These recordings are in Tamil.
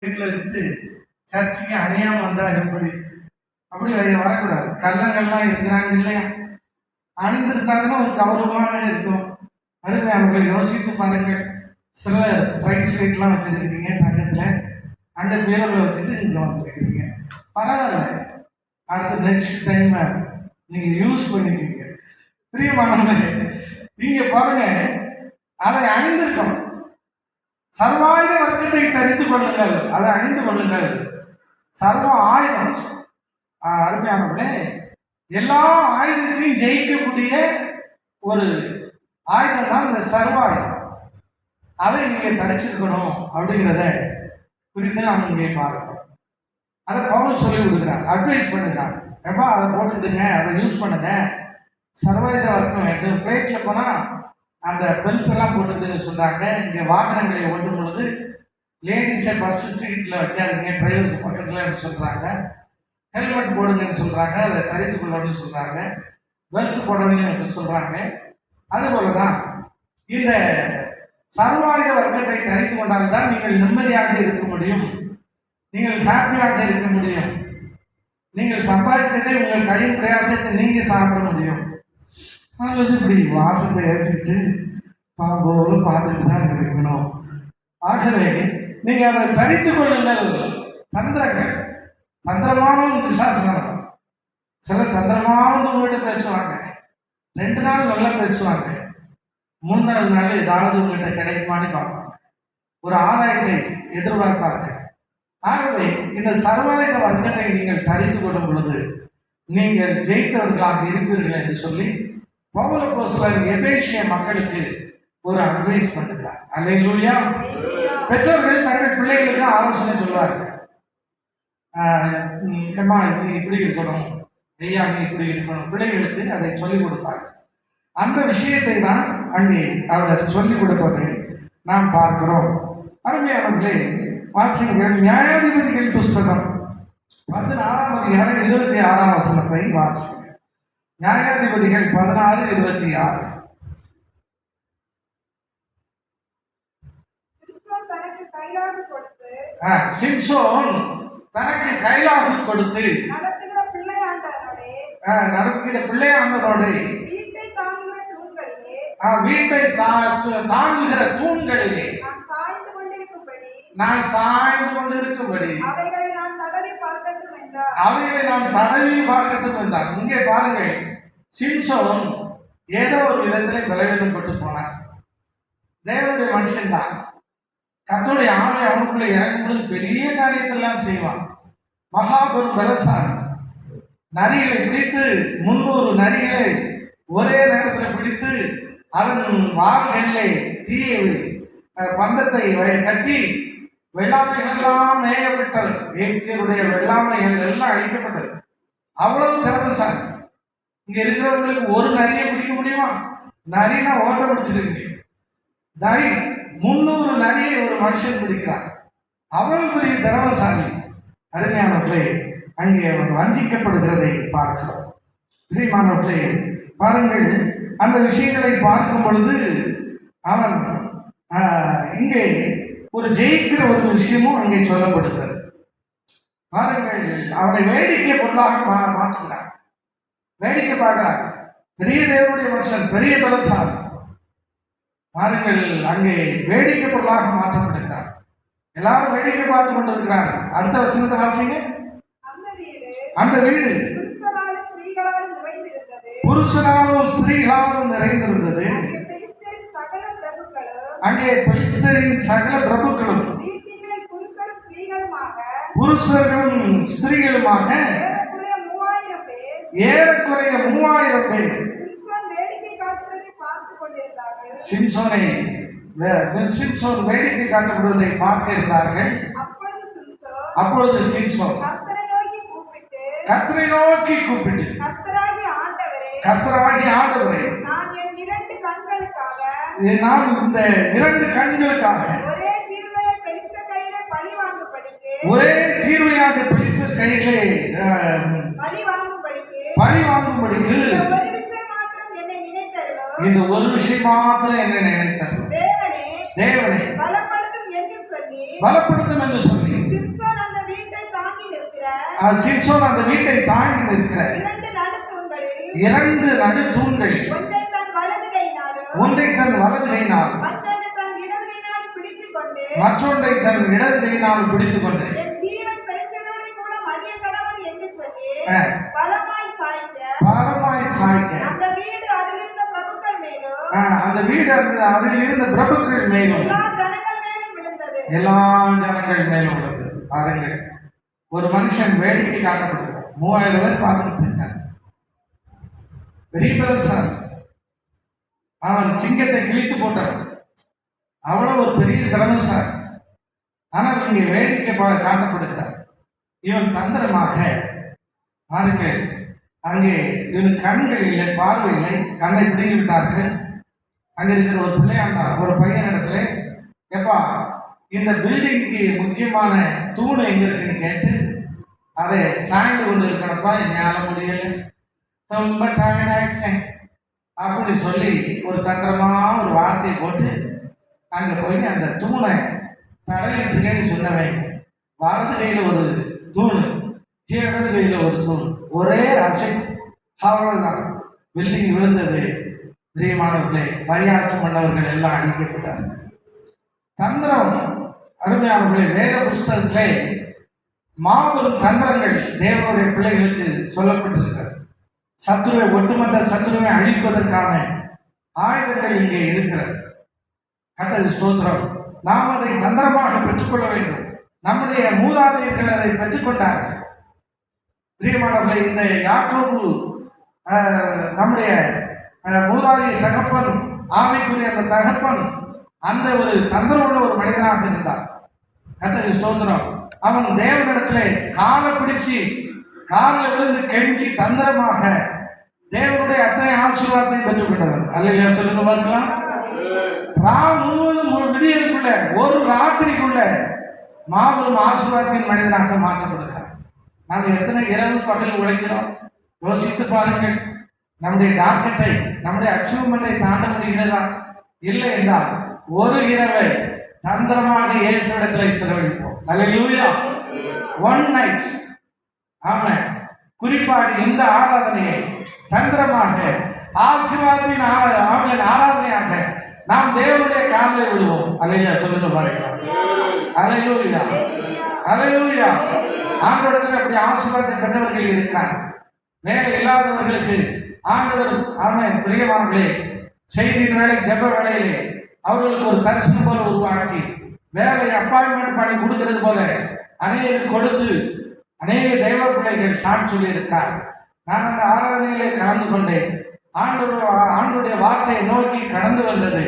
வீட்டில் வச்சுட்டு சர்ச்சுக்கு அணியாமல் வந்தால் எப்படி? அப்படி வரக்கூடாது. கள்ளங்கள்லாம் இருக்கிறாங்க இல்லையா? அணிந்திருந்தாங்கன்னா ஒரு கௌரவமாக இருக்கும். அதுவே அவங்களை யோசித்து பாருங்கள். சில ப்ரைஸ் ரேட்லாம் வச்சுருக்கீங்க தங்கத்தில், அந்த பேரில் வச்சுட்டு இங்கே வந்துருக்கீங்க. பரவாயில்ல, அடுத்த நெக்ஸ்ட் டைம் நீங்கள் யூஸ் பண்ணிக்கிறீங்க. பிரியமானவர்களே, நீங்கள் பாருங்க, அதை அணிந்திருக்கணும். சர்வாயுத வர்க்கத்தை தரித்து கொள்ளுங்கள், அதை அணிந்து கொள்ளுங்கள். சர்வ ஆயுதம், அருமையானவர்களே, எல்லா ஆயுதத்தையும் ஜெயிக்கக்கூடிய ஒரு ஆயுதம் தான் இந்த சர்வ ஆயுதம். அதை நீங்க தரிச்சிருக்கணும் அப்படிங்கிறத குறித்து நாம் இங்கே பார்க்கணும். அதை பவுல் சொல்லி கொடுக்குறாங்க, அட்வைஸ் பண்ணுறாங்க. எப்பா அதை போட்டுக்கிட்டுங்க, அதை யூஸ் பண்ணுங்க. சர்வாயுத வர்க்கம் பிளேட்ல போனால் அந்த பெல்ட் எல்லாம் போட்டுக்கிட்டு சொல்றாங்க. இங்கே வாகனங்களை ஓட்டும் பொழுது லேடிஸை ஃபர்ஸ்ட் சீட்டில் வைக்காதீங்க, டிரைவருக்கு பக்கத்தில் சொல்றாங்க. ஹெல்மெட் போடுங்கன்னு சொல்றாங்க, அதை தரித்து கொள்ளணும்னு சொல்றாங்க. பெல்ட் போடணும்னு சொல்றாங்க. அதுபோல தான் இந்த சர்வாயுத வர்க்கத்தை தரித்து கொண்டால்தான் நீங்கள் நிம்மதியாக இருக்க முடியும், நீங்கள் ஹாப்பியாக இருக்க முடியும், நீங்கள் சம்பாதிச்சதை உங்கள் கையின் பிரயாசத்தை நீங்க சாப்பிட முடியும். அது இப்படி வாசத்தை ஏற்றிட்டு பாம்போடு பார்த்துட்டு தான் இருக்கணும். ஆகவே நீங்க அதை தரித்து கொள்ளுங்கள். தந்திரங்கள், தந்திரமான விசாசனம். சில தந்திரமான உங்கள்கிட்ட பேசுவாங்க, 2 நாள் நல்லா பேசுவாங்க, 3வது நாள் ஏதாவது உங்கள்கிட்ட கிடைக்குமான்னு பார்ப்பாங்க, ஒரு ஆதாயத்தை எதிர்பார்ப்பாங்க. ஆகவே இந்த சர்வாயுத வர்க்கத்தை நீங்கள் தரித்து கொள்ளும் பொழுது நீங்கள் ஜெயித்தவர்களாக இருப்பீர்கள் என்று சொல்லி பவுல் அப்போஸ்தலர் எபேசிய மக்களுக்கு ஒரு அட்வைஸ் பண்ணுறார். அல்லேலூயா. பெற்றோர்கள் தங்கள் பிள்ளைகளுக்கு ஆலோசனை சொல்வார்கள். அம்மா நீ இப்படி இருக்கணும், ஐயா நீ இப்படி இருக்கணும், பிள்ளைகளுக்கு அதை சொல்லிக் கொடுப்பார். அந்த விஷயத்தை தான் அங்கே அவர் சொல்லிக் கொடுப்பதை நாம் பார்க்கிறோம். அருமையானவர்களே, வாசிங்கள். நியாயாதிபதிகள் புஸ்தகம் 16ஆம் அதிகாரம் 26ஆம் வசனத்தை வாசிங்க. நியாயாதிபதிகள் 16:26. சிம்சோன் தனக்கு கைலாகு கொடுத்து நடக்கிற பிள்ளையாண்டனோடு வீட்டை தாங்குகிற தூண்களிலே நான் சாய்ந்து கொண்டிருக்கும்படி அவைகளை நான் தடவி பார்க்கட்டும் என்றார். இங்கே பாருங்க, சிம்சோன் ஏதோ ஒரு விதத்தில் பலவீனப்பட்டு போனார். தேவனுடைய மனுஷன் தான். கர்த்தருடைய ஆவி அவனுக்குள்ள இறங்கும்போது பெரிய காரியத்தெல்லாம் செய்வான். மகாபெரும் பலசாலி. நரிகளை பிடித்து 300 நரிகளை ஒரே நேரத்தில் பிடித்து அதன் வார்களிலே தீயை பந்தத்தை கட்டி வெள்ளாமைகளெல்லாம் மேயப்பட்டது. எகிப்தியருடைய வெள்ளாமைகள் எல்லாம் அழிக்கப்பட்டது. அவ்வளவு திறமைசாலி. இங்க இருக்கிறவங்களுக்கு ஒரு நரியை பிடிக்க முடியுமா? நரினா ஓட்ட முடிச்சிருக்கு. நரி 300 நரியை ஒரு மனுஷன் பிடிக்கிறார். அவ்வளவு பெரிய திறமைசாலி. அருமையானவர்களே, அங்கே அவர் வஞ்சிக்கப்படுகிறதை பார்க்கிறோம். பிரியமானவர்களே, பாருங்கள், அந்த விஷயங்களை பார்க்கும் பொழுது அவன் இங்கே ஒரு ஜெயிக்கிற ஒரு விஷயமும் அங்கே சொல்லப்படுகிறது. பாருங்கள், அவனை வேடிக்கை பொருளாக மாற்றுகிறார். வேடிக்கை பார்க்கிறார். பெரிய தேவனுடைய மனுஷன், பெரிய பலசாலி. பாருங்கள், அங்கே வேடிக்கை பொருளாக மாற்றப்படுகிறார். எல்லாரும் வேடிக்கை பார்த்து கொண்டிருக்கிறார்கள். அடுத்த வசனத்தை வாசிங்க. அந்த வீடு புருஷனாலும் ஸ்திரீகளாலும் நிறைந்திருந்தது. அங்கே பெலிஸ்தரின் சகல பிரபுக்களும் புருஷர்களும் ஸ்திரீகளுமாக ஏறக்குறைய 3000 பேர் சிம்சோன் வேடிக்கை காட்டப்படுவதை பார்க்க இருந்தார்கள். அப்பொழுது சிம்சோன் கர்த்தரை நோக்கி கூப்பிட்டு, கர்த்தராகி ஆண்டவரே, நான் இந்த 2 கண்களுக்காக ஒரே தீர்வையாக பெலிஸ்தர் கையிலே பழி வாங்கும்படிக்கு இந்த ஒரு விஷயம் மாத்திரம் என்னை நினைத்தார். தேவனே பலப்படுத்தும் என்று சொல்லி சிம்சோன் அந்த வீட்டை தாண்டி நிற்கிற இரண்டு நடுத்தூண்கள் ஒன்றை தன் வலது கையினால் மற்றொன்றை தன் இடது கையினால் பிடித்துக் கொண்டு பலமாய் சாய்க்க அந்த வீடு அதில் இருந்த பிரபுக்கள் மேலும் எல்லா ஜனங்கள் மேலும் உள்ளது. பாருங்கள், ஒரு மனுஷன் வேடிக்கை காட்டப்பட்டிருக்கான். 3000 பேர் பார்த்துட்டு இருக்காங்க. பெரிய பெருசான், அவன் சிங்கத்தை கிழித்து போட்டான். அவ்வளவு ஒரு பெரிய திறமைசார். ஆனால் இங்கே வேடிக்கை காட்டப்படுகிறார். இவன் தந்திரமாக பாருங்கள், அங்கே இவன் கண்கள் இல்லை, பார்வை இல்லை, கண்ணை பிடிங்கி விட்டார்கள். அங்கே இருக்கிற ஒரு பிள்ளையாண்டா ஒரு பையன் இடத்துல, எப்பா இந்த பில்டிங்க்கு முக்கியமான தூண் எங்க இருக்குன்னு கேட்டு அதை சாய்ந்து கொண்டு இருக்கணும்ப்பா, என்னால் முடியலை, ரொம்ப டயர்ட் ஆயிடுச்சேன் அப்படின்னு சொல்லி ஒரு தந்திரமா ஒரு வார்த்தையை போட்டு அங்கே போய் அந்த தூணை தடவிட்டுக்கேன்னு சொன்னவன் வலது கையில் ஒரு தூண், இடது கையில் ஒரு தூண், ஒரே அசை, அவ்வளவுதான். பில்டிங் விழுந்தது. பிரியமானவர்களே, பரியாசம் பண்ணவர்கள் எல்லாம் அழிக்கப்பட்டார்கள். தந்திரம் அருமையானவர்களே, வேத புஸ்தகத்திலே மாபெரும் தந்திரங்கள் தேவனுடைய பிள்ளைகளுக்கு சொல்லப்பட்டிருக்கிறது. சத்துருவை, ஒட்டுமொத்த சத்துருவை அழிப்பதற்கான ஆயுதங்கள் இங்கே இருக்கிறது. கர்த்தருக்கு ஸ்தோத்திரம். நாம் அதை தந்திரமாக பெற்றுக்கொள்ள வேண்டும். நம்முடைய மூதாதையர்கள் அதை பெற்றுக்கொண்டார்கள். பிரியமானவர்களே, இந்த யாக்கோபு நம்முடைய மூதாதைய தகப்பன், ஆமைக்குரிய அந்த தகப்பன் அந்த ஒரு தந்திரமுள்ள ஒரு மனிதனாக இருந்தார். கர்த்தருக்கு ஸ்தோத்திரம். அவன் தேவனிடத்திலே காலை பிடிச்சு காலில் விழுந்து கெஞ்சி தந்திரமாக தேவனுடைய அத்தனை ஆசீர்வாதத்தை பெற்றுக்கொண்டவர். அல்லையா, சொல்லுங்க பார்க்கலாம். முழுவதும் விடியலுக்குள்ள ஒரு ராத்திரிக்குள்ள மாபெரும் ஆசீர்வாதத்தின் மனிதனாக மாற்றப்படுகிறார். நாம் எத்தனை இரவு பகல் உழைக்கிறோம் யோசித்து பாருங்கள். நம்முடைய டார்கெட்டை, நம்முடைய அச்சீவ்மெண்டை தாண்ட முடிகிறதா? இல்லை என்றால் ஒரு இரவை தந்திரமாக இயேசுவிடத்தில் செலவழிப்போம். அல்லேலூயா. One night. ஆமாம், குறிப்பாக இந்த ஆராதனையை தந்திரமாக ஆசீர்வாதத்தின் ஆராதனையாக நாம் தேவனுடைய காலில் விடுவோம். அல்லேலூயா, சொல்லுங்க பாருங்க. அல்லேலூயா, அல்லேலூயா. ஆண்டவரிடத்தில் அப்படி ஆசீர்வாதத்தை பெற்றவர்கள் இருக்கிறாங்க. வேலை இல்லாதவர்களுக்கு ஆண்டவர், ஆமென், பிரியமானவர்களே, செய்தியின் வேலை, ஜெப வேலையிலே அவர்களுக்கு ஒரு தரிசனம் போல உருவாக்கி வேலை அப்பாயின்மெண்ட் பண்ணி கொடுக்கிறது போல அநேக கொடுத்து அநேக தெய்வ பிள்ளைகள் சாட்சி சொல்லி இருக்கிறார். நான் அந்த ஆராதனையிலே கலந்து கொண்டேன். ஆண்டவருடைய வார்த்தையை நோக்கி கடந்து வந்தது.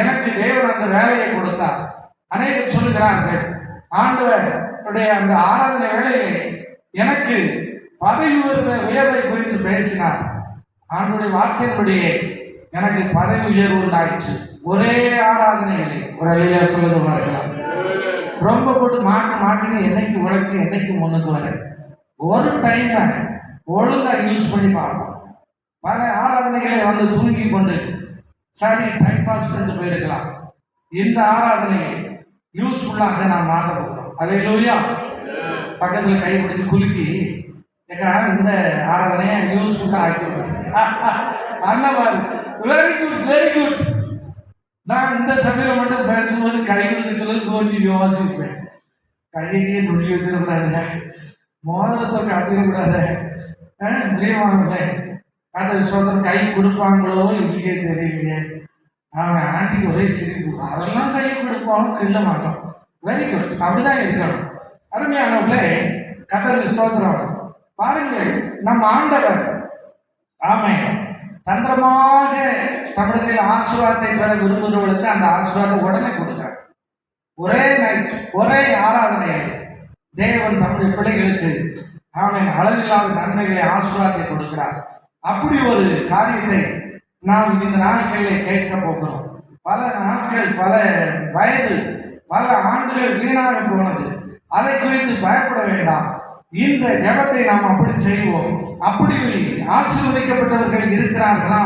எனக்கு தேவன் அந்த வேலையை கொடுத்தார். அநேகர் சொல்லுகிறார்கள், ஆண்டவருடைய அந்த ஆராதனை வேலையிலே எனக்கு பதவி உயர்வை குறித்து பேசினார். ஆண்டவருடைய வார்த்தையின்படியே எனக்கு பதவி உயர்வு உண்டாயிற்று. ஒரே ஆராதனையிலே. ஒரு அழியா சொல்லுங்க பார்க்கலாம். ரொம்ப போட்டு மாட்டுன்னு என்னைக்கு உழைச்சி என்னைக்கு முன்னுக்கு வர ஒரு டைம் ஒழுங்கா யூஸ் பண்ணி பார்ப்போம். பல ஆராதனைகளை வந்து தூங்கி கொண்டு சரி டைம் பாஸ் பண்ணிட்டு போயிருக்கலாம். இந்த ஆராதனையை யூஸ்ஃபுல்லாக நாம் மாற்ற போகிறோம். அல்லேலூயா. பக்கத்தில் கை பிடிச்சி குலுக்கி இந்த ஆராதனையை யூஸ்ஃபுல்லாக ஆக்கிடுவோம். அண்ணன், வெரி குட், வெரி குட். நான் இந்த சபையில் மட்டும் பேசும்போது கை கொடுக்க சொல்லி தோன்றி யோசிப்பேன். கையே நுள்ளி வச்சிடக்கூடாதுங்க, மோதிரத்தை காத்திடக்கூடாது. முடியவாங்களே, அந்த விசுவாசம் கை கொடுப்பாங்களோ இல்லையே தெரியலையே. அவன் ஆண்டிக்கு ஒரே சிரிப்பு. அதெல்லாம் கையை கொடுப்பாங்க, கிள்ள மாட்டோம். வெரி குட், அப்படிதான் இருக்கணும். அருமையானவர்களே, கர்த்தருக்கு ஸ்தோத்திரம். பாருங்கள், நம்ம ஆண்டவர் ஆமென் தந்திரமாக தமிழத்தில் ஆசீர்வாதத்தை பெற விரும்புகிறவர்களுக்கு அந்த ஆசீர்வாதம் உடனே கொடுக்கிறார். ஒரே நைட், ஒரே ஆராதனையை தேவன் தம்முடைய பிள்ளைகளுக்கு ஆமென் அளவில்லாத நன்மைகளை ஆசீர்வாதத்தை கொடுக்கிறார். அப்படி ஒரு காரியத்தை நாம் இந்த நாட்களிலே கேட்க போகிறோம். பல நாட்கள், பல வயது, பல ஆண்டுகள் வீணாக போனது. அதை குறித்து பயப்பட வேண்டாம். இந்த ஜெபத்தை நாம் அப்படி செய்வோம். அப்படி ஆசீர்வதிக்கப்பட்டவர்கள் இருக்கிறார்களா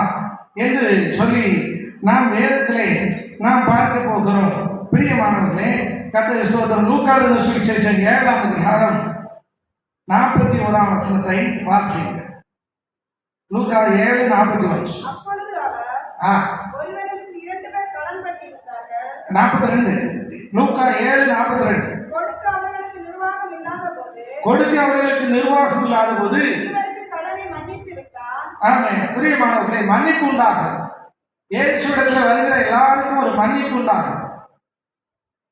என்று சொல்லி நாம் வேதத்திலே நாம் பார்க்க போகிறோம். பிரியமானவர்களே, கர்த்தருக்கு ஸ்தோத்திரம். லூக்கா எழுதின சுவிசேஷம் 7ஆம் அதிகாரம் 41ஆம் வசனத்தை வாசிங்க. லூக்கா 7:41. அப்பொழுது அவர் ஒருவருக்கு 2 பேர் கடன் பட்டிருந்தார்கள். 42. லூக்கா 7:42. கொடுக்க அவர்களுக்கு நிர்வாகம் இல்லாத போது கடனை மன்னித்து விட்டார். ஆமென். பிரியமானவர்களே, மன்னிப்பு உண்டாகும். இயேசுவிடத்தில் வருகிற எல்லாருக்கும் ஒரு மன்னிப்பு உண்டாகும்.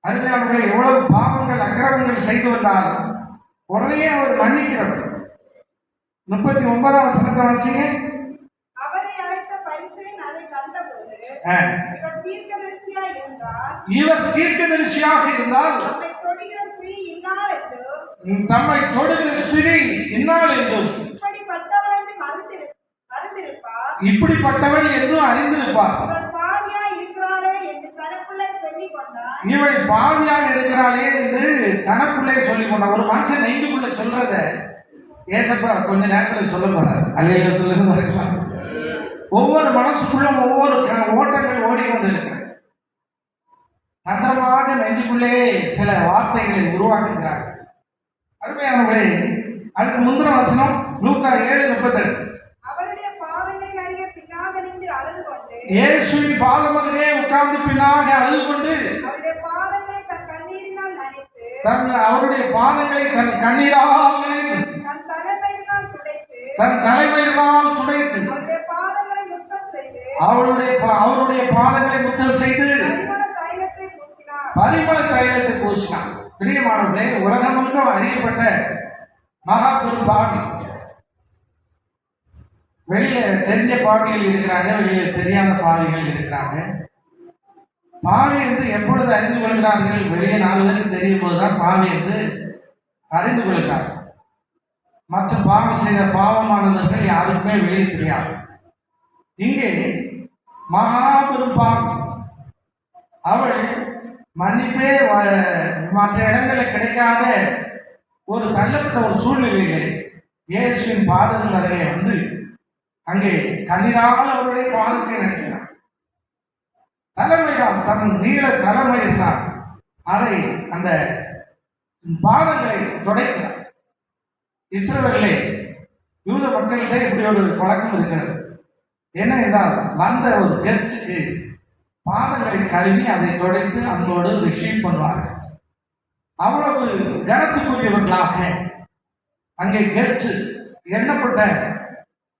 அருமையானவர்களே, எவ்வளவு பாவங்கள் அக்கிரமங்கள் செய்து வந்தாலும் உடனே அவர் மன்னிக்கிறவர். 39ஆம் வசனத்தை வாசிங்க. அவரை அழைத்த பரிசேயன் அதை கண்டபோது இவர் தீர்க்கதரிசியாக இருந்தால் தம்மை தொடுகிற ஸ்திரீ இன்னாள் என்றும் இப்படிப்பட்டவள் என்றும் அறிந்திருப்பார். இவள் பாவியாக இருக்கிறாளே என்று தனக்குள்ளே சொல்லிக் கொண்டார். ஒரு மனுஷன் நெஞ்சுக்குள்ள சொல்றத ஏசப்பா கொஞ்ச நேரத்தில் சொல்ல போறார். அல்லையா சொல்லுங்க இருக்கலாம். ஒவ்வொரு மனசுக்குள்ளும் ஒவ்வொரு ஓட்டங்கள் ஓடிக்கொண்டு இருக்கிற தந்திரமாக நெஞ்சுக்குள்ளே சில வார்த்தைகளை உருவாக்குகிறார். அருமையானவர்களே, அதுக்கு முந்தின வசனம் லூக்கா 7:32. இயேசுவின் பாதமதிலே உட்கார்ந்து பின்னாக அழுது கொண்டு அவருடைய பாதங்களை தன் கண்ணீரால் நினைத்து தன் தலைமையினால் துடைத்து அவருடைய பாதங்களை முத்தம் செய்து பரிமள தைலத்தை பூசினார். பிரியமானவர்களே, உலகமெங்கும் அறியப்பட்ட மகா பெரும் பாவி. வெளியில தெரிஞ்ச பாவிகள் இருக்கிறாங்க, வெளியில தெரியாத பாவிகள் இருக்கிறாங்க. பாவி என்று எப்பொழுது அறிந்து கொள்கிறார்கள்? வெளியே 4 பேருக்கு தெரியும் போதுதான் பாவி என்று அறிந்து கொள்கிறார்கள். மற்ற பாவம் செய்த பாவமானவர்கள் யாருக்குமே வெளியே தெரியாது. இங்கே மகாபெரும் பாவி, அவள் மன்னிப்பே மற்ற இடங்களில் கிடைக்காத ஒரு தள்ளப்பட்ட ஒரு சூழ்நிலையிலே இயேசுவின் பாதங்கள் அருகே வந்து அங்கே கண்ணீரால் அவருடைய பாதத்தை நினைக்கிறார். தலைமையால் தன் நீள தலைமை இருந்தார், அதை அந்த பாதங்களை துடைக்கிறார். இஸ்ரவேலிலே யூத மக்களிடையே இப்படி ஒரு பழக்கம் இருக்கிறது. என்ன என்றால், வந்த ஒரு கெஸ்டுக்கு பாதங்களை கழுவி அதை துடைத்து அந்தோடு ரிசீவ் பண்ணுவார்கள். அவ்வளவு கனத்துக்குரியவர்களாக அங்கே கெஸ்ட் எண்ணப்பட்ட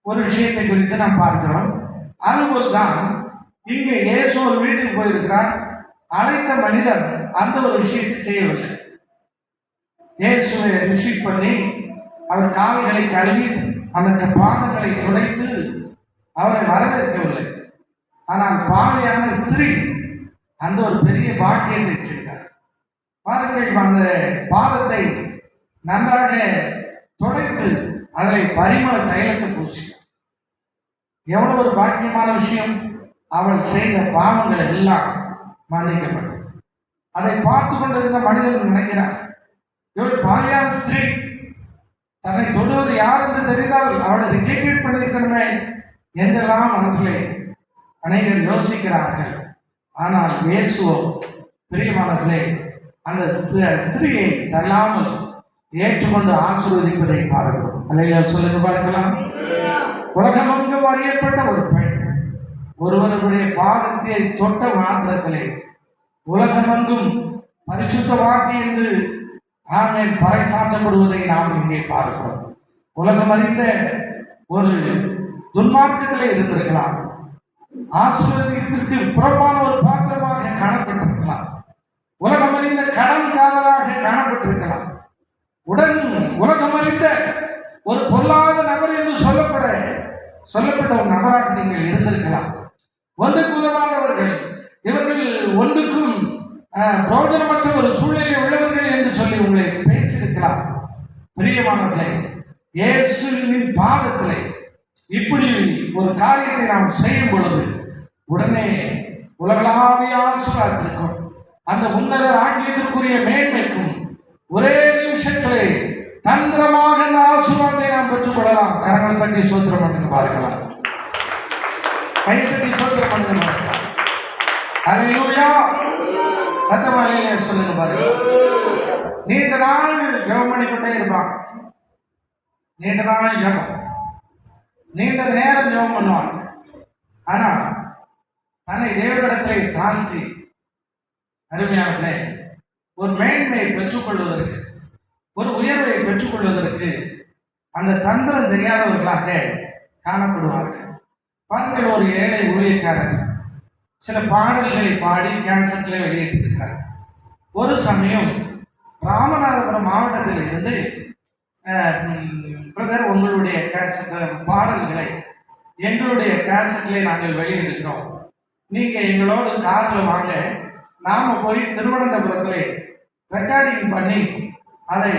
ஒரு விஷயத்தை குறித்து நாம் பார்க்கிறோம். அதுபோல்தான் இங்கே இயேசு ஒரு வீட்டுக்கு போயிருக்கிறார். அழைத்த மனிதர் அந்த ஒரு விஷயத்தை செய்யவில்லை. இயேசுவை ரிசீவ் பண்ணி அவர் கால்களை கழுவி அந்த பாதங்களை துடைத்து அவரை வரவேற்கவில்லை. ஆனால் பாவியான ஸ்திரீ அந்த ஒரு பெரிய பாக்கியத்தை செய்தார். பாருங்கள், அந்த பாதத்தை நன்றாக துடைத்து அதில் பரிமள தைலத்தை பூசினார். எவ்வளவு ஒரு பாக்கியமான விஷயம்! அவள் செய்த பாவங்கள் எல்லாம் மன்னிக்கப்பட்டது. அதை பார்த்து கொண்டிருந்த மனிதன் நினைக்கிறார், இவள் பாவியான ஸ்திரீ, தன்னை தொடுவது யார் என்று தெரிந்தால் அவளை ரிஜெக்ட் பண்ணியிருக்கணுமே என்றெல்லாம் மனசிலே அனைவரும் யோசிக்கிறார்கள். ஆனால் இயேசுவோ, பிரியமானவர்களே, அந்த ஸ்திரீயை தள்ளாமல் ஏற்றுக்கொண்டு ஆசீர்வதிப்பதை பார்க்கிறோம். அல்லையா சொல்லுங்க பார்க்கலாம். உலகமெங்கும் அறியப்பட்ட ஒரு பெண் ஒருவருடைய பாதத்தை தொட்ட மாத்திரத்திலே உலகமெங்கும் பரிசுத்த வார்த்தை என்று ஆமென் பறைசாற்றப்படுவதை நாம் இங்கே பார்க்கிறோம். உலகம் அறிந்த ஒரு துன்மார்க்கத்திலே இருந்திருக்கலாம், ஆசீர்வாதத்திற்கு புறமான ஒரு பாத்திரமாக காணப்பட்டிருக்கலாம், உலகம் அறிந்த கடன்காரராக காணப்பட்டிருக்கலாம், உலகம் அறிந்த ஒரு பொல்லாத நபர் என்று சொல்லப்பட்ட ஒரு நபராக நீங்கள் இருந்திருக்கலாம். ஒன்றுக்கு உதவானவர்கள், இவர்கள் ஒன்றுக்கும் பிரயோஜனமற்ற ஒரு சூழ்நிலை உள்ளவர்கள் என்று சொல்லி உங்களை பேசியிருக்கலாம். பிரியமானவர்களே, இயேசுவின் பாதத்திலே இப்படி ஒரு காரியத்தை நாம் செய்யும் பொழுது உடனே உலகளாவிய ஆசீர்வாதத்திற்கும் அந்த உன்னத ராஜ்யத்திற்குரிய மேன்மைக்கும் ஒரே நிமிஷத்திலே தந்திரமாக அந்த ஆசீர்வாதத்தை நாம் பெற்றுக்கொள்ளலாம். கரங்களை தட்டி சோத்திரம் பண்ணி பார்க்கலாம். கைத்தட்டி சோத்திரம் பண்ணி பார்க்கலாம். ஹல்லேலூயா. சத்தமாக சொல்லுங்க பாருங்க. நீண்ட நாள் ஜெபம் பண்ணிக்கொண்டே இருப்பாங்க. நீண்ட நாள் ஜெபம், நீண்ட நேரம் ஜெபம் பண்ணுவாங்க. ஆனா தன்னை தேவனிடத்திலே தாழ்த்தி அருமையானே ஒரு மேன்மையை பெற்றுக்கொள்வதற்கு, ஒரு உயர்வை பெற்றுக்கொள்வதற்கு அந்த தந்திரம் தெரியாதவர்களாக காணப்படுவார்கள். பாருங்கள், ஒரு ஏழை ஊழியக்காரர் சில பாடல்களை பாடி கேன்சர்களை வெளியிட்டிருக்கிறார். ஒரு சமயம் ராமநாதபுரம் மாவட்டத்தில் இருந்து பிரதர், உங்களுடைய பாடல்களை எங்களுடைய கேசட்களை நாங்கள் வெளியிடுகிறோம், நீங்கள் எங்களோடு காரில் வாங்க, நாம் போய் திருவனந்தபுரத்தில் ரெக்கார்டிங் பண்ணி அதை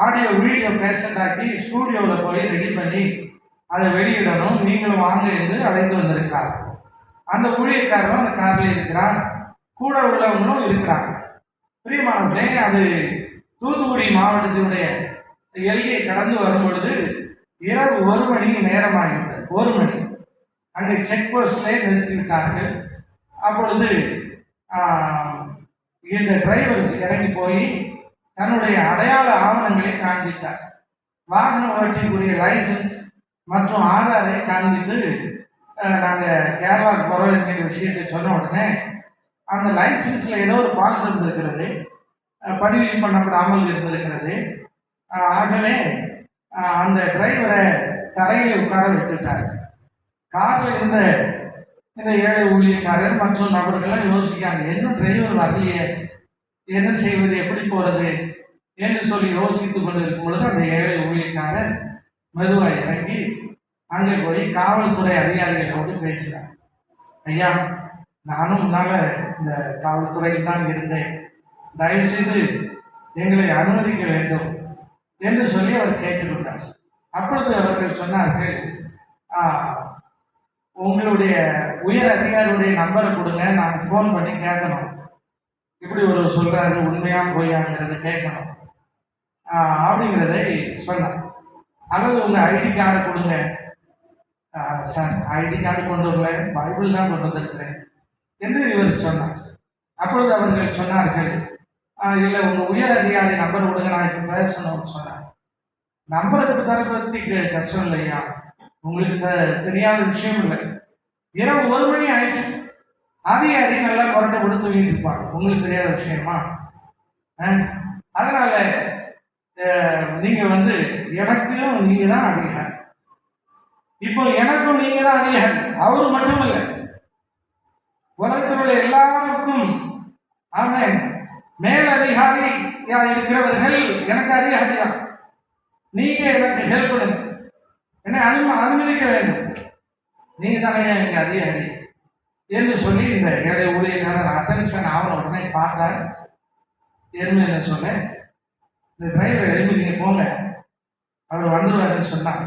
ஆடியோ வீடியோ கேசட் ஆக்கி ஸ்டூடியோவில் போய் ரெடி பண்ணி அதை வெளியிடணும், நீங்களும் வாங்க என்று அழைத்து வந்திருக்கிறார். அந்த ஊழியக்காரரும் அந்த காரில் இருக்கிறார், கூட உள்ளவங்களும் இருக்கிறாங்க. பிரியமானவர்களே, அது தூத்துக்குடி மாவட்டத்தினுடைய எல்லையை கடந்து வரும் பொழுது இரவு 1 மணி நேரமாகிவிட்டது. 1 மணி அங்கே செக் போஸ்ட்லே நிறுத்திவிட்டார்கள். அப்பொழுது இந்த டிரைவருக்கு இறங்கி போய் தன்னுடைய அடையாள ஆவணங்களை காண்பித்தார். வாகன ஓட்டிக்குரிய லைசன்ஸ் மற்றும் ஆதாரை காண்பித்து நாங்கள் கேரளாவுக்கு போகிறோம் என்கிற விஷயத்தை சொன்ன உடனே அந்த லைசன்ஸில் ஏதோ ஒரு ஃபால்ட் இருந்திருக்கிறது, பதிவு பண்ணப்படாமல் இருந்திருக்கிறது. ஆகவே அந்த டிரைவரை தரையில் உட்கார வைத்துட்டார். காரில் இருந்த இந்த ஏழை ஊழியக்காரர் மற்றும் நபர்கள்லாம் யோசிக்காங்க, என்ன டிரைவர் வரலையே, என்ன செய்வது, எப்படி போகிறது என்று சொல்லி யோசித்து கொண்டு இருக்கும் பொழுது அந்த ஏழை ஊழியக்காரர் மெதுவாக இறங்கி அங்கே போய் காவல்துறை அதிகாரிகளோடு பேசுகிறார். ஐயா, நானும் முன்னால் இந்த காவல்துறையில் தான் இருந்தேன், தயவுசெய்து எங்களை அனுமதிக்க வேண்டும் என்று சொல்லி அவர் கேட்டுக்கொண்டார். அப்பொழுது அவர்கள் சொன்னார்கள், உங்களுடைய உயர் அதிகாரியுடைய நம்பரை கொடுங்க, நான் ஃபோன் பண்ணி கேட்கணும், இப்படி ஒரு சொல்கிறாரு, உண்மையாக போயாங்கிறத கேட்கணும் அப்படிங்கிறதை சொன்னார். அல்லது உங்கள் ஐடி கார்டை கொடுங்க. சார், ஐடி கார்டு கொண்டு வரல, பைபிள் தான் கொண்டு வந்திருக்கிறேன் என்று இவர் சொன்னார். அப்பொழுது அவர்கள் சொன்னார்கள், இல்லை உங்கள் உயர் அதிகாரி நம்பர் கொடுங்க, நான் இப்போ பேசணும்னு சொன்னார். நம்பருக்கு தரப்பத்தி கஷ்டம் இல்லையா, உங்களுக்கு தெரியாத விஷயம் இல்லை. இரவு 1 மணி ஆயிடுச்சு, அதிகாரி நல்லா கொரட்டை கொடுத்து தூங்கிட்டு இருப்பாங்க, உங்களுக்கு தெரியாத விஷயமா? அதனால நீங்க எனக்கும் நீங்க தான் அதிகாரி, இப்போ எனக்கும் நீங்க தான் அதிகாரி. அவரு மட்டும் இல்லை, உலகத்தினுடைய எல்லாருக்கும் அவன் மேல் அதிகாரியா இருக்கிறவர்கள் எனக்கு அதிகாரி தான். நீங்க எனக்கு ஹெல்ப் பண்ணுங்க, என்னை அனுமதிக்க வேண்டும், நீங்க தானே எனக்கு அதிகாரி என்று சொல்லி இந்த ஏழை ஊழியக்காரர் அட்டென்ஷன் ஆகிற உடனே பார்த்தார். என்ன சொல்ல, இந்த டிரைவர் எழுப்பி நீங்கள் போங்க, அவர் வந்துடுவாருன்னு சொன்னாங்க.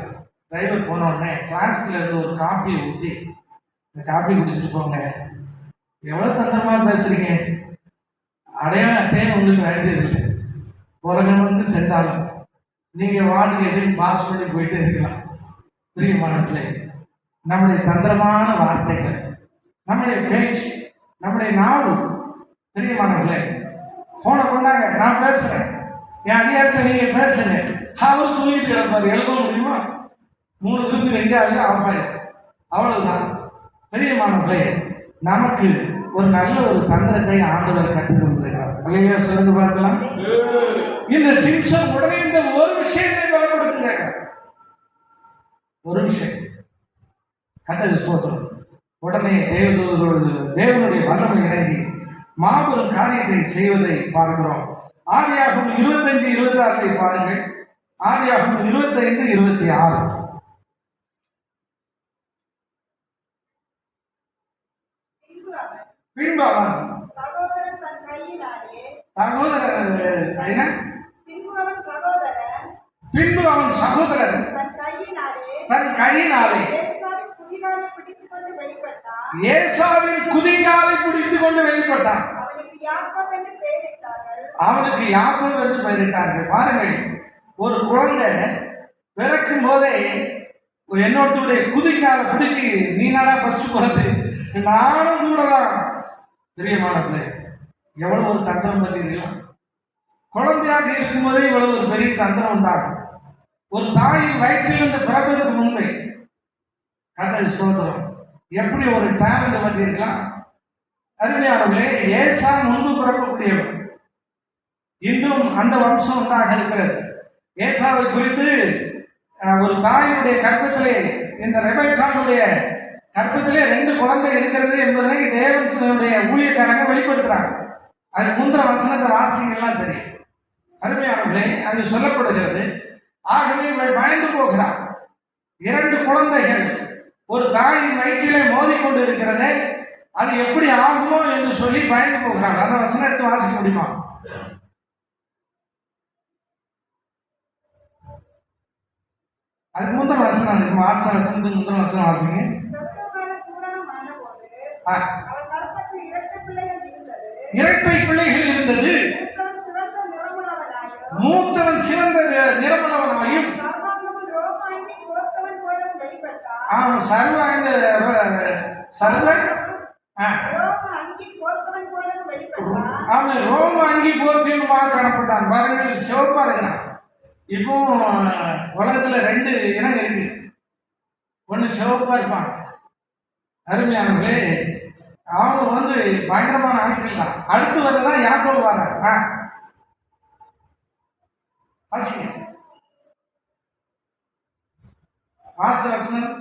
டிரைவர் போன உடனே கிளாஸ்ல இருந்து ஒரு காப்பியை ஊற்றி, இந்த காப்பி குடிச்சிட்டு போங்க. எவ்வளோ தந்திரமாக பேசுறீங்க, அடையாள அட்டையே உங்களுக்கு வேண்டியதில்லை, உலகம் சென்றாலும் நீங்கள் வார்டுக்கு எதுவும் பாஸ் பண்ணி போயிட்டு இருக்கலாம். பிரியமானவர்களே, நம்முடைய தந்திரமான வார்த்தைகள், நம்முடைய பேச்சு, நம்முடைய நாடு, பிரியமானவர்களே, போனை கொண்டாங்க, நான் பேசுறேன், என் அதிகாரத்தை நீங்க பேசுங்க, அவர் தூங்கிட்டு கிடப்பாரு, எழுத முடியுமா? 3 திருப்பி எங்காவது ஆஃப் ஆயிடும், அவ்வளவுதான். பிரியமானவர்களே, நமக்கு ஒரு நல்ல ஒரு தந்திரத்தை ஆண்டவர் கற்றுக் கொடுத்திருக்கிறார். அல்லையா, சொல்லுங்க பார்க்கலாம். இந்த சிம்சன் உடனே இந்த ஒரு விஷயத்தை பலப்படுத்துங்க, ஒரு விஷயம், கர்த்தருக்கு ஸ்தோத்திரம். உடனே தேவனுடைய வல்லமை இறங்கி மாபெரும் காரியத்தை செய்வதை பார்க்கிறோம். ஆதியாகமம் 25:26 பாருங்கள். ஆதியாகமம் 25:26. பின்பு அவன் சகோதரன் தன் கையினாலே ஏசாவின் குதிகாலை பிடித்துக் கொண்டு வெளிப்பட்டான். அவனுக்கு யாக்கோபு என்று பெயரிட்டார்கள். பாருங்கள், ஒரு குழந்தை பிறக்கும் போதே என்னோடைய குதிகாலை பிடிச்சி, நீ நாடா ஃபர்ஸ்ட் போறது, நானும் கூட தான். பிரியமானவர்களே, எவ்வளவு ஒரு தந்திரம் பார்த்தீங்களா? குழந்தையாக இருக்கும் போதே இவ்வளவு ஒரு பெரிய தந்திரம் உண்டாகும். ஒரு தாயின் வயிற்றிலிருந்து பிறப்பதற்கு முன்பே கர்த்தருக்கு ஸ்தோத்திரம். எப்படி ஒரு டேலண்ட் பார்த்தீர்களா அருமையானவர்களே? ஏசா முன்பு பிறக்கக்கூடியவர், இன்னும் அந்த வம்சம் ஒன்றாக இருக்கிறது. ஏசாவை குறித்து ஒரு தாயினுடைய கற்பத்திலே, இந்த ரெபெக்காவுடைய கற்பத்திலே 2 குழந்தை இருக்கிறது என்பதை தேவனுடைய ஊழியக்காரங்க வெளிப்படுத்துறாங்க. அது முந்திர வசனத்தை வாசிங்கெல்லாம் தெரியும். அருமையானவர்களே, அது சொல்லப்படுகிறது. ஆகவே இவள் பயந்து போகிறார். 2 குழந்தைகள் ஒரு தாயின் வயிற்றிலே மோதிக்கொண்டு இருக்கிறது, அது எப்படி ஆகுமோ என்று சொல்லி பயந்து போகிறாள். அந்த வசனத்தை வாசிக்க முடியுமா? அதுக்கு முந்தின வசனம் இருக்கு. வசனத்துக்கு முந்தின வசனம் வாசிங்க. இரட்டை பிள்ளைகள் இருந்தது. மூத்தவன் சிறந்த நிறமுள்ளவனாயும் அவன் அவன் ரோம அங்கி போர்த்தியுமாக காணப்பட்டான். பாருங்கள், சிவப்பா இருக்கிறான். இப்போ உலகத்துல 2 இனம் இருக்கு. ஒண்ணு சிவப்பா இருப்பான். அருமையானவர்களே, அவங்க பயங்கரமான ஆட்கள் தான். அடுத்து வரதான் யாக்கோபு வர வாசனம்.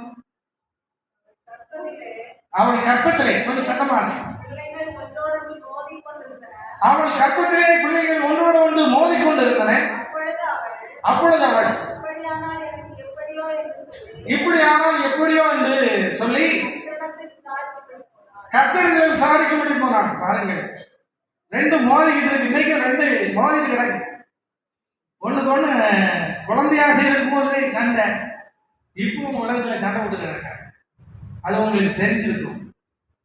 அவள் கற்பத்திலே கொஞ்சம் சட்டமாசி. அவள் கற்பத்திலே பிள்ளைகள் ஒன்றோடு ஒன்று மோதிக்கொண்டு இருந்தன. அப்பொழுது அவள் இப்படியானால் எப்படியோ என்று சொல்லி கர்த்தரிடம் விசாரிக்கும்படி போனான். பாருங்கள், 2 மோதிக்கிட்டு இருக்கு. இன்னைக்கு 2 மோதிட்டு கிடக்கு. ஒண்ணுக்கு ஒண்ணு குழந்தையாக இருக்கும்போதே சண்டை. இப்பவும் உலகத்துல சண்டை விட்டு கிடக்க. அது உங்களுக்கு தெரிஞ்சிருக்கும்.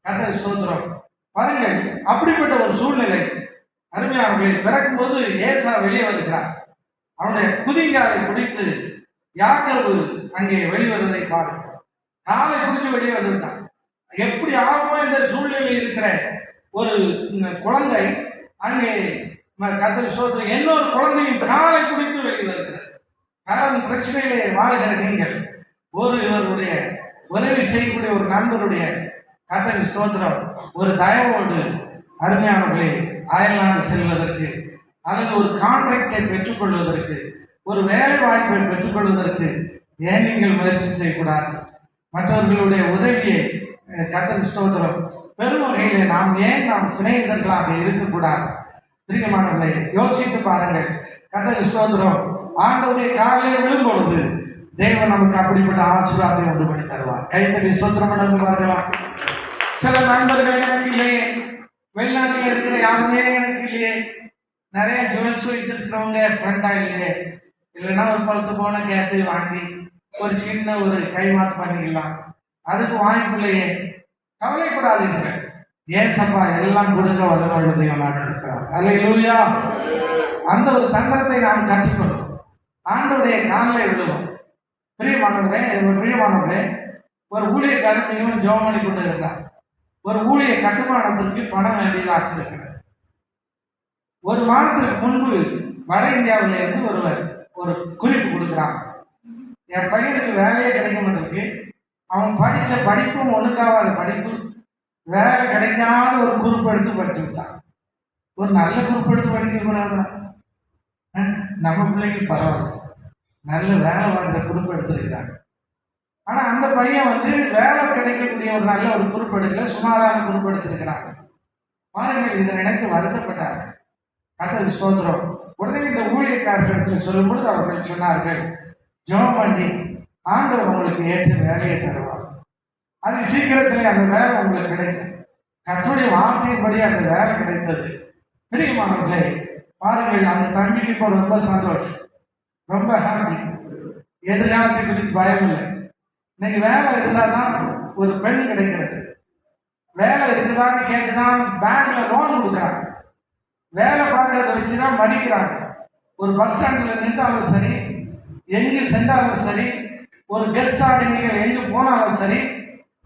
கர்த்தருக்கு ஸ்தோத்திரம். பாருங்கள், அப்படிப்பட்ட ஒரு சூழ்நிலை. அருமையானவர்களை, பிறக்கும்போது ஏசா வெளியே வருகிறார். அவனுடைய குதிங்காலை பிடித்து யாக்கோபு அங்கே வெளிவருவதை பாருங்கள். காலை பிடிச்சு வெளியே வந்துவிட்டான். எப்படி ஆகுமோ என்ற சூழ்நிலையில் இருக்கிற ஒரு குழந்தை அங்கே கர்த்தருக்கு ஸ்தோத்திரம், இன்னொரு குழந்தையின் காலை பிடித்து வெளியே வருகிறது. கடன் பிரச்சனையிலே வாழ்கிற நீங்கள், இவருடைய உதவி செய்யக்கூடிய ஒரு நண்பருடைய கர்த்தருக்கு ஸ்தோத்திரம் ஒரு தயவோடு அருமையானவர்களே அயல்நாடு செல்வதற்கு, அல்லது ஒரு கான்ட்ராக்டை பெற்றுக்கொள்வதற்கு, ஒரு வேலை வாய்ப்பை பெற்றுக்கொள்வதற்கு ஏன் நீங்கள் முயற்சி செய்யக்கூடாது? மற்றவர்களுடைய உதவியை கர்த்தருக்கு ஸ்தோத்திரம் பெரும் வகையிலே நாம் சிநேகிதர்களாக இருக்கக்கூடாது. பிரியமானவர்களே, யோசித்து பாருங்கள். கர்த்தருக்கு ஸ்தோத்திரம், ஆண்டவருடைய காலிலே விழும் பொழுது தேவன் நமக்கு அப்படிப்பட்ட ஆசீர்வாதத்தை உண்டு பண்ணி தருவார். கைத்தறி ஸ்தோத்திரம் பார்க்கலாம். சில நண்பர்கள் எனக்கு இல்லையே, வெளிநாட்டில் இருக்கிற யாருமே எனக்கு இல்லையே, நிறைய ஜுவல்ஸ் வச்சிருக்கிறவங்க ஃப்ரெண்டா இல்லையே, இல்லைன்னா ஒரு 10 பவுனை கேட்டு வாங்கி ஒரு சின்ன ஒரு கைமாத்து பண்ணிக்கலாம், அதுக்கு வாய்ப்பு இல்லையே. கவலைப்படாதீங்க, ஏசப்பா எல்லாம் கொடுக்க வல்லமையுடைய நாட்டு இருக்கிறார். அல்லேலூயா. அந்த ஒரு தந்திரத்தை நாம் கற்றுக்கொள்ளும். ஆண்டவருடைய காலில் விழுவோம். பிரியமானவர்களே, ஒரு ஊழியக்காரர் மிகவும் ஜெபம் பண்ணி கொண்டு இருந்தார். ஒரு ஊழிய கட்டுமானத்திற்கு பணம் வேண்டியதாக இருக்கிறது. ஒரு மாதத்திற்கு முன்பு வட இந்தியாவில இருந்து ஒருவர் ஒரு குறிப்பு கொடுக்கிறான். என் பையனுக்கு வேலையே கிடைக்க மாட்டிருக்கு, அவன் படித்த படிப்பும் ஒழுங்காவாத படிப்பு, வேலை கிடைக்காத ஒரு குறிப்பு எடுத்து படிச்சு விட்டான். ஒரு நல்ல குறிப்பு எடுத்து படிக்க கூடாதான்? நம்ம பிள்ளைக்கு பரவாயில்ல, நல்ல வேலை வாங்குற குறிப்பு எடுத்திருக்கிறாங்க. ஆனால் அந்த பையன் வேலை கிடைக்கக்கூடிய ஒரு நல்ல ஒரு குறிப்பு எடுக்கல, சுமாரான குறிப்பு எடுத்திருக்கிறாங்க. பாருங்கள், இதை நினைத்து வருத்தப்பட்டாங்க. கர்த்தருக்கு ஸ்தோத்திரம். உடனே இந்த ஊழியக்காரர்கள் சொல்லும் பொழுது அவர்கள் சொன்னார்கள், ஜெபம் பண்ணி ஆண்டவர் உங்களுக்கு ஏற்ற வேலையை தருவார், அது சீக்கிரத்திலே அந்த வேலை உங்களுக்கு கிடைக்கும். கர்த்தருடைய வார்த்தையின்படி அந்த வேலை கிடைத்தது. பிரியமானவர்களே, பாருங்கள், அந்த தம்பிக்கு இப்போ ரொம்ப சந்தோஷம், ரொம்ப ஹாப்பி. எதிர்காலத்தை குறித்து பயம் இல்லை. இன்னைக்கு வேலை இருந்தால் தான் ஒரு பெண் கிடைக்கிறது. வேலை இருக்குதான்னு கேட்டுதான் பேங்க்ல லோன் கொடுக்குறாங்க. வேலை பார்க்கறத வச்சுதான் மதிக்கிறாங்க. ஒரு பஸ் ஸ்டாண்டில் நின்றாலும் சரி, எங்கே சென்றாலும் சரி, ஒரு கெஸ்டாக நீங்கள் எங்கே போனாலும் சரி,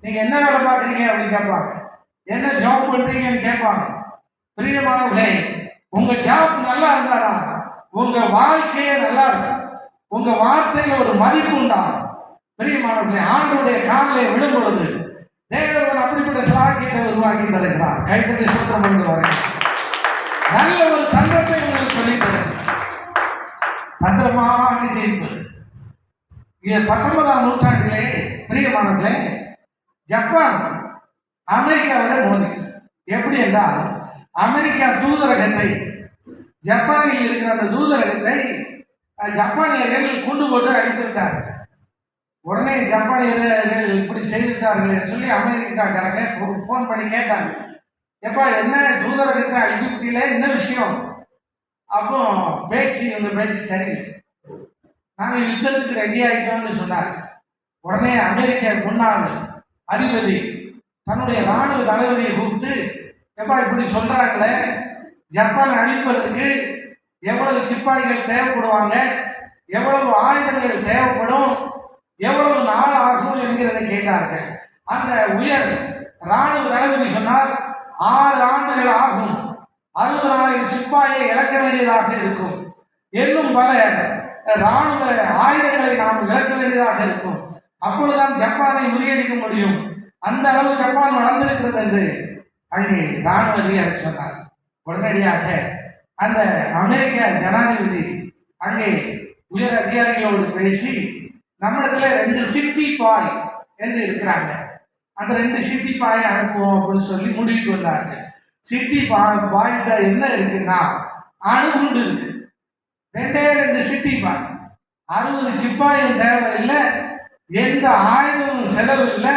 நீங்கள் என்ன வேலை பார்க்குறீங்க அப்படின்னு கேட்பாங்க, என்ன ஜாப் பண்ணுறீங்கன்னு கேட்பாங்க. பிரியமானவர்களே, உங்கள் ஜாப் நல்லா இருந்தாரா உங்கள் வாழ்க்கையே நல்லா இருக்கும். உங்க வார்த்தையில ஒரு மதிப்பு உண்டாகும். பிரியமானவர்களே, ஆண்டவருடைய காலிலே விடும் பொழுது தேவன் அப்படிப்பட்ட சிலாக்கியத்தை உருவாக்கி தருகிறார். கைத்தட்டி சுத்தம் பண்ணுவார்கள். நல்ல ஒரு தந்திரத்தை உங்களுக்கு சொல்லித்தரு. தந்திரமாக ஜெயிப்பது. இது 19ஆம் நூற்றாண்டிலே பிரியமானவர்களே, ஜப்பான் அமெரிக்காவோட மோதிச்சு. எப்படி என்றால், அமெரிக்கா தூதரகத்தை, ஜப்பானில் இருக்கிற அந்த தூதரகத்தை ஜப்பானியர்கள் குண்டு போட்டு அடித்துவிட்டார். உடனே ஜப்பானியர்கள் இப்படி செய்துட்டார்கள் சொல்லி அமெரிக்காக்காரங்க ஃபோன் பண்ணி கேட்டாங்க, எப்பா என்ன தூதரகத்தை அழிச்சு விட்டீங்களே, என்ன விஷயம்? அப்போ இவங்க பேச்சு சரியில்லை, நாங்கள் யுத்தத்துக்கு ரெடி ஆகிட்டோம்னு சொன்னார். உடனே அமெரிக்க முன்னாள் அதிபதி தன்னுடைய ராணுவ தளபதியை கூப்பிட்டு, எப்பா இப்படி சொல்றாங்களே, ஜப்பான் அழிப்பதற்கு எவ்வளவு சிப்பாய்கள் தேவைப்படுவாங்க, எவ்வளவு ஆயுதங்கள் தேவைப்படும், எவ்வளவு நாள் ஆகும் என்கிறதை கேட்டார்கள். அந்த உயர் ராணுவ தளபதி சொன்னார், 6 ஆண்டுகள் ஆகும், 60,000 சிப்பாயை இழக்க வேண்டியதாக இருக்கும், இன்னும் பல ராணுவ ஆயுதங்களை நாம் இழக்க வேண்டியதாக இருக்கும், அப்பொழுதுதான் ஜப்பானை முறியடிக்க முடியும், அந்த அளவு ஜப்பான் நடந்திருக்கிறது என்று அங்கே ராணுவ அதிகாரி சொன்னார். உடனடியாக அந்த அமெரிக்க ஜனாதிபதி அங்கே உயர் அதிகாரிகளோடு பேசி, நம்மிடத்துல 2 சிட்டி பாய் என்று இருக்கிறாங்க, அந்த 2 சிட்டி பாயை அனுப்புவோம் அப்படின்னு சொல்லி முடிவுக்கு வந்தார்கள். சிட்டி பாய்கிட்ட என்ன இருக்குன்னா அணுகுண்டு இருக்கு. 2 சிட்டி பாய், 60 சிப்பாயும் தேவையில்லை, எந்த ஆயுதமும் செலவு இல்லை,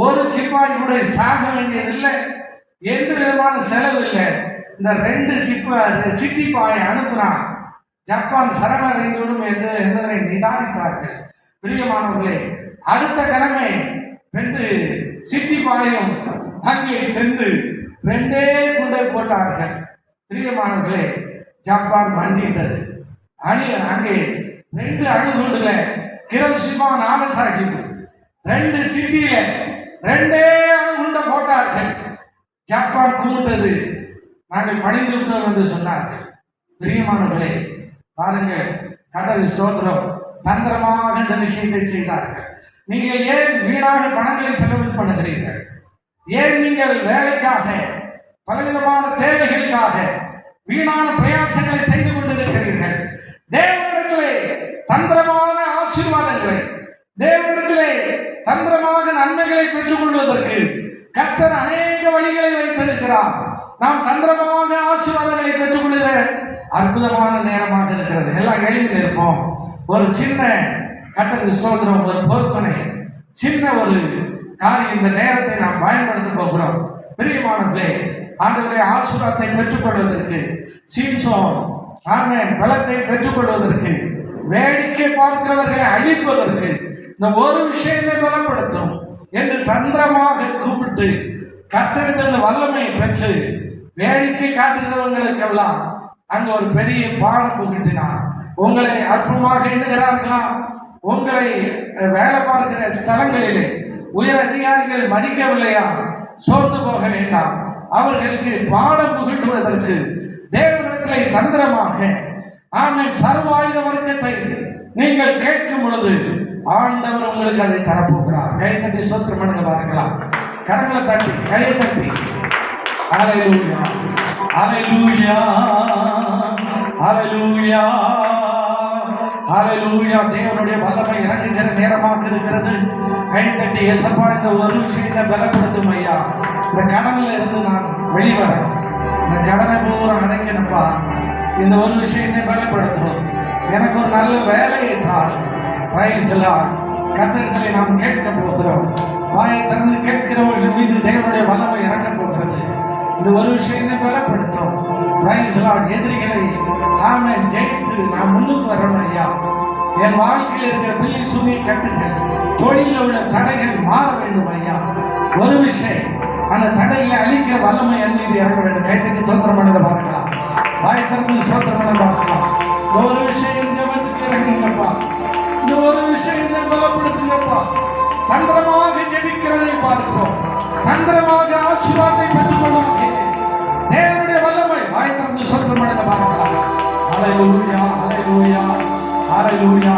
ஒரு சிப்பாய் கூட சாக வேண்டியதில்லை, எந்த விதமான செலவு இல்லை. இந்த 2 சிட்டி பாயை அனுப்புனா ஜப்பான் சரணடைந்துவிடும் என்பதனை நிதானித்தார்கள். பிரியமானவர்களே, அடுத்த கிழமை 2 சிட்டி பாயும் அங்கே சென்று 2 குண்டை போட்டார்கள். பிரியமானவர்களே, ஜப்பான் மண்டிட்டது. அங்கே 2 அணுகுண்டுல ஹிரோஷிமா நாகசாகி, 2 சிட்டியில 2 அணுகுண்டை போட்டார்கள். ஜப்பான் கும்பிட்டது, நாங்கள் பணிந்து விட்டோம் என்று சொன்னார்கள். பிரியமானவர்களே, பாருங்கள், கடவுள் ஸ்தோத்திரம், தந்திரமாக இந்த விஷயத்தை செய்தார்கள். நீங்கள் ஏன் வீணாக பணங்களை செலவு பண்ணுகிறீர்கள்? ஏன் நீங்கள் வேலைக்காக, பலவிதமான தேவைகளுக்காக வீணான பிரயாசங்களை செய்து கொண்டிருக்கிறீர்கள்? தேவனிடத்திலே தந்திரமான ஆசீர்வாதங்களை, தேவனிடத்திலே தந்திரமாக நன்மைகளை பெற்றுக் கொள்வதற்கு கர்த்தர் அநேக வழிகளை வைத்திருக்கிறார். நாம் தந்திரமாக ஆசீர்வாதங்களை பெற்றுக் கொள்கிற அற்புதமான நேரமாக இருக்கிறது. எல்லாம் எழுதி இருப்போம். ஒரு சின்ன கர்த்தருக்கு ஸ்தோத்திரம், ஒரு பொருத்தனை, சின்ன ஒரு காரியம், இந்த நேரத்தை நாம் பயன்படுத்த போகிறோம். பிரியமானவர்களே, ஆண்டவரே, ஆசீர்வாதத்தை பெற்றுக்கொள்வதற்கு, சீம்சோன் ஆமென் பலத்தை பெற்றுக்கொள்வதற்கு, வேடிக்கை பார்க்கிறவர்களை அழிப்பதற்கு இந்த ஒரு விஷயத்தை பலப்படுத்தும் என்று தந்திரமாக கூப்பிட்டு கர்த்தரிடத்தில் வல்லமை பெற்று வேடிக்கை காட்டுகிறவங்களுக்கெல்லாம் அங்கு ஒரு பெரிய பாடம் புகுத்தினார். உங்களை அற்பமாக எண்ணுகிறார்களா? உங்களை வேலை பார்க்கிற ஸ்தலங்களிலே உயர் அதிகாரிகள் மதிக்கவில்லையா? சோர்ந்து போக வேண்டாம். அவர்களுக்கு பாடம் புகட்டுவதற்கு தேவனிடத்திலே தந்திரமாக ஆமென் சர்வாயுத வர்க்கத்தை நீங்கள் கேட்கும் பொழுது ஆண்டவர் உங்களுக்கு அதை தரப்போகிறார். கைத்தட்டி சோத்திரம் பண்ணுங்க பார்க்கலாம். கரங்களை தட்டி, கையை தட்டி, ஹல்லேலூயா, ஹல்லேலூயா, ஹல்லேலூயா, ஹல்லேலூயா. தேவனுடைய வல்லமை இறங்குகிற நேரமாக இருக்கிறது. கைத்தட்டி, இயேசுவா, இந்த ஒரு விஷயத்தை பலப்படுத்தும் ஐயா. இந்த கடனில் இருந்து நான் வெளிவர, இந்த கடனை பூரா அடைக்கணுப்பா. இந்த ஒரு விஷயத்தை பலப்படுத்தும். எனக்கு ஒரு நல்ல வேலையை தான் கர்த்தரிடத்திலே நாம் கேட்க போகிறோம். வாயை திறந்து கேட்கிறவர்கள் மீது தேவனுடைய வல்லமை இறங்க போகிறது. இந்த ஒரு விஷயத்தை பலப்படுத்தும். எதிரிகளை ஆமென் ஜெயித்து நாம் முன்னுக்கு வரணும் ஐயா. என் வாழ்க்கையில் இருக்கிற பில்லி சுமையை கட்டுங்க. தொழிலில் உள்ள தடைகள் மாற வேண்டும் ஐயா. ஒரு விஷயம், அந்த தடைகளை அழிக்கிற வல்லமை என் மீது இறங்க வேண்டும். கைத்தட்டி சோத்திரம் பண்ண பார்க்கலாம். வாயை திறந்து சோத்திரம் பண்ண பார்க்கலாம். ஒரு விஷயம் ஜெபத்துக்கு இறங்குங்கப்பா. இந்த ஒரு விஷயத்தை பலப்படுத்துங்கப்பா. தந்திரமாக ஜெபிக்கிறதை பார்க்கிறோம். தந்திரமாக ஆசீர்வாதத்தை பெற்றுக் கொள்ளும் தேவனுடைய வல்லமை. வாய் திறந்து சோத்திரம் பண்ண பார்க்கலாம். ஹல்லேலூயா, ஹல்லேலூயா, ஹல்லேலூயா.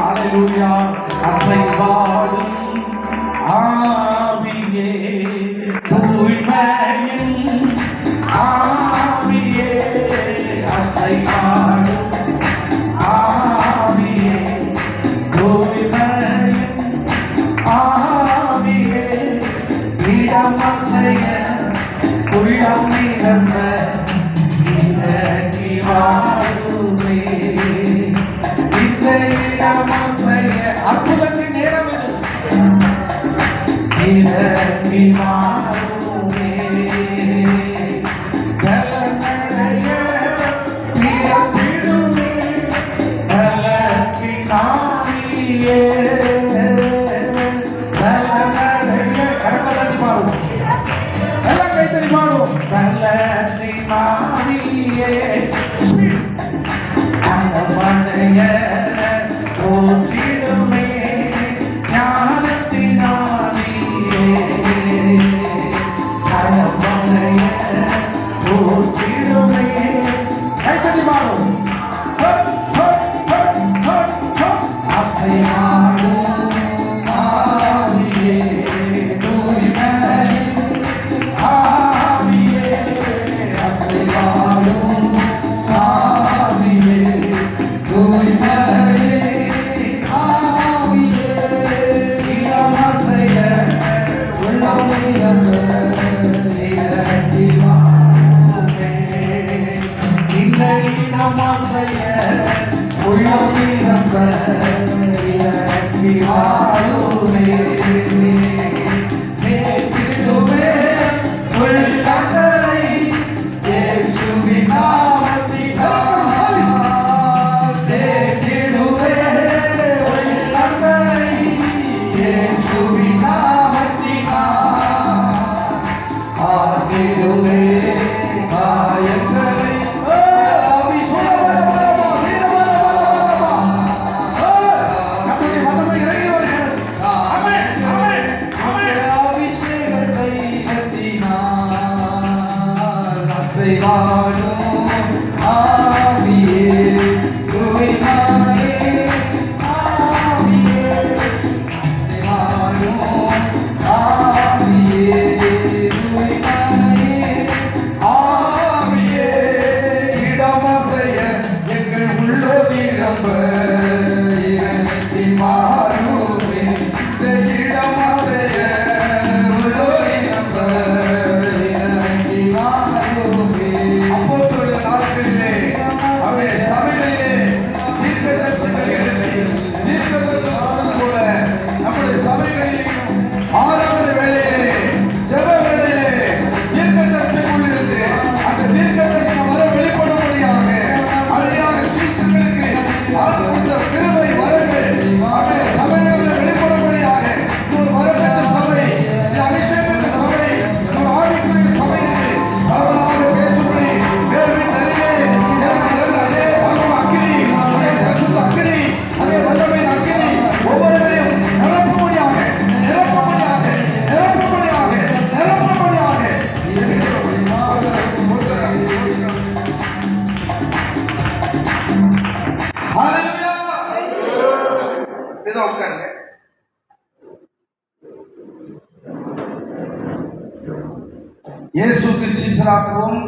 இயேசுக்கு சீசராகவும்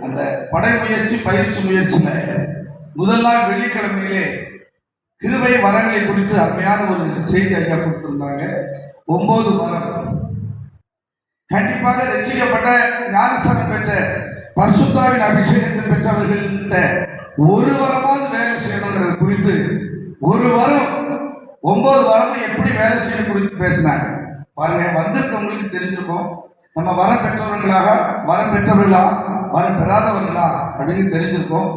அந்த படை முயற்சி பயிற்சி முயற்சியில முதல் நாள் வெள்ளிக்கிழமையிலே கிருபை வரங்களை குறித்து அருமையான ஒரு செய்தி ஐயா கொடுத்திருந்தாங்க. 9 வரம். கண்டிப்பாக ரட்சிக்கப்பட்ட ஞானஸ்தானம் பெற்ற பரிசுத்தாவின் அபிஷேகத்தை பெற்றவர்கள்ட்ட ஒரு வரமாவது வேலை செய்யணுங்கிறது குறித்து ஒரு வரம் 9 வரமும் எப்படி வேலை செய்யணும் குறித்து பேசினாங்க. பாருங்க, வந்திருக்கவங்களுக்கு தெரிஞ்சிருக்கும் நம்ம வரம் பெற்றவர்களாக வரம் பெற்றவர்களா வரம் பெறாதவர்களா அப்படின்னு தெரிஞ்சிருக்கோம்.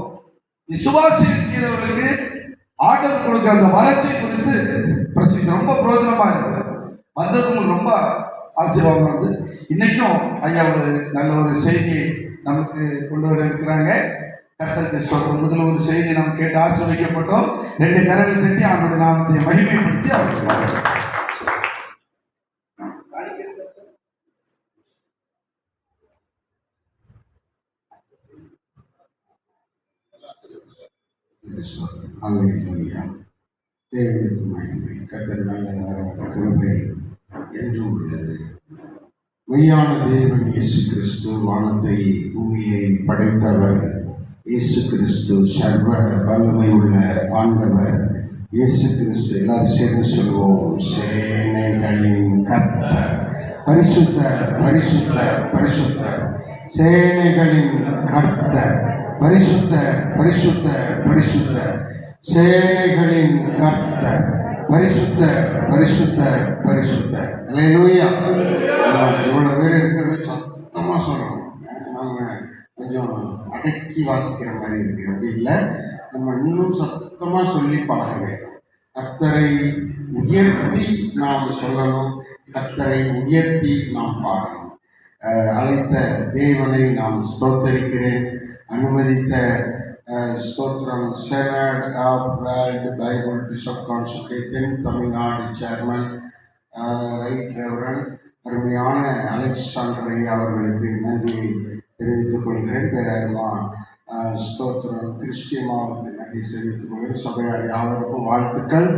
விசுவாசி இருக்கிறவர்களுக்கு ஆண்டவர் கொடுக்கிற அந்த வரத்தை குறித்து பிரசித்தி ரொம்ப பிரயோஜனமா இருக்குது. வந்தவங்களுக்கு ரொம்ப ஆசீர்வாதம் வந்து இன்னைக்கும் ஐயா ஒரு நல்ல ஒரு செய்தியை நமக்கு கொண்டு வர இருக்கிறாங்க. கர்த்தருக்கு ஸ்தோத்திரம். முதல்ல ஒரு செய்தியை நாம் கேட்டு ஆசீர்வதிக்கப்பட்டோம். 2 கரங்கள் தட்டி அவனுடைய நாமத்தை மகிமைப்படுத்தி அவருக்கு தேவனுக்கு மகிமை. கர்த்தர் நல்ல கிருபை என்று உள்ளது. மெய்யான தேவன் இயேசு கிறிஸ்து, வானத்தை பூமியை படைத்தவர் இயேசு கிறிஸ்து, சர்வ வல்லமை உள்ள ஆண்டவர் இயேசு கிறிஸ்து. எல்லாரும் சேர்ந்து சொல்வோம், சேனைகளின் கர்த்தர். பரிசுத்த பரிசுத்த பரிசுத்த சேனைகளின் கர்த்தர். பரிசுத்த பரிசுத்த பரிசுத்த சேனைகளின் கர்த்தர். பரிசுத்த பரிசுத்த பரிசுத்த. அல்லேலூயா. இவ்வளவு பேர் இருக்கிறது சத்தமா சொல்லணும். நம்ம கொஞ்சம் அடக்கி வாசிக்கிற மாதிரி இருக்கு. அப்படி இல்லை, நம்ம இன்னும் சத்தமா சொல்லி பழக வேண்டும். கர்த்தரை உயர்த்தி நாம் சொல்லணும். கர்த்தரை உயர்த்தி நாம் பாடணும். அழைத்த தேவனை நாம் ஸ்தோத்தரிக்கிறேன். அனுமதித்த ஸ்தோத்திரம். Senate of World Bible Bishop Consultation Tamil Nadu chairman right reverend அருமையான அலெக்சாண்டரை அவர்களுக்கு நன்றியை தெரிவித்துக் கொள்கிறேன். பேரருமா ஸ்தோத்திரம் கிறிஸ்டியமாவுக்கு நன்றி தெரிவித்துக் கொள்கிறேன். சபையார் யாவருக்கும் வாழ்த்துக்கள்.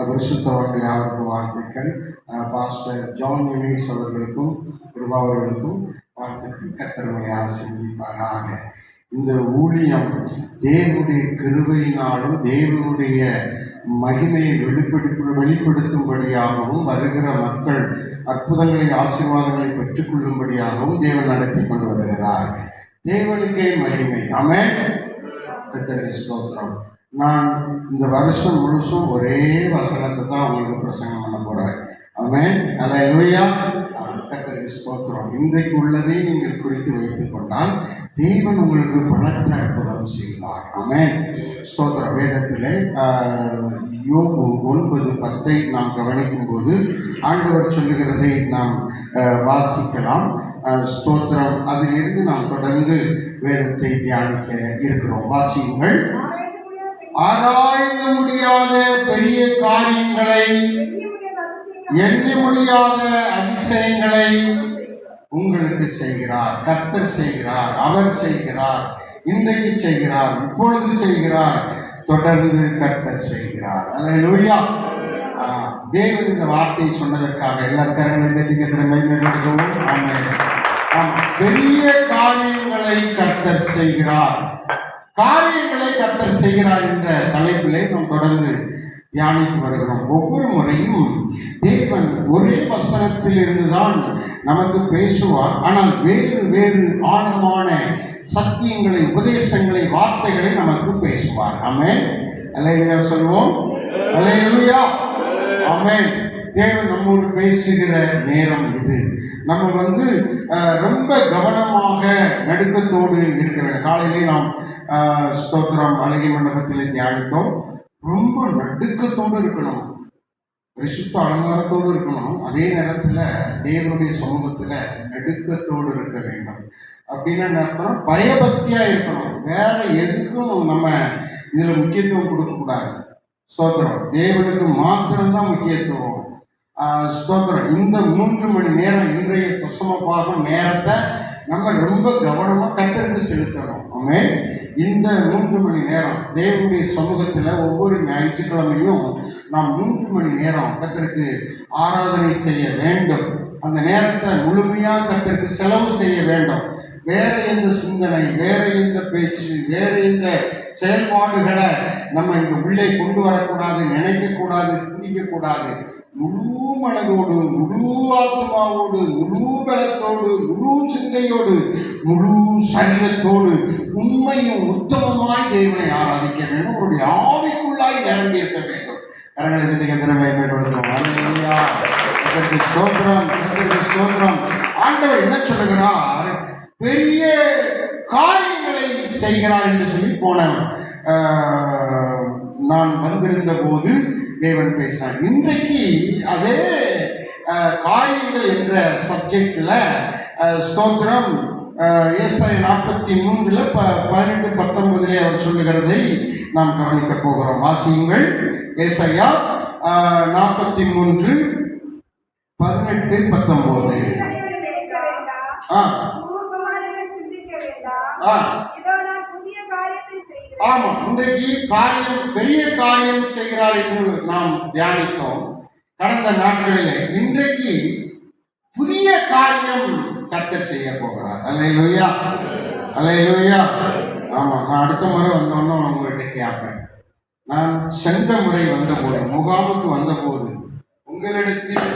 பரிசுத்தவர்கள் யாவருக்கும் வாழ்த்துக்கள். பாஸ்டர் ஜான் யூனிஸ் அவர்களுக்கும் கிருபா அவர்களுக்கும் வாழ்த்துக்கள். கர்த்தரை ஆசீர்வதிப்பாராக. இந்த ஊழியம் தேவனுடைய கிருபையினாலும் தேவனுடைய மகிமையை வெளிப்படுத்தும்படியாகவும் வருகிற மக்கள் அற்புதங்களை ஆசீர்வாதங்களை பெற்றுக்கொள்ளும்படியாகவும் தேவன் நடத்தி கொண்டு வருகிறார். தேவனுக்கே மகிமை. ஆமென். கர்த்தருக்கு ஸ்தோத்திரம். நான் இந்த வருஷம் முழுசும் ஒரே வசனத்தை தான் உங்களுக்கு பிரசங்கம் பண்ண போறேன். ஆமென். அல்லேலூயா. கர்த்தருக்கு ஸ்தோத்திரம். இன்றைக்கு உள்ளதை நீங்கள் குறித்து வைத்துக் கொண்டால் தேவன் உங்களுக்கு பலத்த அற்புதம் செய்வார். ஆமென். ஸ்தோத்திரம். வேதத்திலே யோபு 9:10 நாம் கவனிக்கும் போது ஆண்டவர் சொல்லுகிறதை நாம் வாசிக்கலாம். ஸ்தோத்திரம். அதிலிருந்து நாம் தொடர்ந்து வேதத்தை தியானிக்க இருக்கிறோம். வாசியுங்கள். ஆராய்ந்து முடியாத பெரிய காரியங்களை, எண்ணி முடியாத அதிசயங்களை உங்களுக்கு செய்கிறார். கர்த்தர் செய்கிறார், அவர் செய்கிறார், இன்றைக்கு செய்கிறார், இப்பொழுது செய்கிறார், தொடர்ந்து கர்த்தர் செய்கிறார். அல்லேலூயா. தேவன் இந்த வார்த்தையை சொன்னதற்காக எல்லா கரங்களை தட்டி மேம்படுத்தவும். பெரிய காரியங்களை கர்த்தர் செய்கிறார், காரியங்களை கர்த்தர் செய்கிறார் என்ற தலைப்பிலே நாம் தொடர்ந்து தியானித்து வருகிறோம். ஒவ்வொரு முறையும் தேவன் ஒரே வசனத்தில் இருந்துதான் நமக்கு பேசுவார். ஆனால் வேறு வேறு ஆழமான சத்தியங்களை, உபதேசங்களை, வார்த்தைகளை நமக்கு பேசுவார். ஆமென். அல்லேலூயா சொல்வோம். அல்லேலூயா. ஆமென். தேவன் நம்மோடு பேசுகிற நேரம் இது. நம்ம ரொம்ப கவனமாக நடுக்கத்தோடு இருக்கிற காலையிலே நாம் ஸ்தோத்திரம் அழகி மண்டபத்தில் தியானித்தோம். ரொம்ப நடுக்கத்தோடு இருக்கணும், பரிசுத்த அலங்காரத்தோடு இருக்கணும். அதே நேரத்தில் தேவனுடைய சமூகத்தில் நடுக்கத்தோடு இருக்க வேண்டும். அப்படின்னு அர்த்தம் பயபக்தியா இருக்கணும். வேற எதுக்கும் நம்ம இதுல முக்கியத்துவம் கொடுக்கக்கூடாது. ஸ்தோத்திரம். தேவனுக்கு மாத்திரம்தான் முக்கியத்துவம். ஸ்தோத்திரம். இந்த 3 மணி நேரம் இன்றைய தசம பாகம் நேரத்தை நம்ம ரொம்ப கவனமாக கர்த்தருக்கு செலுத்தணும். ஆமென். இந்த 3 மணி நேரம் தேவனுடைய சமூகத்தில் ஒவ்வொரு ஞாயிற்றுக்கிழமையும் நாம் 3 மணி நேரம் கர்த்தருக்கு ஆராதனை செய்ய வேண்டும். அந்த நேரத்தை முழுமையாக கர்த்தருக்கு செலவு செய்ய வேண்டும். வேற எந்த சிந்தனை, வேற எந்த பேச்சு, வேற எந்த செயல்பாடுகளை நம்ம இங்க உள்ளே கொண்டு வரக்கூடாது, நினைக்கக்கூடாது, சிந்திக்கக்கூடாது. முழு மனதோடு, முழு ஆத்மாவோடு, முழு பலத்தோடு, முழு சிந்தையோடு, முழு சரீரத்தோடு உண்மையும் உத்தமமாய் தேவனை ஆராதிக்க வேண்டும். அவருடைய ஆவிக்குள்ளாய் நிரம்பி இருக்க வேண்டும். கரங்களை திறமை மேம்படுத்தும். ஸ்தோத்திரம். ஆண்டவர் என்ன சொல்லுகிறார்? பெரிய காரியங்களை செய்கிறார் என்று சொல்லி நான் வந்திருந்த போது தேவன் பேசினார். இன்றைக்கு அதே காரியங்கள் என்ற சப்ஜெக்ட்ல ஸ்தோத்திரம் ஏசாயா 43 18 19 அவர் சொல்லுகிறதை நாம் கவனிக்க போகிறோம். வாசியுங்கள். ஏசாயா 43 18 19. ஆமா, இன்றைக்கு பெரிய காரியம் செய்கிறார் என்று நாம் தியானித்தோம் கடந்த நாட்களிலே. இன்றைக்கு புதிய காரியம் கர்த்தர் செய்ய போகிறார். அல்லேலூயா. அல்லேலூயா. ஆமா, நான் அடுத்த முறை வந்தோன்னு உங்கள்கிட்ட கேட்பேன். நான் சென்ற முறை வந்தபோது, முகாமுக்கு வந்தபோது உங்களிடத்தில்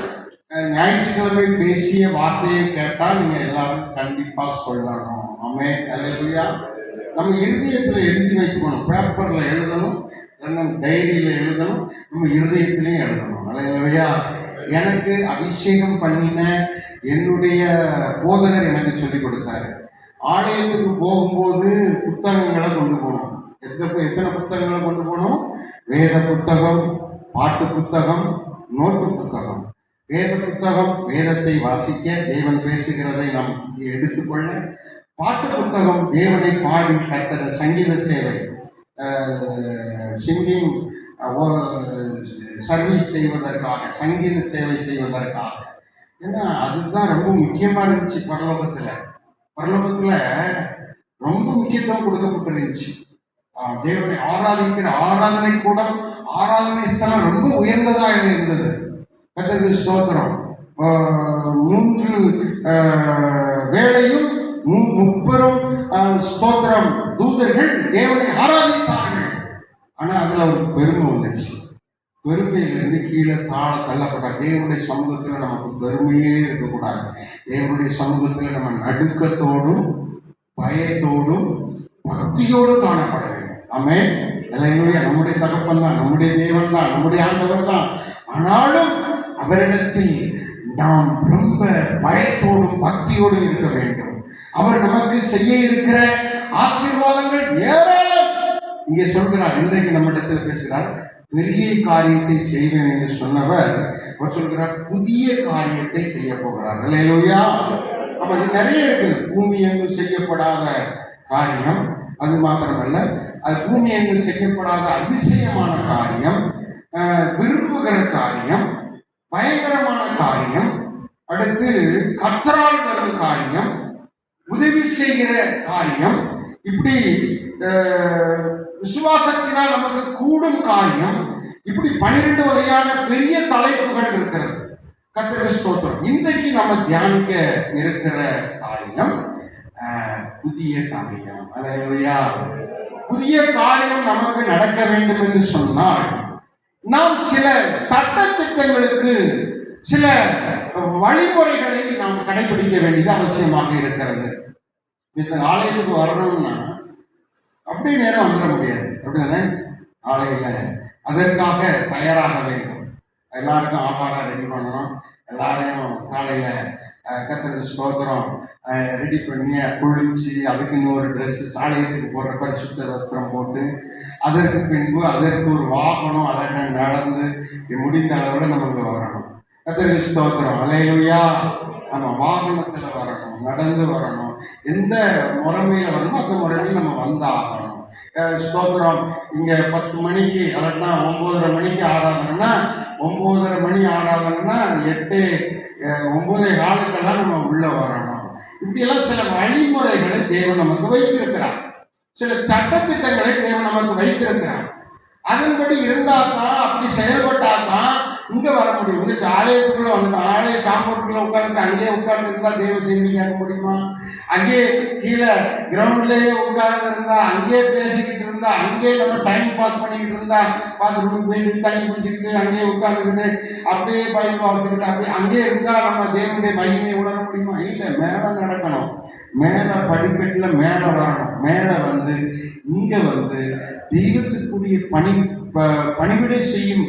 ஞாயிற்றுக்கிழமை பேசிய வார்த்தையை கேட்டால் நீங்க எல்லாரும் கண்டிப்பா சொல்லணும். ஆமென். அல்லேலூயா. நம்ம இருதயத்தில் எழுதி வைக்கணும். பேப்பர்ல எழுதணும், டைரியில எழுதணும், நம்ம இருதயத்திலையும் எழுதணும். அல்லேலூயா. எனக்கு அபிஷேகம் பண்ணின என்னுடைய போதகர் எனக்கு சொல்லிக் கொடுத்தாரு. ஆலயத்துக்கு போகும்போது புத்தகங்களை கொண்டு போகணும். எத்தனை புத்தகங்களை கொண்டு போகணும்? வேத புத்தகம், பாட்டு புத்தகம், நோட்டு புத்தகம். வேத புத்தகம் வேதத்தை வாசிக்க, தேவன் பேசுகிறதை நாம் எடுத்துக்கொள்ள. பாட்டு புத்தகம் தேவனை பாடி கர்த்தர சங்கீத சேவை, சிங்கிங் சர்வீஸ் செய்வதற்காக, சங்கீத சேவை செய்வதற்காக. ஏன்னா அதுதான் ரொம்ப முக்கியமாக இருந்துச்சு. பரலோகத்தில் ரொம்ப முக்கியத்துவம் கொடுக்கப்பட்டிருந்துச்சு. தேவனை ஆராதிக்கிற ஆராதனை கூடம், ஆராதனை ஸ்தலம் ரொம்ப உயர்ந்ததாக இருந்தது. கர்த்தருக்கு ஸ்தோத்திரம். 3 வேளையும் 30 ஸ்தோத்திரம் தூதர்கள் தேவனை ஆராதித்தார்கள். ஆனா அதுல ஒரு பெருமை வந்துச்சு. பெருமையிலிருந்து கீழே தள்ளப்பட்டார். தேவனுடைய சமூகத்தில் நமக்கு பெருமையே இருக்கக்கூடாது. தேவனுடைய சமூகத்தில் நம்ம நடுக்கத்தோடும் பயத்தோடும் பக்தியோடும் காணப்பட வேண்டும். ஆமென். அல்லேலூயா. நம்முடைய தகப்பன் தான், நம்முடைய தேவன் தான், நம்முடைய ஆண்டவர் தான். ஆனாலும் அவரிடத்தில் நாம் ரொம்ப பயத்தோடும் பக்தியோடும் இருக்க வேண்டும். அவர் நமக்கு செய்ய இருக்கிற ஆசீர்வாதங்கள் ஏராளம். இங்கே சொல்கிறார், இன்றைக்கு நம்மிடத்தில் பேசுகிறார், பெரிய காரியத்தை செய்வேன் என்று சொன்னவர் அவர் சொல்கிறார் புதிய காரியத்தை செய்ய போகிறார். அல்லேலூயா. அப்ப இது நிறைய இருக்குது. பூமி எங்கும் செய்யப்படாத காரியம், அது மாத்திரமல்ல, அது பூமி எங்கும் செய்யப்படாத அதிசயமான காரியம், விரும்புகிற காரியம், பயங்கரமான காரியம், அடுத்து கர்த்தரால் வரும் காரியம், உதவி செய்கிற காரியம், இப்படி விசுவாசத்தினால் நமக்கு கூடும் காரியம், இப்படி 12 வகையான பெரிய தலைப்புகள் இருக்கிறது. கர்த்தருக்கு ஸ்தோத்திரம். இன்றைக்கு நம்ம தியானிக்க இருக்கிற காரியம் புதிய காரியம். அல்லேலூயா. புதிய காரியம் நமக்கு நடக்க வேண்டும் என்று சொன்னால் நாம் சில சட்ட திட்டங்களுக்கு, சில வழிமுறைகளை நாம் கடைபிடிக்க வேண்டியது அவசியமாக இருக்கிறது. இந்த ஆலயத்துக்கு வரணும்னா அப்படியே நேரம் வந்துட முடியாது, அப்படிதானே? ஆலயில அதற்காக தயாராக வேண்டும். எல்லாருக்கும் ஆகாரம் ரெடி பண்ணணும். எல்லாரையும் காலையில கர்த்தருக்கு ஸ்தோத்திரம் ரெடி பண்ணி குளிச்சு, அதுக்கு இன்னொரு ட்ரெஸ்ஸு, ஆலயத்துக்கு போடுற பரிசுத்த வஸ்திரம் போட்டு, அதற்கு பின்பு அதற்கு ஒரு வாகனம் அதை நடந்து முடிந்த அளவில் நமக்கு வரணும். கர்த்தருக்கு ஸ்தோத்திரம். அல்லேலூயா. நம்ம வாகனத்துல வரணும், நடந்து வரணும். எந்த முறைமையில வரணுமோ அந்த முறையில் நம்ம வந்தாகணும். ஸ்தோத்திரம். இங்க 10 மணிக்கு அல்லனா 9:30 மணிக்கு ஆராதனைன்னா 9:30 மணி ஆராதனைன்னா 9:15 நம்ம உள்ள வரணும். இப்படியெல்லாம் சில வழிமுறைகளை தேவன் நமக்கு வைத்திருக்கிறார். சில சட்டத்திட்டங்களை தேவன் நமக்கு வைத்திருக்கிறார். அதன்படி இருந்தால்தான், அப்படி செயல்பட்டால்தான் இங்க வர முடியும். இந்த ஆலயத்துக்குள்ள வந்து ஆலய காம்பவுண்டுக்குள்ள உட்கார்ந்து அங்கேயே உட்கார்ந்து இருந்தா தேவ செய்தி கேட்க முடியுமா? அங்கேயே கீழே கிரவுண்ட்லயே உட்கார்ந்து இருந்தா, அங்கேயே பேசிக்கிட்டு இருந்தா, அங்கேயே நம்ம டைம் பாஸ் பண்ணிக்கிட்டு இருந்தா, பாத்ரூம் போயிட்டு தண்ணி குடிச்சுக்கிட்டு அங்கேயே உட்கார்ந்துக்கிட்டு அப்படியே பைப் வாசிக்கிட்டு அப்படியே அங்கேயே இருந்தா நம்ம தேவனுடைய மகிமையை உணர முடியுமா? இல்லை, மேல நடக்கணும். மேலே படிக்கட்டில் மேலே வரணும். மேலே வந்து இங்கே வந்து தெய்வத்துக்குரிய பணிவிடை செய்யும்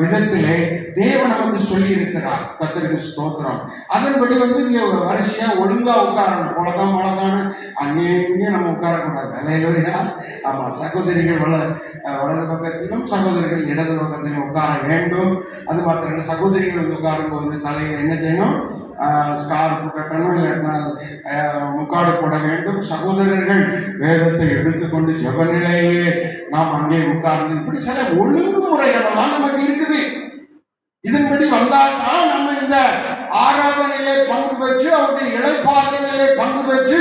விதத்திலே தேவன் நமக்கு சொல்லி இருக்கிறார். கர்த்தருக்கு ஸ்தோத்திரம். அதன்படி வந்து இங்கே வரிசையா ஒழுங்கா உட்காரணும். உலகான அங்கேயே நம்ம உட்காரக்கூடாது. அல்லேலூயா. ஆமா, சகோதரிகள் வலது பக்கத்திலும் சகோதரிகள் இடது பக்கத்திலும் உட்கார வேண்டும். அது மாத்திரம் சகோதரிகள் வந்து உட்காரும் போது தலையில் என்ன செய்யணும்? ஸ்கார்ஃப் கட்டணும், இல்லைன்னா முக்காடு போட வேண்டும். சகோதரர்கள் வேதத்தை எடுத்துக்கொண்டு ஜெப நிலையிலே நாம் அங்கே உட்கார்ந்து, இப்படி சில ஒழுங்குமுறைகள் எல்லாம் நமக்கு இருக்குது. இதன்படி வந்தால்தான் நம்ம இந்த ஆராதனையிலே பங்கு பெற்று, அவருடைய இளைப்பாறுதலிலே பங்கு பெற்று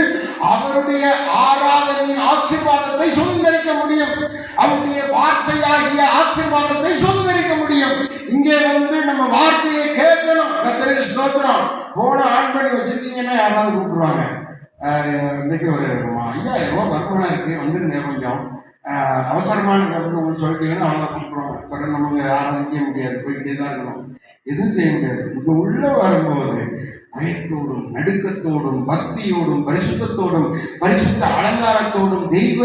அவருடைய ஆராதனையின் ஆசீர்வாதத்தை சுதந்திரிக்க முடியும். அவருடைய வார்த்தையாகிய ஆசீர்வாதத்தை சுதந்திரிக்க முடியும். இங்கே வந்து நம்ம வார்த்தையை கேட்கணும். கர்த்தருக்கு ஸ்தோத்திரம். போன ஆன் பண்ணி வச்சிருக்கீங்கன்னா யாராவது கூப்பிடுவாங்க. இன்னைக்கு ஒரு 5000 ரூபாய் வருமானம் இருக்கு, வந்துருங்க கொஞ்சம் அவசரமான கவனம் சொல்லிட்டீங்கன்னா அவங்கள கூப்பிடுவாங்க. பிறகு நமக்கு ஆராதிக்க முடியாது, போய்கிட்டே தான் இருக்கணும், எதுவும் செய்ய முடியாது. இங்கே உள்ள வரும்போது பயத்தோடும் நடுக்கத்தோடும் பக்தியோடும் பரிசுத்தத்தோடும் பரிசுத்த அலங்காரத்தோடும் தெய்வ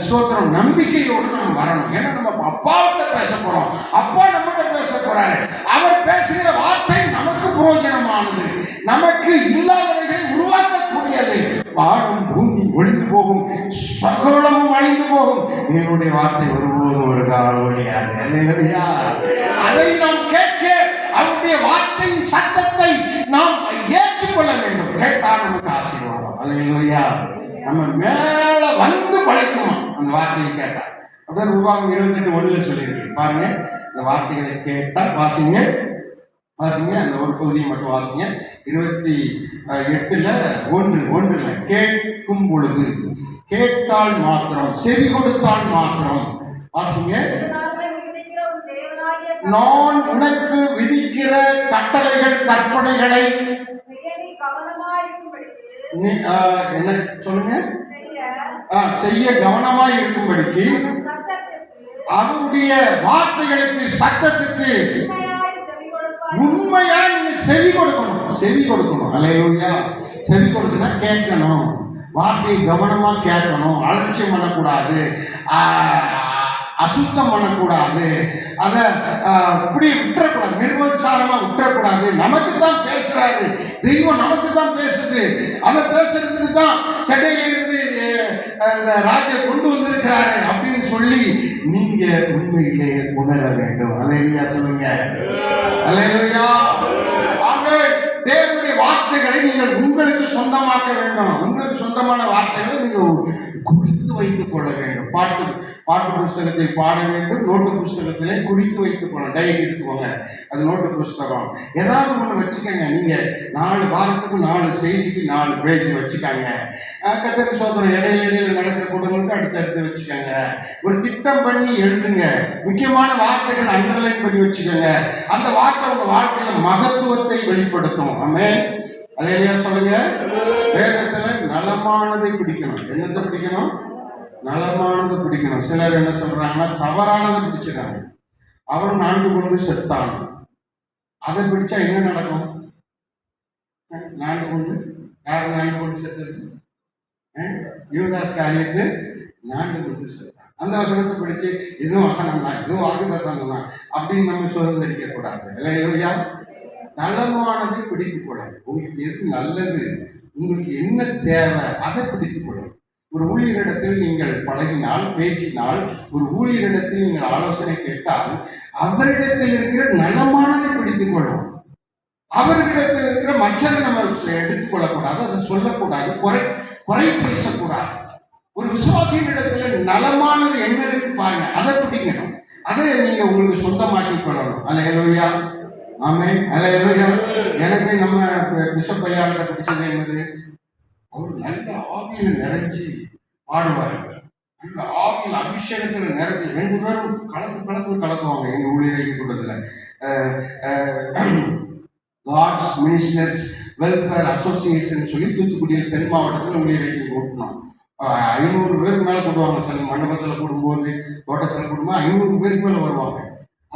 ஸ்தோத்திரம் நம்பிக்கையோடு நம்ம வரணும். ஏன்னா நம்ம அப்பாவிட்ட பேச போறோம். அப்பா நம்மகிட்ட பேச போறாரு. அவர் பேசுகிற வார்த்தை நமக்கு பிரயோஜனமானது, நமக்கு இல்லாதவைகளை உருவாக்கக்கூடியது. வாழும் பூமி ஒழிந்து போகும், சகலமும் அழிந்து போகும், என்னுடைய வார்த்தை ஒருபோதும் ஒரு கால் ஒழியாது. அல்லேலூயா. அதை நாம் கேட்க, அவருடைய வார்த்தையின் சத்தத்தை நாம் ஏற்றுக்கொள்ள வேண்டும். கேட்டால் நமக்கு ஆசீர்வாதம். அல்லேலூயா. நம்ம மேல வந்து படைக்கணும் அந்த வார்த்தையை கேட்டால். அப்படியே உபாகம் 28:1 சொல்லியிருக்கு பாருங்க. இந்த வார்த்தைகளை கேட்டால் வாசிங்க, அந்த ஒரு பகுதியை மட்டும் வாசிங்க. 28:1 கேட்கும் பொழுது, கேட்டால் மாத்திரம், செவி கொடுத்தால் மாத்திரம் வாசிங்க. நான் உனக்கு விதிக்கிற கட்டளைகள் கற்பனைகளை என்ன சொல்லுங்க, செய்ய கவனமாய் இருக்கும்படிக்கு அவருடைய வார்த்தைகளுக்கு சத்தத்துக்கு உண்மையா நீங்க செவி கொடுக்கணும். அல்லேலூயா. செவி கொடுக்கணும், கேட்கணும். வார்த்தையை கவனமா கேட்கணும், அலட்சியம் பண்ணக்கூடாது. அசுத்தம் பண்ணக்கூடாது, அதை இப்படி விட்டுறக்கூடாது, நிர்வசாரமா விட்டுறக்கூடாது. நமக்கு தான் பேசுறாரு தெய்வம், நமக்கு தான் பேசுது. அதை பேசுறதுக்கு தான் சட்டையில இருந்து ராஜா கொண்டு வந்திருக்கிறாரு அப்படின்னு சொல்லி நீங்க உண்மையிலே உணர வேண்டும். அல்லேலூயா சொல்லுங்க. அல்லேலூயா. ஆமென். தேவனுடைய வார்த்தைகளை நீங்கள் உங்களுக்கு சொந்தமாக்க வேண்டும். உங்களுக்கு சொந்தமான வார்த்தைகளை நீங்கள் குறித்து வைத்துக் கொள்ள வேண்டும். பாட்டு புஸ்தகத்தில் பாட வேண்டும், நோட்டு புஸ்தகத்திலே குறித்து வைத்துக் கொள்ள. டைரி எடுத்துக்கோங்க, அது நோட்டு புஸ்தகம். ஏதாவது ஒன்று வச்சுக்கோங்க. நீங்க 4 வாரத்துக்கு 4 செய்திக்கு 4 பேஜ் வச்சுக்காங்க. கர்த்தருக்கு ஸ்தோத்திரம். இடையில நடக்கிற கூட்டங்களுக்கு அடுத்தடுத்து வச்சுக்கோங்க. ஒரு திட்டம் பண்ணி எழுதுங்க. முக்கியமான வார்த்தைகள் அண்டர்லைன் பண்ணி வச்சுக்கோங்க. அந்த வார்த்தை உங்க வாழ்க்கையில மகத்துவத்தை வெளிப்படுத்தும். ஆமென். அல்லேலூயா சொல்லுங்க. வேதத்துல நலமானதை பிடிக்கணும். என்னத்தை பிடிக்கணும்? நலமானது பிடிக்கணும். சிலர் என்ன சொல்றாங்கன்னா தவறானதை பிடிச்சிருக்காங்க. அவன் 4 கொண்டு செத்தான். அதை பிடிச்சா என்ன நடக்கும்? 4 கொண்டு யார் 4 கொண்டு செத்தது? யூதாஸ் காரியத்து 4 கொண்டு செத்தான். அந்த வசனத்தை பிடிச்சு இதுவும் வசனம் தான், இதுவும் வாக்குத்தத்தம் தான் அப்படின்னு நம்ம சுதந்திரிக்க கூடாது. இல்லையா? நலமானதை பிடித்துக் கொள்ளணும். உங்களுக்கு எது நல்லது, உங்களுக்கு என்ன தேவை, அதை பிடித்துக் கொள்ளணும். ஒரு ஊழியரிடத்தில் நீங்கள் பழகினால், பேசினால், ஒரு ஊழியரிடத்தில் நீங்கள் ஆலோசனை கேட்டால் அவரிடத்தில் இருக்கிற நலமானதை பிடித்துக் கொள்ளும். அவர்களிடத்தில் இருக்கிற மற்றதை நம்ம எடுத்துக்கொள்ளக்கூடாது, அதை சொல்லக்கூடாது, குறை பேசக்கூடாது. ஒரு விசுவாசியின் இடத்துல நலமானது என்ன இருக்கு பாருங்க, அதை பிடிக்கணும். அதை நீங்க உங்களுக்கு சொந்தமாக்கி கொள்ளணும். அல்லேலூயா. ஆமென். அல்லேலூயா. எனக்கு நம்ம பிஷப் ஐயாவிட்ட பிடிச்சது என்னது? அவர் நல்ல ஆவியில நிறைஞ்சி பாடுவார்கள். நல்ல ஆவியில் அபிஷேகத்தில் நிறைஞ்சி 2 பேரும் கலக்குவாங்க. எங்க ஊழியரை கூட்டத்துல காட்ஸ் மினிஸ்டர்ஸ் வெல்ஃபேர் அசோசியேஷன் சொல்லி தூத்துக்குடியில் தென் மாவட்டத்தில் ஊழியரை கூட்டணும். 500 பேருக்கு மேலே கூடுவாங்க. சில மண்டபத்தில் கூடும்போது, தோட்டத்தில் கூடும்போது 500 பேருக்கு மேலே வருவாங்க.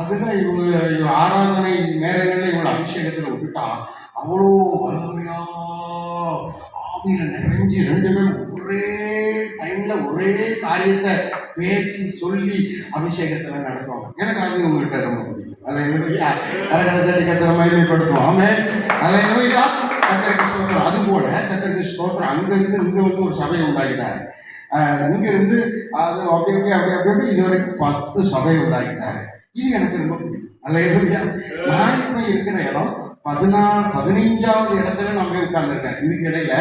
அதுதான் இவங்க ஆராதனை நேரங்களில் இவங்களை அபிஷேகத்தில் விட்டுட்டா அவ்வளோ வல்லமையா ஆவியில நிறைஞ்சு 2 பேரும் ஒரே டைம்ல ஒரே காரியத்தை பேசி சொல்லி அபிஷேகத்தில் நடத்துவாங்க. எனக்கு அது உங்கள்கிட்ட ரொம்ப பிடிக்கும். அதை கத்திர மகிமைப்படுத்துவோம். ஆமென். அல்லேலூயா. கர்த்தருக்கு ஸ்தோத்திரம். அது போல கர்த்தருக்கு ஸ்தோத்திரம். அங்கிருந்து இங்க வந்து ஒரு சபை உண்டாக்கிட்டாரு. இங்கிருந்து அது அப்படி இதுவரைக்கும் 10 சபை உண்டாக்கிட்டாரு. இது எனக்கு ரொம்ப பிடிக்கும். அல்லேலூயா. நான் இப்ப இருக்கிற இடம் 15வது இடத்துல நான் போய் உட்கார்ந்துருக்கேன். இதுக்கு இடையில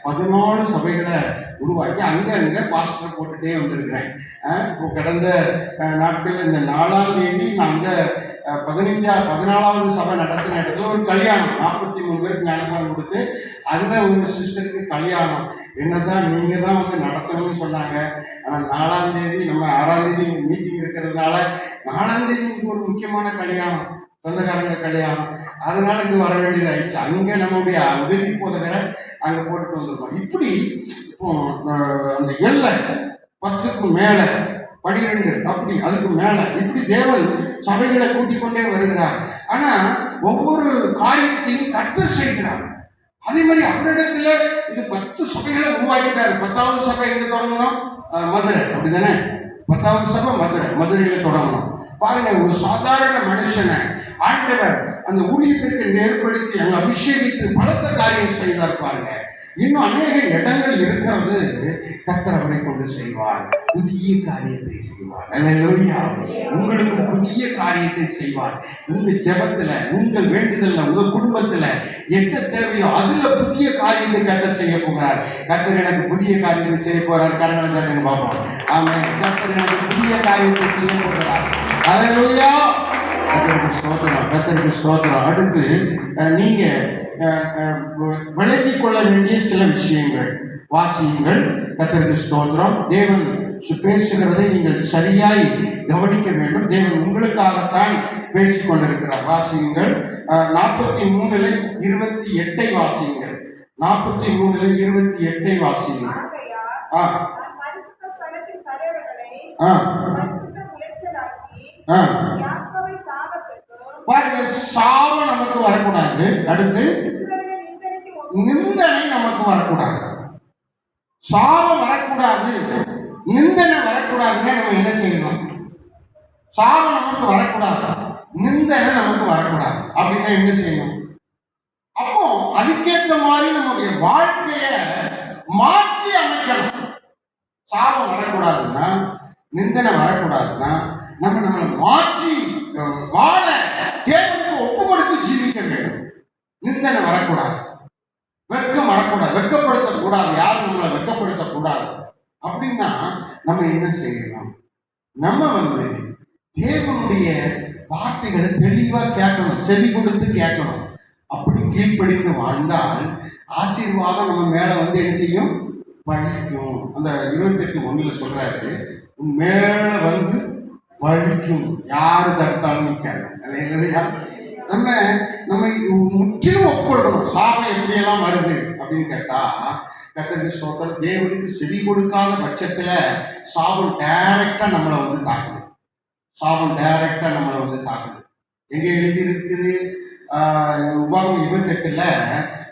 14 சபைகளை உருவாக்கி அங்க பாஸ்டர் போட்டுட்டே வந்திருக்கிறேன். இப்போ கடந்த நாட்கள் இந்த 4ஆம் தேதி நான் அங்க 14வது சபை நடத்தின இடத்துல ஒரு கல்யாணம், 43 பேருக்கு ஞானசாரம் கொடுத்து அதுல ஒரு சிஸ்டருக்கு கல்யாணம். என்னதான் நீங்க தான் வந்து நடத்தணும்னு சொன்னாங்க. ஆனால் 4ஆம் தேதி நம்ம 6ஆம் தேதி மீட்டிங் இருக்கிறதுனால 4ஆம் தேதி ஒரு முக்கியமான கல்யாணம், சொந்தக்காரங்க கல்யாணம். அதனால இங்கே வர வேண்டியதாயிடுச்சு. அங்கே நம்மளுடைய உதவி போதகரை அங்கே போட்டுட்டு வந்துருக்கோம். இப்படி இப்போ அந்த எல்லை 10க்கும் மேலே 12 அப்படி அதுக்கு மேலே இப்படி தேவன் சபைகளை கூட்டிக் கொண்டே வருகிறார். ஆனால் ஒவ்வொரு காரியத்தையும் கர்த்தர் செய்கிறார். அதே மாதிரி அவரிடத்துல இது 10 சபைகளை உருவாக்கிட்டாரு. 10வது சபை எங்க தொடங்கணும்? மதுரை. அப்படிதானே? 10வது சபை மதுரையில தொடங்கணும். பாருங்க, ஒரு சாதாரண மனுஷனை ஆண்டவர் அந்த ஊழியத்திற்கு நேர்படுத்தி அங்க அபிஷேகித்து பலத்த காரியம் செய்தார். பாருங்க, இன்னும் அநேக இடங்கள் இருக்கிறது. கர்த்தர் அவரை கொண்டு செய்வார், புதிய காரியத்தை செய்வார். அல்லேலூயா. உங்களுக்கு புதிய காரியத்தை செய்வார். உங்க ஜெபத்துல, உங்கள் வேண்டுதல்ல, உங்க குடும்பத்துல என்ன தேவையோ அதுல புதிய காரியத்தை கர்த்தர் செய்ய போகிறார். கர்த்தர் எனக்கு புதிய காரியத்தை செய்ய போறார். கரங்களை தட்டுங்க பார்ப்போம். ஆமென். கர்த்தர் எனக்கு புதிய காரியத்தை செய்ய போகிறார். அல்லேலூயா. கர்த்தருக்கு ஸ்தோத்திரம். கர்த்தருக்கு ஸ்தோத்திரம். அடுத்து நீங்க விளங்கிக் கொள்ள வேண்டிய சில விஷயங்கள் வாசியுங்கள். கர்த்தருக்கு ஸ்தோத்திரம். தேவன் பேசுகிறதை நீங்கள் சரியாய் கவனிக்க வேண்டும். தேவன் உங்களுக்காகத்தான் பேசிக் கொண்டிருக்கிறார். வாசியுங்கள். 43:28 வாசியுங்கள். 43:28 வாசியுங்கள். பாருங்க, சாபம் நமக்கு வரக்கூடாது. அடுத்து நிந்தனை நமக்கு வரக்கூடாது. சாபம் வரக்கூடாது, நிந்தனை வரக்கூடாதுன்னா நம்ம என்ன செய்யணும்? சாபம் நமக்கு வரக்கூடாது, நிந்தனை நமக்கு வரக்கூடாது. அப்படின்னா என்ன செய்யணும்? அப்போ அதுக்கேற்ற மாதிரி நம்முடைய வாழ்க்கைய மாற்றி அமைக்கணும். சாபம் வரக்கூடாதுன்னா, நிந்தனை வரக்கூடாதுன்னா, நம்மளை மாற்றி வாழ தேவனுக்கு ஒப்பு கொடுத்து ஜீவிக்க வேண்டும். நிந்தனை வரக்கூடாது, வெட்கம் வரக்கூடாது, வெட்கப்படுத்தக்கூடாது, யாரும் நம்மளை வெட்கப்படுத்தக்கூடாது. அப்படின்னா நம்ம என்ன செய்யணும்? நம்ம தேவனுடைய வார்த்தைகளை தெளிவா கேட்கணும், செவி கொடுத்து கேட்கணும். அப்படி கீழ்ப்படிந்து வாழ்ந்தால் ஆசீர்வாதம் நம்ம மேல என்ன செய்யும்? பழிக்கும். அந்த 28:1 சொல்றாரு, உன் மேல பழிக்கும், யாரு தடுத்தாலும் நிற்காது. நம்ம நம்ம முற்றிலும் ஒப்புக்கொடுக்கணும். சாபம் எப்படியெல்லாம் வருது அப்படின்னு கேட்டா, கர்த்தருக்கு ஸ்தோத்திரம், தேவனுக்கு செவி கொடுக்காத பட்சத்துல சாபம் டைரக்டா நம்மளை தாக்குது. சாபம் டைரக்டா நம்மளை தாக்குது. எங்க எழுதி இருக்குது? உபாகம் 28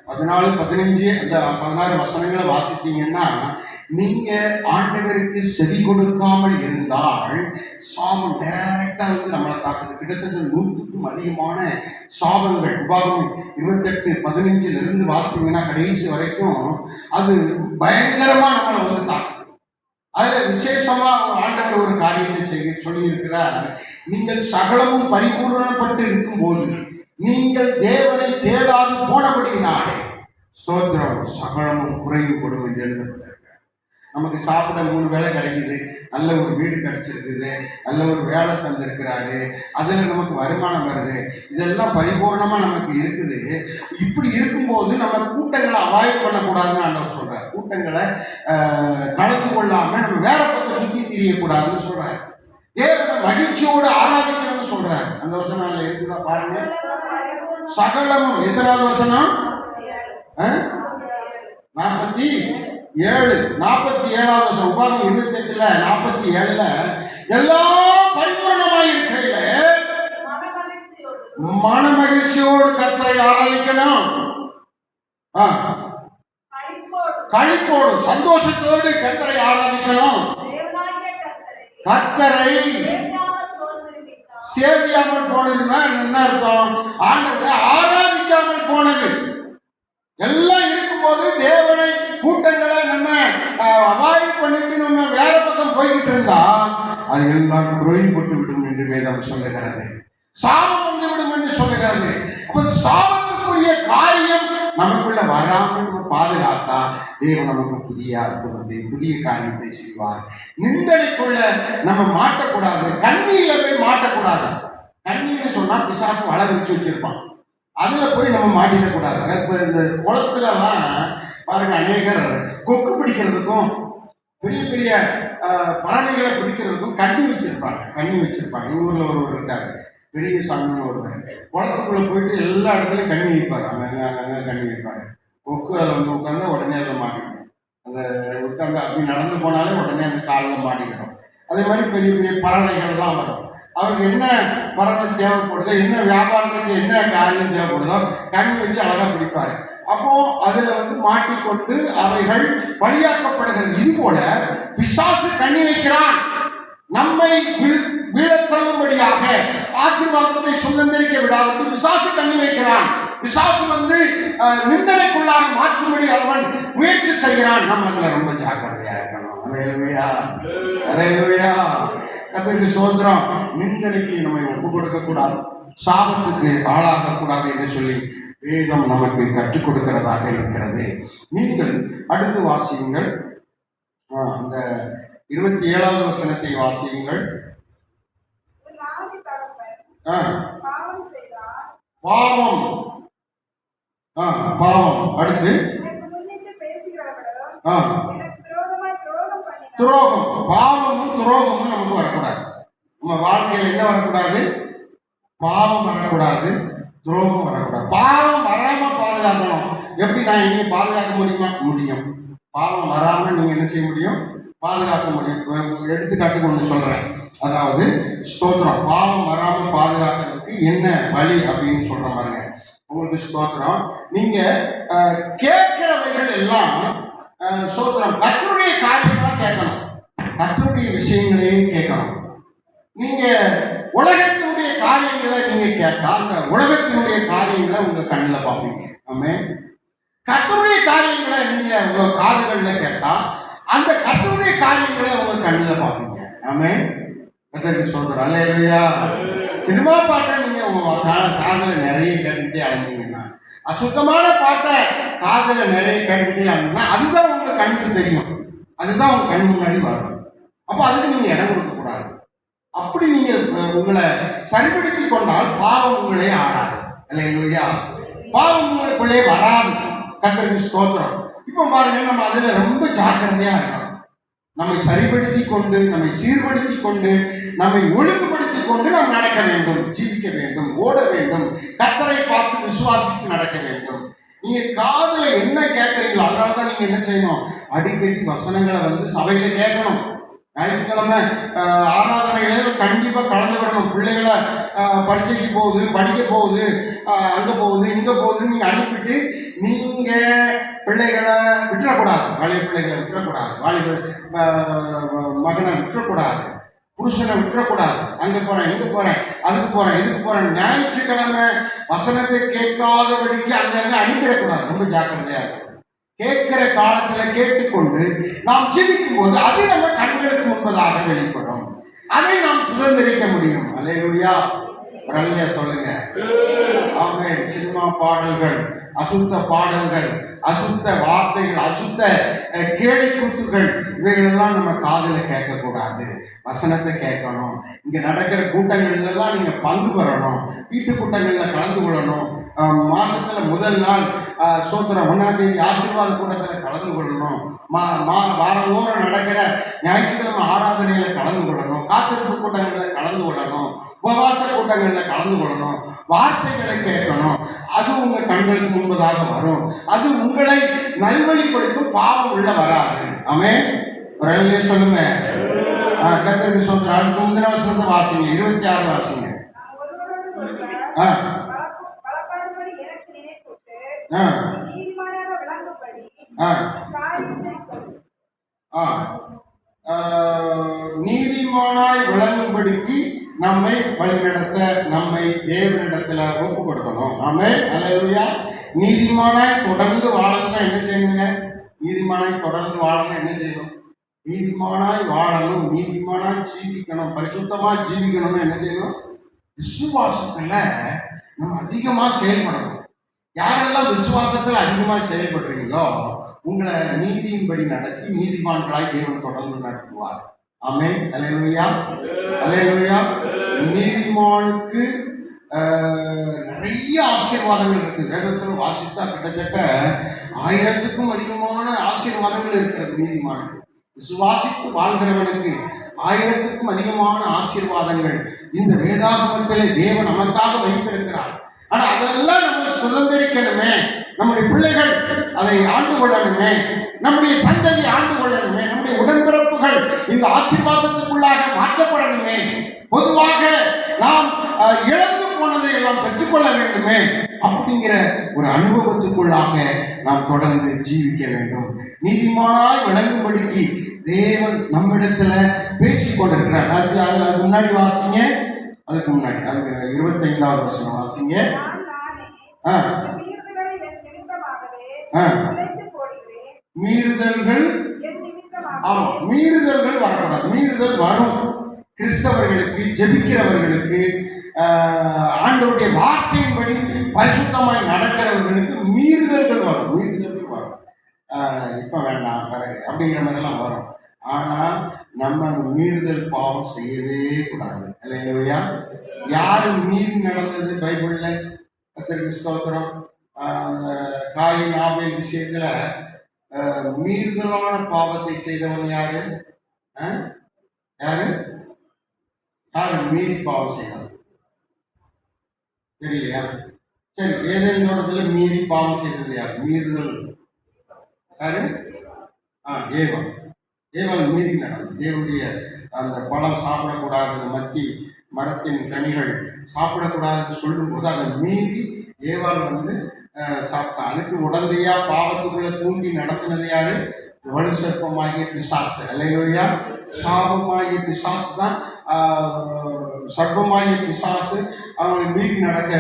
14, 15 அந்த 16 வசனங்களை வாசித்தீங்கன்னா, நீங்க ஆண்டவருக்கு செவி கொடுக்காமல் இருந்தால் சாபம் டைரக்டா நம்மளை தாக்குது. கிட்டத்தட்ட 100க்கும் அதிகமான சாபங்கள் உபாகம் 28, 15 வாசித்தீங்கன்னா கடைசி வரைக்கும் அது பயங்கரமா நம்மளை தாக்குது. அதுல விசேஷமா ஆண்டவர் ஒரு காரியத்தை சொல்லி இருக்கிறார். நீங்கள் சகலமும் பரிபூர்ணப்பட்டு இருக்கும் போது நீங்கள் தேவனை தேடாது போனபடினாலே ஸ்தோத்திரம், சகலமும் குறைவுபடும் என்று எழுதப்பட்டிருக்க. நமக்கு சாப்பிட 3 வேளை கிடைக்குது, நல்ல ஒரு வீடு கிடைச்சிருக்குது, நல்ல ஒரு வேலை தந்திருக்கிறாரு, அதுல நமக்கு வருமானம் வருது, இதெல்லாம் பரிபூர்ணமா நமக்கு இருக்குது. இப்படி இருக்கும்போது நம்ம கூட்டங்களை அவாய்ட் பண்ணக்கூடாதுன்னு ஆண்டவர் சொல்றாரு. கூட்டங்களை கலந்து கொள்ளாம நம்ம வேற பக்கம் சுத்தி திரியக்கூடாதுன்னு சொல்றாரு. தேவனை மகிழ்ச்சியோடு ஆராதிக்கணும்னு சொல்றாரு. அந்த வசனம் இருக்குதா பாருங்க. சகலமும் எத்தனாவது வசனம்? 47வது வசனம். உபாகம் 28 47 எல்லாம் பரிபூர்ணமாய் இருக்கையில மன மகிழ்ச்சியோடு கர்த்தரை ஆராதிக்கணும். களிப்போடு சந்தோஷத்தோடு கர்த்தரை ஆராதிக்கணும். கர்த்தரை சேவியாமல் போனதுன்னா என்ன அர்த்தம்? ஆண்டவரை ஆராதிக்காமல் போனது. எல்லாம் இருக்கும்போது தேவனை கூட்டங்களை நம்ம அவாய்ட் பண்ணிட்டு நம்ம வேற பக்கம் போய்கிட்டு இருந்தா அது எல்லாம் குறைபட்டு விடும் என்று வேதம் சொல்லுகிறது. சாபம் வந்துவிடும் என்று சொல்லுகிறது. அப்ப சாபத்துக்குரிய காரியம் நமக்குள்ள வராமல் நம்ம பாதுகாத்தா தேவன் நமக்கு புதிய அற்புதத்தை, புதிய காரியத்தை செய்வார். நிந்தனைக்குள்ள நம்ம மாட்டக்கூடாது, கண்ணியில போய் மாட்டக்கூடாது. கண்ணின்னு சொன்னா பிசாசு வளர வச்சு வச்சிருப்பான், அதுல போய் நம்ம மாட்டிடக்கூடாது. இப்ப இந்த குளத்துலலாம் பாருங்க, அநேகர் கொக்கு பிடிக்கிறதுக்கும் பெரிய பெரிய பறவைகளை பிடிக்கிறதுக்கும் கண்ணி வச்சிருப்பாங்க. எங்க ஊர்ல ஒருவர் இருக்காரு, பெரிய சாமின்னு ஒருவர். குளத்துக்குள்ள போயிட்டு எல்லா இடத்துலையும் கண்ணி வைப்பாரு. அங்கே கண்ணி வைப்பாரு. கொக்கு அதில் உட்காந்து உடனே அதில் மாட்டிக்கணும். அந்த உட்காந்து அப்படி நடந்து போனாலே உடனே அந்த காலில் மாட்டிக்கணும். அதே மாதிரி பெரிய பெரிய பறவைகள்லாம் வரும். அவருக்கு என்ன பறவை தேவைப்படுதோ, என்ன வியாபாரத்துக்கு என்ன காரியம் தேவைப்படுதோ கண்ணி வச்சு அழகா பிடிப்பாரு. அப்போ அதுல மாட்டிக்கொண்டு அவைகள் பலியாக்கப்படுகிறது. இது போல பிசாசு கண்ணி வைக்கிறான், நம்மை வீழத்தள்ளும்படியாக ஆசீர்வாதத்தை சுதந்திரிக்க விடாது பிசாசு கண்ணி வைக்கிறான். பிசாசு நிந்தனைக்குள்ளாக மாற்றும்படி அவன் முயற்சி செய்கிறான். நம்ம அதுல ரொம்ப ஜாக்கிரதையா இருக்கணும். அல்லேலூயா. கர்த்தருக்கு ஸ்தோத்திரம். நிந்தனைக்கு நம்மை ஒப்பு கொடுக்க கூடாது, சாபத்துக்கு ஆளாக கூடாது என்று சொல்லி வேதம் நமக்கு கற்றுக் கொடுக்கிறதாக இருக்கிறது. நீங்கள் அடுத்து வாசியுங்கள், அந்த 27வது வசனத்தை வாசியுங்கள். பாவம் அடுத்து துரோகம். பாவமும் துரோகமும் நமக்கு வரக்கூடாது. நம்ம வாழ்க்கையில் என்ன வரக்கூடாது? பாவம் வரக்கூடாது, துரோகம் வரக்கூடாது. பாவம் வராம பாதுகாக்கணும். எப்படி நான் இங்கே பாதுகாக்க முடியும்? பாவம் வராம நீங்க என்ன செய்ய முடியும்? பாதுகாக்க முடியும். எடுத்துக்காட்டுக்கு ஒன்று சொல்றேன். அதாவது ஸ்தோத்திரம், பாவம் வராமல் பாதுகாக்கிறதுக்கு என்ன வழி அப்படின்னு சொல்ற பாருங்க. உங்களுக்கு ஸ்தோத்திரம், நீங்க கேட்கிறவைகள் எல்லாம் ஸ்தோத்திரம் கர்த்தருடைய காரியமா கேட்கணும், கர்த்தருடைய விஷயங்களையும் கேட்கணும். நீங்க உலகத்தினுடைய காரியங்களை நீங்க கேட்டா அந்த உலகத்தினுடைய காரியங்களை உங்க கண்ணில் பார்ப்பீங்க. ஆமென். கர்த்தருடைய காரியங்களை நீங்க உங்க காதுகள்ல கேட்டா அந்த கர்த்தருடைய காரியங்களை உங்க கண்ணில் பார்ப்பீங்க. ஆமென். கர்த்தருக்கு ஸ்தோத்திரம். அல்லேலூயா. சினிமா பாட்டை நீங்க உங்க காதுல நிறைய கேட்டுக்கிட்டே அடைஞ்சீங்கன்னா, அசுத்தமான பாட்டை காதுல நிறைய கேட்டுக்கிட்டே அடைஞ்சீங்கன்னா அதுதான் உங்க கண்ணுக்கு தெரியும், அதுதான் உங்க கண் முன்னாடி வரும். அப்போ அதுக்கு நீங்க இடம் கொடுக்க கூடாது. அப்படி நீங்க உங்களை சரிப்படுத்தி கொண்டால் பாவம் உங்களே ஆடாது. அல்லேலூயா. பாவம் உங்களுக்குள்ளே வராது. கர்த்தருக்கு ஸ்தோத்திரம். இப்போ பாருங்க, நம்ம அதுல ரொம்ப ஜாக்கிரதையா இருக்கணும். நம்மை சரிப்படுத்தி கொண்டு, நம்மை சீர்படுத்தி கொண்டு, நம்மை ஒழுங்குபடுத்தி கொண்டு நாம் நடக்க வேண்டும், ஜீவிக்க வேண்டும், ஓட வேண்டும், கர்த்தரை பார்த்து விசுவாசித்து நடக்க வேண்டும். நீங்க காதுல என்ன கேட்கறீங்களோ அதனாலதான் நீங்க என்ன செய்யணும், அடிக்கடி வசனங்களை சபையில கேட்கணும். ஞாயிற்றுக்கிழமை ஆராதனைகளை கண்டிப்பா கலந்து விடணும். பிள்ளைகளை பரீட்சைக்கு போகுது, படிக்க போகுது, அங்க போகுது, இங்க போகுதுன்னு நீங்க அனுப்பிட்டு நீங்க பிள்ளைகளை விட்டுறக்கூடாது. வாலிப பிள்ளைகளை விட்டுறக்கூடாது, வாலிப மகனை விட்டுறக்கூடாது, புருஷனை விட்டுறக்கூடாது. அங்க போறேன், இங்க போறேன், அதுக்கு போறேன், இதுக்கு போறேன். ஞாயிற்றுக்கிழமை வசனத்தை கேட்காதபடிக்கு அங்கங்க அனுப்பிடக்கூடாது. ரொம்ப ஜாக்கிரதையா இருக்கும். கேட்கிற காலத்துல கேட்டுக்கொண்டு நாம் ஜீவிக்கும் போது அது நம்ம கண்களுக்கு முன்பதாக வெளிப்படும். அதை நாம் சுதந்திரிக்க முடியும். அல்லேலூயா. அல்லேலூயா சொல்லுங்க. ஆமென். சினிமா பாடல்கள், அசுத்த பாடல்கள், அசுத்த வார்த்தைகள், அசுத்த கேலி கூத்துகள், இவைகளெல்லாம் நம்ம காதுல கேட்கக்கூடாது. வசனத்தை கேட்கணும். இங்க நடக்கிற கூட்டங்கள்ல எல்லாம் நீங்க பங்கு பெறணும். வீட்டு கூட்டங்கள்ல கலந்து கொள்ளணும். மாசத்துல முதல் நாள் சோத்திரம் 1ஆம் தேதி ஆசீர்வாத கூட்டத்தில் கலந்து கொள்ளணும். வாரந்தோறும் நடக்கிற ஞாயிற்றுக்கிழமை ஆராதனையில கலந்து கொள்ளணும். காத்திருப்பு கூட்டங்களில் கலந்து கொள்ளணும். உபவாச கூட்டங்களில் கலந்து கொள்ளணும். வார்த்தைகளை கேட்கணும். அது உங்க கண்களுக்கு முன்பதாக வரும். அது உங்களை நல்வழிப்படுத்தும். பாவம் உள்ள வராது. ஆமென். ஒரு அல்லேலூயா சொல்லுங்க. கர்த்தருக்கு ஸ்தோத்திரம். அதுக்கு முந்தின வசனத்தை வாசிங்க. 26 வாசிங்க. நீதிமானாய் விளங்கும்படிக்கு நம்மை வழிநடத்த நம்மை தேவனிடத்துல ஒப்பு கொடுக்கணும். ஆமென். அல்லேலூயா. நீதிமானாய் தொடர்ந்து வாழணும்னா என்ன செய்யணுங்க? நீதிமானாய் தொடர்ந்து வாழணும் என்ன செய்யணும்? நீதிமானாய் வாழணும், நீதிமானாய் ஜீவிக்கணும், பரிசுத்தமா ஜீவிக்கணும்னு என்ன செய்யணும்? விசுவாசத்துல நம்ம அதிகமா செயல்படணும். யாரெல்லாம் விசுவாசத்தில் அதிகமாக செயல்படுறீங்களோ உங்களை நீதியின்படி நடத்தி நீதிமான்களாய் தேவன் தொடர்ந்து நடத்துவார். ஆமென். அல்லேலூயா. அல்லேலூயா. நீதிமானுக்கு நிறைய ஆசீர்வாதங்கள் இருக்கு. வேதத்தில் வாசித்தா கிட்டத்தட்ட 1000க்கும் அதிகமான ஆசீர்வாதங்கள் இருக்கிறது நீதிமானுக்கு. விசுவாசித்து வாழ்கிறவனுக்கு 1000க்கும் அதிகமான ஆசீர்வாதங்கள் இந்த வேதாகமத்திலே தேவன் நமக்காக வைத்திருக்கிறார். ஆனா அதெல்லாம் நம்ம சுதந்திரிக்கணுமே. நம்முடைய பிள்ளைகள் அதை ஆண்டு கொள்ளணுமே. நம்முடைய சந்ததி ஆண்டு கொள்ளணுமே. நம்முடைய உடன்பிறப்புகள் இந்த ஆசீர்வாதத்துக்குள்ளாக மாற்றப்படணுமே. பொதுவாக நாம் இழந்து போனதை எல்லாம் பெற்றுக்கொள்ள வேண்டுமே. அப்படிங்கிற ஒரு அனுபவத்துக்குள்ளாக நாம் தொடர்ந்து ஜீவிக்க வேண்டும். நீதிமானாய் விளங்கும்படிக்கு தேவன் நம்மிடத்துல பேசிக் கொண்டிருக்கிறார். அதுக்கு முன்னாடி வாசிங்க. அதுக்கு முன்னாடி அதுக்கு 25வது வசனம் வாசிங்க. மீறுதல்கள், ஆமா, மீறுதல்கள் வரக்கூடாது. மீறுதல் வரும். கிறிஸ்தவர்களுக்கு, ஜெபிக்கிறவர்களுக்கு, ஆண்டவருடைய வார்த்தையின்படி பரிசுத்தமாய் நடக்கிறவர்களுக்கு மீறுதல்கள் வரும். மீறுதல்கள் வரும். இப்ப வேண்டாம் அப்படிங்கிற மாதிரிலாம் வரும். ஆனால் நம்ம அந்த மீறுதல் பாவம் செய்யவே கூடாது. இல்லையா? யாரு மீறி நடந்தது பைபிள்ல? கர்த்தருக்கு ஸ்தோத்திரம். காயின் ஆபேல் விஷயத்துல மீறுதலான பாவத்தை செய்தவன் யாரு? யாரு யாரு மீறி பாவம் செய்தவன் தெரியலையா? சரி, ஏதேனோடத்துல மீறி பாவம் செய்தது யாரு? மீறுதல் யாரு? ஏவா. ஏவாள் மீறி நடந்தது. தேவனுடைய அந்த பழம் சாப்பிடக்கூடாது, மத்தி மரத்தின் கனிகள் சாப்பிடக்கூடாதுன்னு சொல்லும்போது அதை மீறி ஏவாள் சாப்பிட்டான். அதுக்கு உடனடியா பாவத்துக்குள்ள தூண்டி நடத்தினது யாரு? வலு சர்ப்பமாகிய பிசாசு. அல்லேலூயா. சாபமாகிய பிசாசு தான் சர்ப்பமாகிய பிசாசு அவங்களை மீறி நடக்க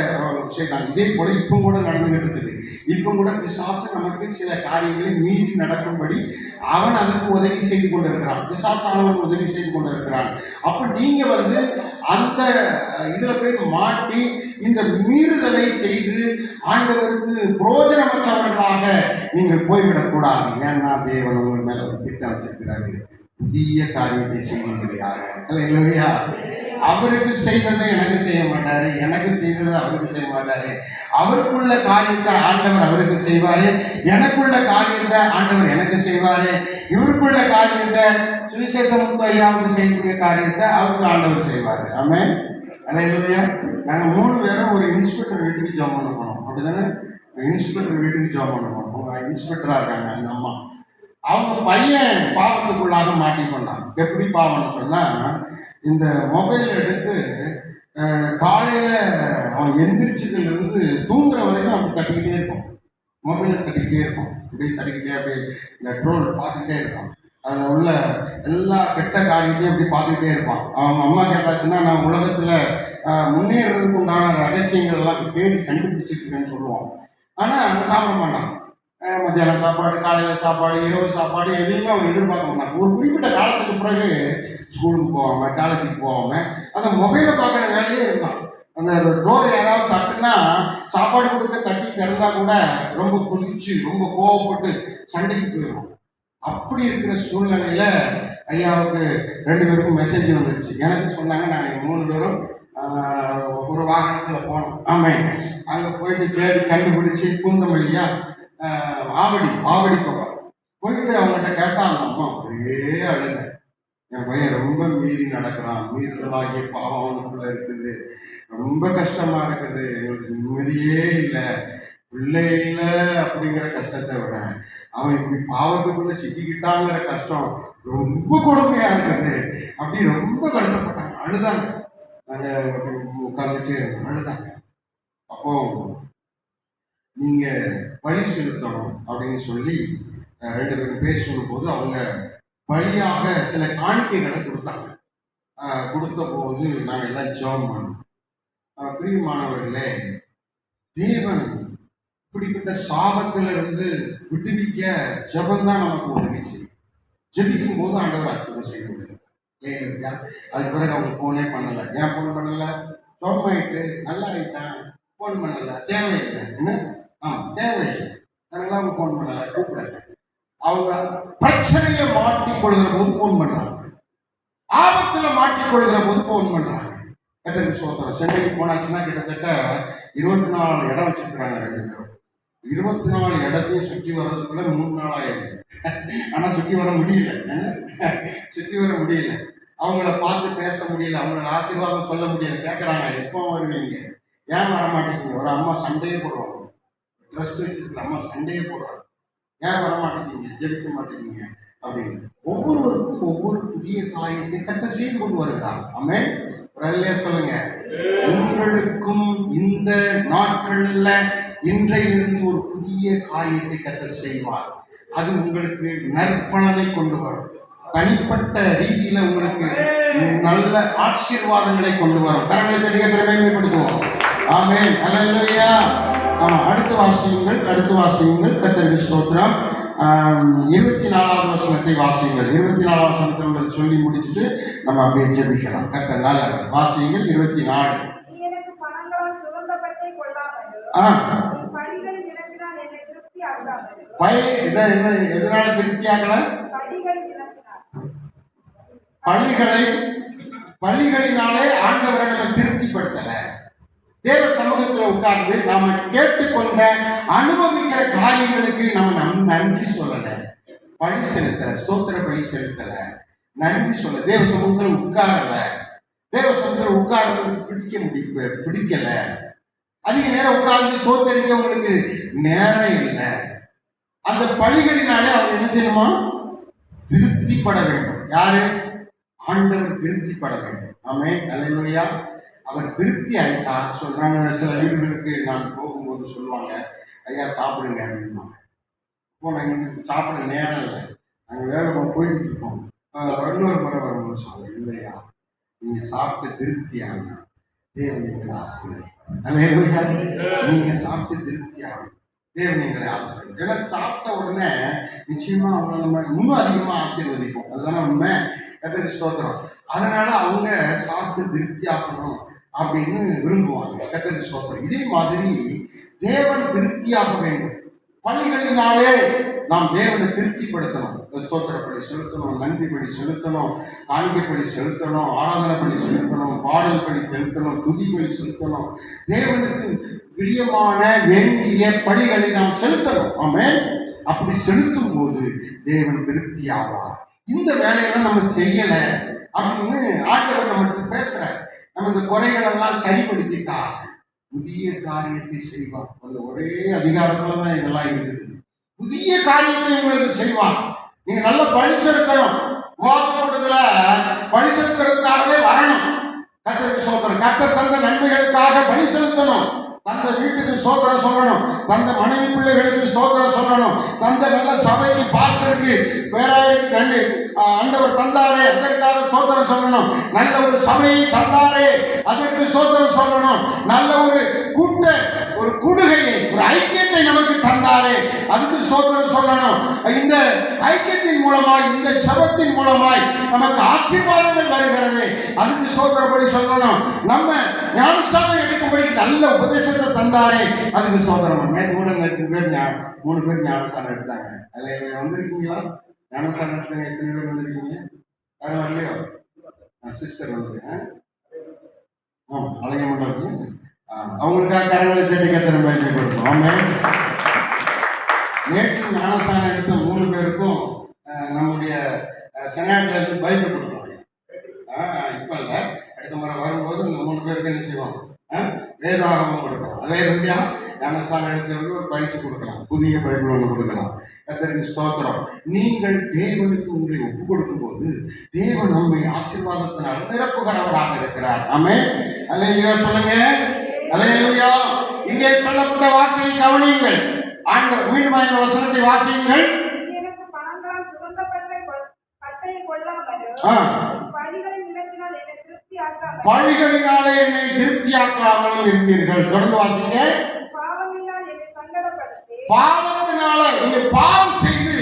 செய்தாங்க. இதே போல இப்போ கூட நடந்துகிட்டு இருக்குது. இப்போ கூட பிசாசு நமக்கு சில காரியங்களை மீறி நடக்கும்படி அவன் அதற்கு உதவி செய்து கொண்டிருக்கிறான். பிசாசானவன் உதவி செய்து கொண்டிருக்கிறான். அப்ப நீங்க அந்த இதுல போய் மாட்டி இந்த மீறுதலை செய்து ஆண்டவருக்கு புரோஜனமற்றவர்களாக நீங்கள் போய்விடக்கூடாது. ஏன்னா தேவன் உங்கள் மேல ஒரு திட்டம் வச்சிருக்கிறாரு. புதிய காரியத்தை செய்யும்படியாக. அல்லேலூயா. அவருக்கு செய்ததை எனக்கு செய்ய மாட்டாரு, எனக்கு செய்ததை அவருக்கு செய்ய மாட்டாரு. அவருக்குள்ள காரியத்தை ஆண்டவர் அவருக்கு செய்வாரு, எனக்குள்ள காரியத்தை ஆண்டவர் எனக்கு செய்வாரு. இவருக்குள்ள காரியத்தை சுவிசேஷமுத்து ஐயாவுக்கு செய்யக்கூடிய காரியத்தை அவருக்கு ஆண்டவர் செய்வாரு. ஆமென். அல்லேலூயா. நாங்கள் 3 பேரும் ஒரு இன்ஸ்பெக்டர் வீட்டுக்கு ஜாப் பண்ண போனோம். அப்படிதானே? இன்ஸ்பெக்டர் வீட்டுக்கு ஜாப் பண்ண போனோம். அவங்க இன்ஸ்பெக்டராக இருக்காங்க அந்த அம்மா. அவங்க பையன் பாவத்துக்குள்ளாக மாட்டிக்கொண்டான். எப்படி பாவம்னு சொன்னா, இந்த மொபைல் எடுத்து காலையில அவன் எந்திரிச்சதுலேருந்து தூங்குற வரைக்கும் அப்படி தட்டிக்கிட்டே இருக்கும். மொபைலை தட்டிக்கிட்டே இருக்கும். அப்படியே தட்டிக்கிட்டே அப்படியே இந்த ட்ரோல் பார்த்துக்கிட்டே இருப்பான். அதில் உள்ள எல்லா கெட்ட காரியத்தையும் அப்படி பார்த்துக்கிட்டே இருப்பான். அவங்க அம்மா கேட்டாச்சுன்னா, நான் உலகத்தில் முன்னேறதுக்கு உண்டான ரகசியங்கள் எல்லாம் தேடி கண்டுபிடிச்சிட்டு இருக்கேன்னு சொல்லுவான். ஆனால் சாப்பிட மாட்டான். மத்தியானம் சாப்பாடு, காலையில் சாப்பாடு, இரவு சாப்பாடு எதையுமே அவன் எதிர்பார்க்க மாட்டான். ஒரு குறிப்பிட்ட காலத்துக்கு பிறகு ஸ்கூலுக்கு போகாமல், காலேஜுக்கு போகாமல் அந்த மொபைலை பார்க்குற வேலையே இருந்தான். அந்த டோரை யாராவது தட்டுனா, சாப்பாடு கொடுக்க தட்டி திறந்தா கூட ரொம்ப கொதிச்சு ரொம்ப கோவப்பட்டு சண்டைக்கு போயிடும். அப்படி இருக்கிற சூழ்நிலையில ஐயாவுக்கு 2 பேருக்கும் மெசேஜ் வந்துடுச்சு. எனக்கு சொன்னாங்க, நாங்கள் 3 பேரும் ஒரு வாகனத்தில் போனோம். ஆமாம். அங்கே போயிட்டு தேடி கண்டுபிடிச்சி பூந்தமல்லியா ஆவடி போவார். போயிட்டு அவங்ககிட்ட கேட்டால் அந்த அம்மா அப்படியே அழுத. என் பையன் ரொம்ப மீறி நடக்கிறான், மீறுதலாகிய பாவம் அவனுக்குள்ள இருக்குது, ரொம்ப கஷ்டமா இருக்குது, எங்களுக்கு நிம்மதியே இல்லை, பிள்ளை இல்லை அப்படிங்கிற கஷ்டத்தை விட அவன் இப்படி பாவத்துக்குள்ள சிக்கிக்கிட்டாங்கிற கஷ்டம் ரொம்ப கொடுமையா இருக்குது அப்படி ரொம்ப கஷ்டப்பட்டாங்க. அழுதாங்க. நாங்கள் உட்காந்துட்டு அழுதாங்க. அப்போ நீங்க பலி செலுத்தணும் அப்படின்னு சொல்லி 2 பேரும் பேசும் போது அவங்க பலியாக சில காணிக்கைகளை கொடுத்தாங்க. கொடுத்த போது நாங்கள் எல்லாம் ஜெபம் பண்ணோம். பிரியமானவர்களே, தேவன் இப்படிப்பட்ட சாபத்திலிருந்து விடுவிக்க ஜெபந்தான் நமக்கு உதவி செய்யும். ஜெபிக்கும் போது ஆண்டவர் அற்புதம் செய்ய முடியும். அதுக்கு பிறகு அவங்க ஃபோனே பண்ணலை. ஏன் ஃபோன் பண்ணலை? ஜெபமாயிட்டு நல்லா ஆயிட்டான், ஃபோன் பண்ணலை, தேவையில்லை. என்ன தேவையில்லை, அதனால அவங்க ஃபோன் பண்ணலை, கூப்பிடல. அவங்க பிரச்சனையை மாட்டிக்கொள்கிற போது ஃபோன் பண்றாங்க, ஆபத்துல மாட்டிக்கொள்கிற போது ஃபோன் பண்றாங்க. எத்தனை சோத்திரம். சென்னைக்கு போனாச்சுன்னா கிட்டத்தட்ட 24 இடம் வச்சிருக்கிறாங்க 2 பேரும். 24 இடத்தையும் சுற்றி வர்றதுக்குள்ள 3 நாள் ஆயிடுது. ஆனா சுற்றி வர முடியல. அவங்கள பார்த்து பேச முடியல, அவங்கள ஆசீர்வாதம் சொல்ல முடியல. கேட்கறாங்க, எப்போ வருவீங்க, ஏன் வர மாட்டேங்குது? ஒரு அம்மா சண்டையே போடுவாங்க, ட்ரஸ்ட் வச்சிருக்கிற அம்மா சண்டையே போடுறாங்க, ஏன் வர மாட்டேங்குங்க, ஜெபிக்க மாட்டேங்குங்க அப்படின்னு. ஒவ்வொருவருக்கும் ஒவ்வொரு புதிய காரியத்தை கர்த்தர் செய்து கொண்டு வருகிறார். ஆமென். சொல்லுங்க. உங்களுக்கும் இந்த நாட்கள்ல இன்றையிலிருந்து ஒரு புதிய காரியத்தை கர்த்தர் செய்வார். அது உங்களுக்கு நற்பலனை கொண்டு வரும். தனிப்பட்ட ரீதியில உங்களுக்கு நல்ல ஆசீர்வாதங்களை கொண்டு வரும். கரங்களை தட்டி கர்த்தரை மேன்மைப்படுத்துவோம். ஆமென். அல்லேலூயா. அடுத்து வாசியுங்கள். கர்த்தருக்கு ஸ்தோத்திரம். 24வது வசனத்தை வாசியுங்கள். 24வது வசனத்தில் உள்ளது சொல்லி முடிச்சுட்டு நம்ம அப்படியே ஜெபிக்கலாம். கர்த்தர் நல்லவர். வாசியுங்கள். 24. எதனால திருப்தி ஆகல? பலிகளினாலே ஆண்டவரை நம்ம திருப்திப்படுத்தல. தேவ சமூகத்தில் உட்கார்ந்து நாம கேட்டுக்கொண்ட அனுபவிக்கிற காரியங்களுக்கு நம்ம நன்றி சொல்லல, பலி செலுத்தல, ஸ்தோத்திர பலி செலுத்தல, நன்றி சொல்ல. தேவ சமூகத்தில் உட்காரல. தேவ சமூகத்தில் உட்கார்ந்து பிடிக்கல. அதிக நேரம் உட்கார்ந்து ஸ்தோத்தரிக்க உங்களுக்கு நேரம் இல்லை. அந்த பலிகளினாலே அவர் என்ன செய்யணுமா? திருப்திப்பட வேண்டும். யாரு? ஆண்டவர் திருப்திப்பட வேண்டும். ஆமென். அல்லேலூயா. அவர் திருப்தி ஆயிட்டா சொல்றாங்க. சில வீடுகளுக்கு நான் போகும்போது சொல்லுவாங்க, ஐயா சாப்பிடுங்க அப்படின்னா. இப்போ நாங்கள் சாப்பிட நேரம் இல்லை, நாங்கள் வேலை போயிட்டு இருக்கோம். இன்னொரு முறை வரும்போது சொல்லுவோம், இல்லையா நீங்க சாப்பிட்டு திருப்தியான தேவன் எங்களை ஆசீர்வதிப்பார். நீங்க சாப்பிட்டு திருப்தியாகணும், தேவன் எங்களை ஆசீர்வதிப்பார். ஏன்னா சாப்பிட்ட உடனே நிச்சயமா அவங்களை நம்ம இன்னும் அதிகமா ஆசீர்வதிப்போம். அதுதானே உண்மை. கர்த்தருக்கு ஸ்தோத்திரம். அதனால அவங்க சாப்பிட்டு திருப்தி ஆகணும் அப்படின்னு விரும்புவாங்க. கர்த்தருக்கு ஸ்தோத்திரம். இதே மாதிரி தேவன் திருப்தியாக வேண்டும். பலிகளினாலே நாம் தேவனை திருப்திப்படுத்தணும். ஸ்தோத்திரப்படி செலுத்தணும், நன்றி படி செலுத்தணும், காணிக்கைப்படி செலுத்தணும், ஆராதனை படி செலுத்தணும், பாடல் படி செலுத்தணும், துதி படி செலுத்தணும். தேவனுக்கு பிரியமான வேண்டிய பலிகளை நாம் செலுத்தணும். ஆமென். அப்படி செலுத்தும் போது தேவன் திருப்தி ஆவார். இந்த வேலையெல்லாம் நம்ம செய்யல அப்படின்னு ஆண்டவர் நம்மளுக்கு பேசுறார். நம்ம இந்த குறைகள் எல்லாம் சரிப்படுத்திட்டா புதிய காரியத்தை செய்வான். அந்த ஒரே அதிகாரத்துலதான் இதெல்லாம் இருக்குது. புதிய காரியத்தை உங்களுக்கு செய்வான். நீங்க நல்ல பலி செலுத்தணும். உபவாசத்துல பலி செலுத்துறதுக்காகவே வரணும். கர்த்தருக்கு ஸ்தோத்திரம். கர்த்தர் தந்த நன்மைகளுக்காக பலி செலுத்தணும். தந்த வீட்டுக்கு ஸ்தோத்திரம் சொல்லணும், தந்த மனைவி பிள்ளைகளுக்கு ஸ்தோத்திரம் சொல்லணும், தந்த நல்ல சபைக்கு பாஸ்டருக்கு வேறாயிருக்கு நன்றி ஆண்டவர் தந்தாரே அதற்காக ஸ்தோத்திரம் சொல்லணும். நல்ல ஒரு சபையை தந்தாரே அதற்கு ஸ்தோத்திரம் சொல்லணும். நல்ல ஒரு ஒரு கூடுகையை ஒரு ஐக்கியத்தை நமக்கு தந்தாரே அதுக்கு ஸ்தோத்திரம் சொல்லணும். இந்த ஐக்கியத்தின் மூலமாய் இந்த சபத்தின் மூலமாய் நமக்கு ஆசீர்வாதங்கள் வருகிறது. அதுக்கு ஸ்தோத்திரப்படி சொல்லணும். நம்ம ஞானஸ்நானம் எடுக்கும்படி நல்ல உபதேசத்தை தந்தாரே அதுக்கு ஸ்தோத்திரம். நேற்று கூட 3 பேர் ஞானஸ்நானம் எடுத்தாங்க. அதில் வந்திருக்கீங்களா? ஞானஸ்நானம் எடுத்தாங்க. எத்தனை பேர் வந்திருக்கீங்க? யாரும் வரலையோ? சிஸ்டர் வந்துருக்கேன். அழகிய மண்டபம் அவங்களுக்காக கரங்களை தட்டி கத்திர பயன்படுத்தும். ஆமாம். நேற்று ஞானஸ்நானம் எடுத்த 3 பேருக்கும் நம்முடைய செனாட்டில் இருந்து பைபிள் கொடுப்பாங்க. இப்போ இல்லை, அடுத்த முறை வரும்போது இந்த 3 பேருக்கு என்ன செய்வோம்? வேதாகமம் கொடுக்கலாம். அதே ரீதியாக ஞானஸ்நானம் எடுத்தவங்க ஒரு பரிசு கொடுக்கலாம், புதிய பைபிள் ஒன்று கொடுக்கலாம். கர்த்தருக்கு ஸ்தோத்திரம். நீங்கள் தேவனுக்கு உங்களை ஒப்பு கொடுக்கும் போது தேவன் நம்மை ஆசீர்வாதத்தினால் நிரப்புகிறவராக இருக்கிறார். ஆமென். அல்லேலூயா சொல்லுங்க. அல்லேலூயா. இங்கே சொல்லப்பட்ட வார்த்தையை கவனியுங்கள். ஆண்டவர் மீண்டும் இந்த வசனத்தை வாசியுங்கள். எனக்கு பணங்களால் சுகந்த பட்டையை கொள்ளாமலும் பழிகளினாலே என்னை திருப்தியாக்காமலும் இருந்தீர்கள். தொடர்ந்து வாசிங்க. பாவத்தினால நீங்க பாவம் செய்து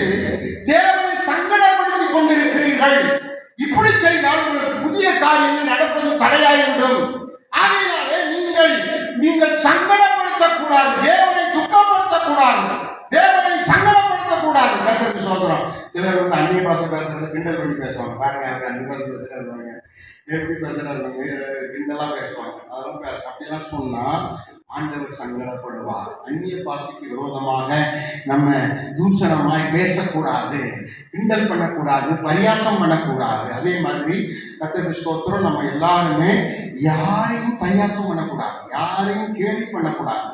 தேவனை சங்கடப்படுத்திக் கொண்டிருக்கிறீர்கள். இப்படி செய்தால் உங்களுக்கு புதிய காரியங்கள் நடப்பது தடையாகிவிடும். அதனாலே நீங்கள் சங்கடப்படுத்தக்கூடாது, தேவனை துக்கப்படுத்தக்கூடாது, தேவனை சங்கடப்படுத்தக்கூடாது. கர்த்தருக்கு சொல்றோம். சிலர் அந்நிய பாஷை பேசுறது கிண்டல் பண்ணி பேசுவாங்க. பாருங்க, அவங்க அந்நிய பாஷை பேசுறாங்க, எப்படி பேசுறாங்க, கிண்டலா பேசுவாங்க. அதெல்லாம் அப்படியெல்லாம் சொன்னா ஆண்டவர் சங்கடப்படுவார். அந்நிய பாஷைக்கு விரோதமாக நம்ம தூஷணமாய் பேசக்கூடாது, கிண்டல் பண்ணக்கூடாது, பரியாசம் பண்ணக்கூடாது. அதே மாதிரி கர்த்தருக்கு ஸ்தோத்திரம், நம்ம எல்லாருமே யாரையும் பரியாசம் பண்ணக்கூடாது, யாரையும் கேலி பண்ணக்கூடாது.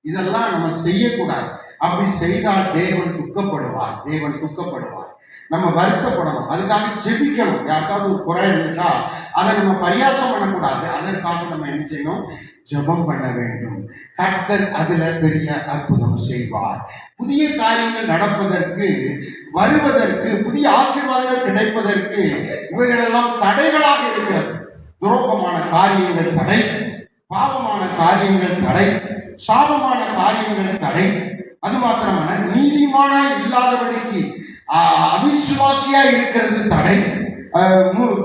இதெல்லாம் நம்ம செய்யக்கூடாது. அப்படி செய்தால் தேவன் துக்கப்படுவார், தேவன் துக்கப்படுவார். நம்ம வருத்தப்படணும், அதுக்காக ஜெபிக்கணும். யாருக்காவது ஒரு குறை இருந்தா அதை நம்ம பரியாசம் பண்ணக்கூடாது. அதற்காக நம்ம என்ன செய்யணும்? ஜெபம் பண்ண வேண்டும். கர்த்தர் அதுல பெரிய அற்புதம் செய்வார். புதிய காரியங்கள் நடப்பதற்கு, வருவதற்கு, புதிய ஆசீர்வாதங்கள் கிடைப்பதற்கு இவைகளெல்லாம் தடைகளாக இருக்கிறது. துரோகமான காரியங்கள் தடை, பாவமான காரியங்கள் தடை, சாபமான காரியங்கள் தடை. அது மாத்திரமான நீதிமானா இல்லாதபடிக்கு அவிசுவாசியா இருக்கிறது தடை,